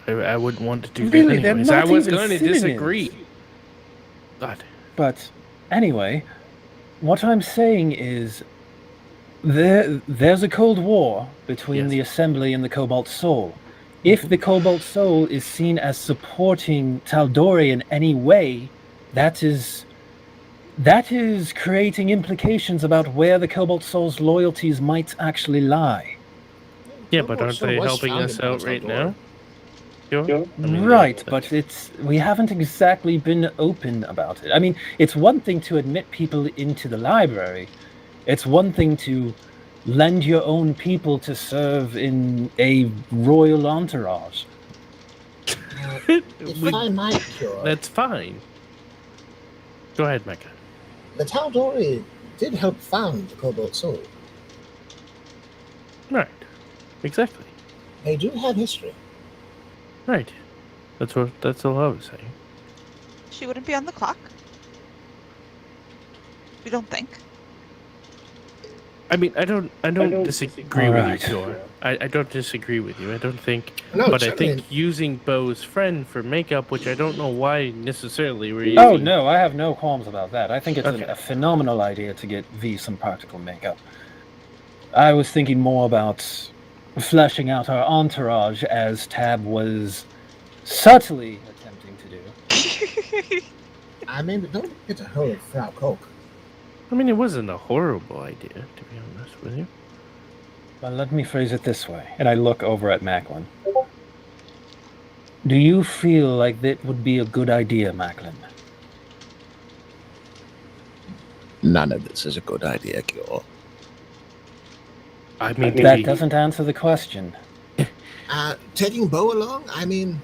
I wouldn't want to do Really, that they're anyways. not I was even going to synonyms. disagree. God. But anyway, what I'm saying is there's a Cold War between the Assembly and the Cobalt Soul. If the Cobalt Soul is seen as supporting Tal'Dorei in any way, that is creating implications about where the Cobalt Soul's loyalties might actually lie. Yeah, but aren't they helping us out right now? Sure. Right, but we haven't exactly been open about it. I mean, it's one thing to admit people into the library. It's one thing to lend your own people to serve in a royal entourage. If I might, Cure, That's fine. Go ahead, Mecca. the Tal'Dorei did help found the Cobalt Soul. Right. Exactly. They do have history. Right. That's all I was saying. She wouldn't be on the clock. We don't think. I mean, I don't disagree with Alright. you, Tor. I don't disagree with you. I don't think, No, but I certainly. think using Bo's friend for makeup, which I don't know why necessarily we're using. Oh no, I have no qualms about that. I think it's Okay. a phenomenal idea to get V some practical makeup. I was thinking more about fleshing out our entourage as Tab was subtly attempting something to do. I mean, don't get a hold of Frau Koch. I mean, it wasn't a horrible idea, to be honest with you. Well, let me phrase it this way, and I look over at Macklin. Do you feel like that would be a good idea, Macklin? None of this is a good idea, Kyo. I mean, That doesn't answer the question. Taking Bo along, I mean,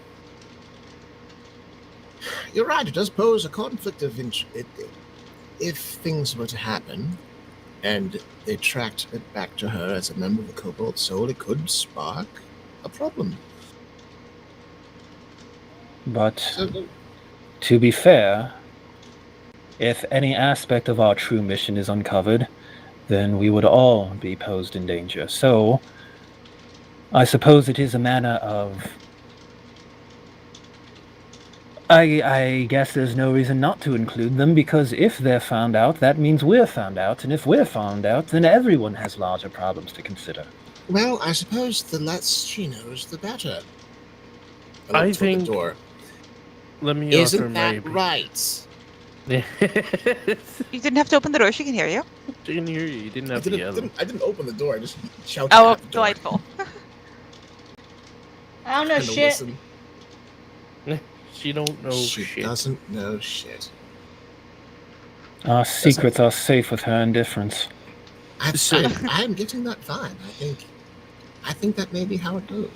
you're right, it does pose a conflict of interest. If things were to happen, and they tracked it back to her as a member of the Cobalt Soul, it could spark a problem. But, So, to be fair, if any aspect of our true mission is uncovered, then we would all be posed in danger. So, I suppose it is a matter of... I guess there's no reason not to include them, because if they're found out, that means we're found out, and if we're found out, then everyone has larger problems to consider. well, I suppose the less she knows, the better. I look toward think- the door. let me offer Isn't my... that right? You didn't have to open the door. She can hear you. She can hear you. You didn't I have to yell. didn't open the door. I just shouted Oh, at the door. delightful. I don't know And shit. listen. She don't know She shit. doesn't know shit. Our secrets are safe with her indifference. I'm getting that vibe. I think that may be how it goes.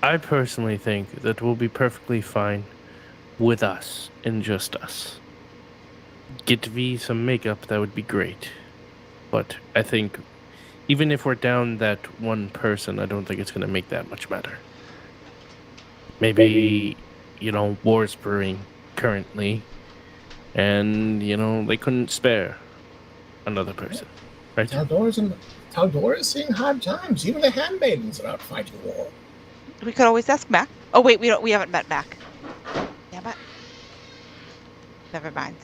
I personally think that we'll be perfectly fine with us and just us. Get V some makeup, that would be great. But I think even if we're down that one person, I don't think it's going to make that much matter. Maybe, war's brewing currently, and, they couldn't spare another person, right? Tal'Dorei is seeing hard times. Even the handmaidens are out fighting war. We could always ask Mac. Oh wait, we haven't met Mac. Damn it. Never mind.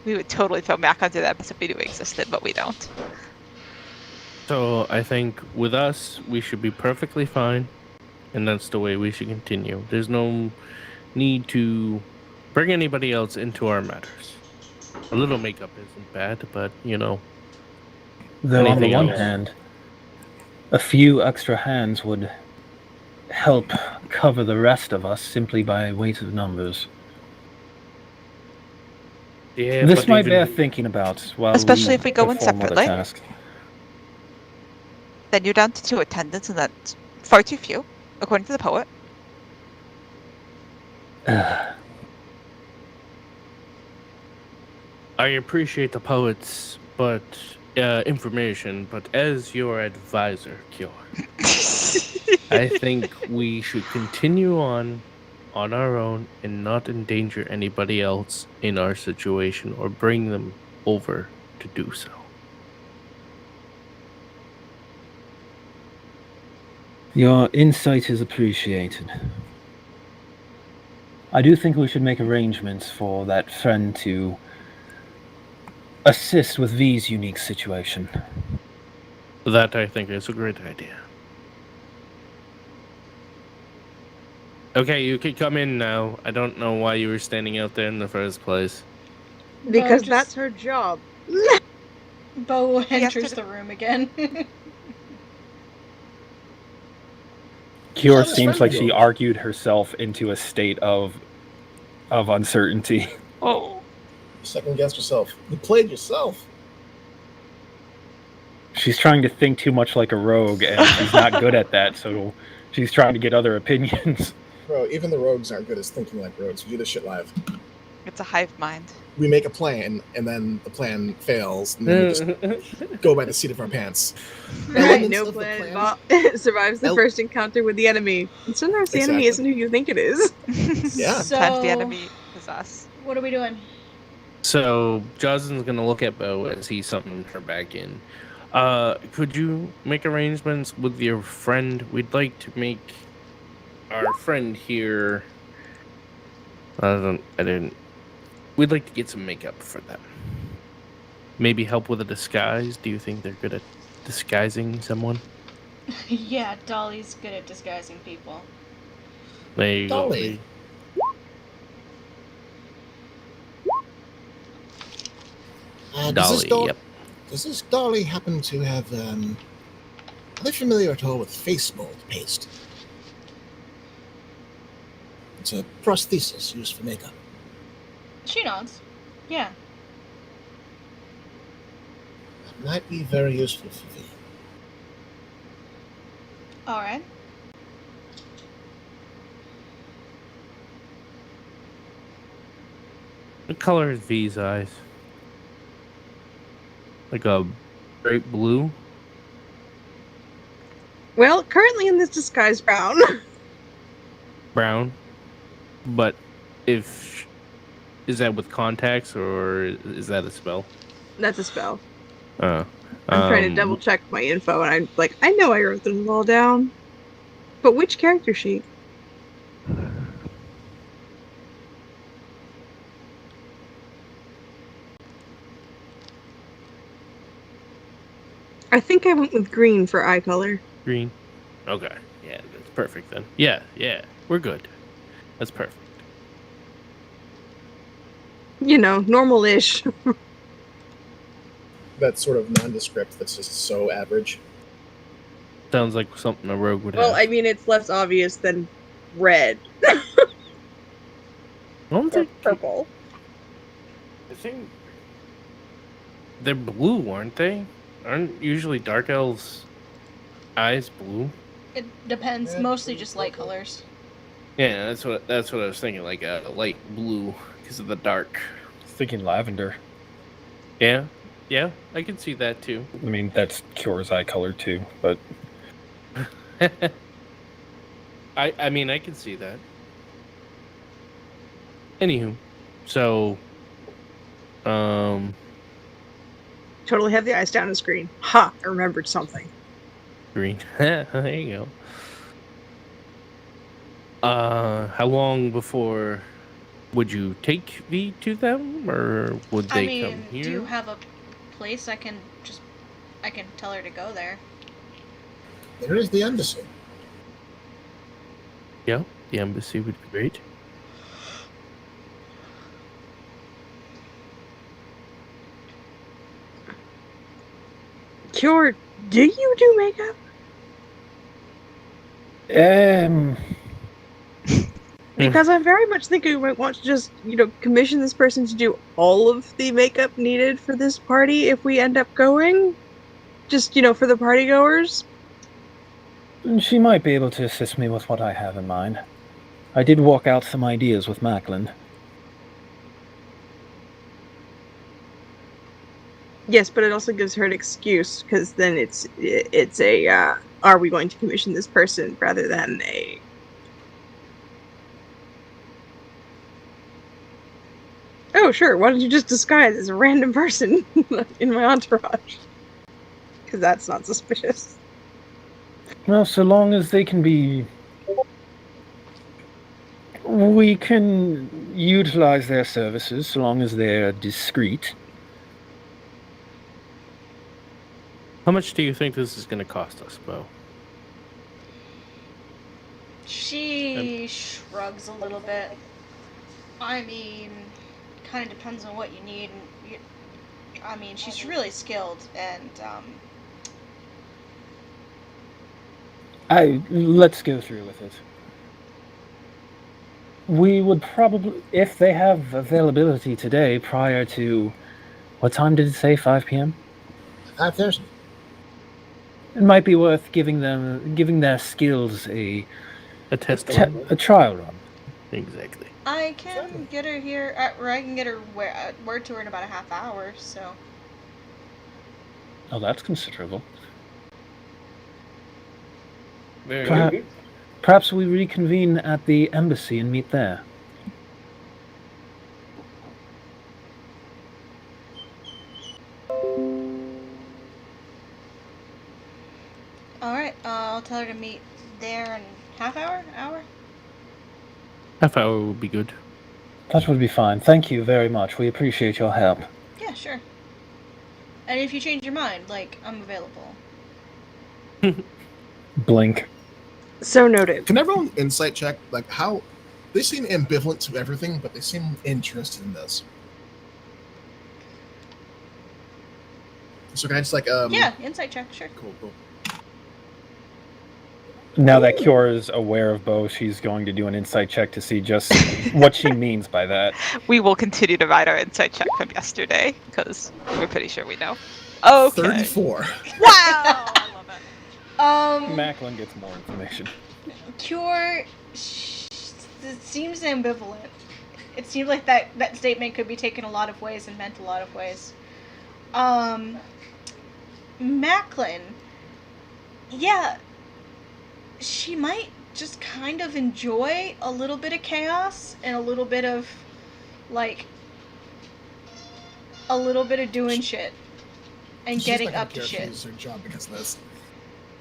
We would totally throw Mac onto that if we knew he existed, but we don't. So I think with us, we should be perfectly fine, and that's the way we should continue. There's no need to bring anybody else into our matters. A little makeup isn't bad, but, Though on the Anything one else? hand, a few extra hands would help cover the rest of us simply by weight of numbers. yeah, This but might even- bear thinking about while Especially if we go in perform other separately. tasks. Then you're down to 2 attendants, and that's far too few, according to the poet. I appreciate the poet's information, but as your advisor, Kyor, I think we should continue on our own and not endanger anybody else in our situation or bring them over to do so. Your insight is appreciated. I do think we should make arrangements for that friend to assist with V's unique situation. That, I think, is a great idea. Okay, you can come in now. I don't know why you were standing out there in the first place. Because just- that's her job. Bo has enters to- the room again. Kior How does seems friend like she go? argued herself into a state of uncertainty. Oh. Second guess yourself. You played yourself. She's trying to think too much like a rogue, and she's not good at that, so she's trying to get other opinions. Bro, even the rogues aren't good at thinking like rogues. We do this shit live. It's a hive mind. We make a plan, and then the plan fails, and then we just go by the seat of our pants. Right, Elements no of the plan. plan- Survives the El- first encounter with the enemy. And sometimes the enemy isn't Exactly. who you think it is. Yeah. Sometimes So- the enemy is us. What are we doing? So, Justin's gonna look at Bo as he summoned her back in. Could you make arrangements with your friend? We'd like to make our friend here. We'd like to get some makeup for them. Maybe help with a disguise. Do you think they're good at disguising someone? Yeah, Dolly's good at disguising people. There you Dolly. go. Dolly, yep. Does this Dolly happen to have, are they familiar at all with face mold paste? It's a prosthesis used for makeup. She nods. Yeah. That might be very useful for V. Alright. What color is V's eyes? Like a bright blue? Well, currently in this disguise brown. Brown? But if... Is that with contacts, or is that a spell? That's a spell. I'm I'm trying to double check my info, and I'm like, I know I wrote them all down. But which character sheet? I think I went with green for eye color. Green? Okay. Yeah, that's perfect then. Yeah, we're good. That's perfect. You know, normal-ish. That sort of nondescript that's just so average. Sounds like something a rogue would Well, have. I mean, it's less obvious than red. Or purple. I think they're blue, aren't they? Aren't usually dark elves' eyes blue? It depends. Mostly just light colors. Yeah, that's what I was thinking. Like a light blue because of the dark. I was thinking lavender. Yeah, I can see that too. I mean, that's Cure's eye color too, but I mean, I can see that. Anywho, so, Totally have the eyes down on screen. Ha! I remembered something. green. There you go. How long before would you take V to them, or would they come here? Do you have a place I can tell her to go there? There is the embassy. Yeah, the embassy would be great. Cure, do you do makeup? Because I very much think we might want to just, commission this person to do all of the makeup needed for this party if we end up going. Just, for the party goers. She might be able to assist me with what I have in mind. I did walk out some ideas with Macklin. Yes, but it also gives her an excuse, because then it's a, are we going to commission this person, rather than a... Oh, sure, why don't you just disguise as a random person in my entourage? Because that's not suspicious. Well, so long as they can be... We can utilize their services, so long as they're discreet. How much do you think this is going to cost us, Bo? She shrugs a little bit. I mean, kind of depends on what you need. She's really skilled, and Let's go through with it. We would probably, if they have availability today prior to, what time did it say, 5 p.m.? 5:30. It might be worth giving their skills a trial run. Exactly. I can get her here, or I can get her word to her in about a half hour, so... Oh, that's considerable. Very good. Perhaps we reconvene at the embassy and meet there. Alright, I'll tell her to meet there in half hour? Half hour would be good. That would be fine. Thank you very much. We appreciate your help. Yeah, sure. And if you change your mind, I'm available. Blink. So noted. Can everyone insight check? Like, how they seem ambivalent to everything, but they seem interested in this. So can I just yeah, insight check, sure. Cool. Now that Cure is aware of Bo, she's going to do an insight check to see just what she means by that. We will continue to ride our insight check from yesterday because we're pretty sure we know. Okay. 34. Wow! I love it. Macklin gets more information. Cure it seems ambivalent. It seems like that statement could be taken a lot of ways and meant a lot of ways. Macklin, yeah, she might just kind of enjoy a little bit of chaos and a little bit of, like, doing shit and getting up to shit. She's her job because of this.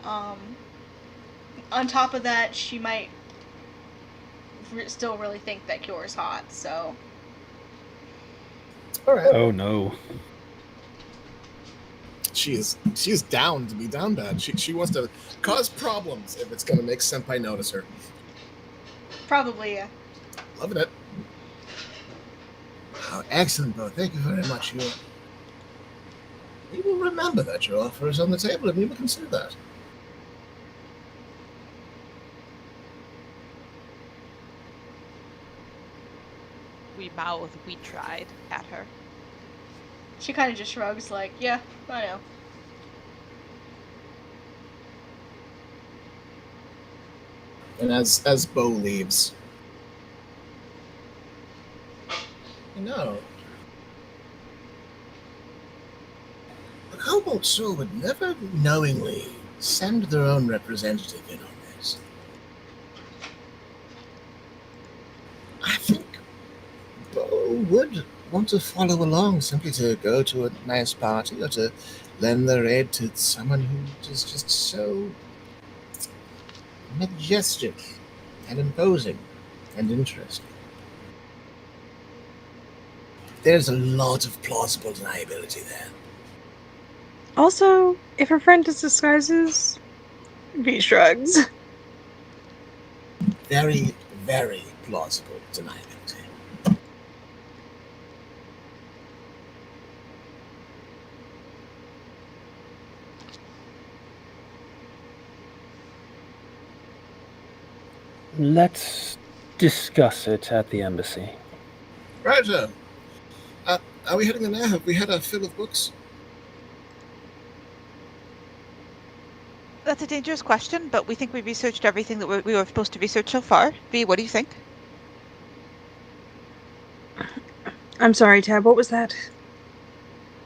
On top of that, she might still really think that Cure's hot, so. Alright. Oh no. She is down to be down bad. She wants to cause problems if it's gonna make Senpai notice her. Probably, yeah. Loving it. Oh, excellent, Bo. Thank you very much. We will remember that your offer is on the table, and we will consider that. We mouth, we tried at her. She kind of just shrugs, like, yeah, I know. And as Bo leaves, the Cobalt Soul would never knowingly send their own representative in on this. I think Bo would want to follow along simply to go to a nice party or to lend their aid to someone who is just so majestic and imposing and interesting. There's a lot of plausible deniability there. Also, if her friend is disguises, V shrugs. Very, very plausible deniability. Let's discuss it at the embassy. Right, are we heading in there? Have we had a fill of books? That's a dangerous question, but we think we researched everything that we were supposed to research so far. V, what do you think? I'm sorry, Tab, what was that?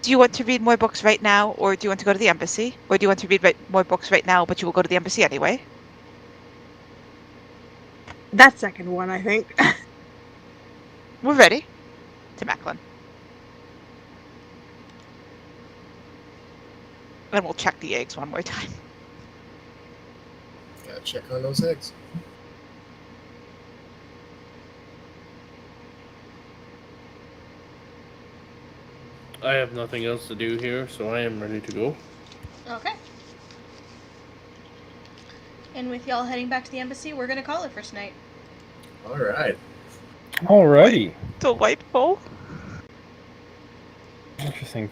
Do you want to read more books right now, or do you want to go to the embassy? Or do you want to read more books right now, but you will go to the embassy anyway? That second one, I think. We're ready. To Macklin. And we'll check the eggs one more time. Gotta check on those eggs. I have nothing else to do here, so I am ready to go. Okay. And with y'all heading back to the embassy, we're gonna call it for tonight. Alright. Alrighty. Delightful. Interesting.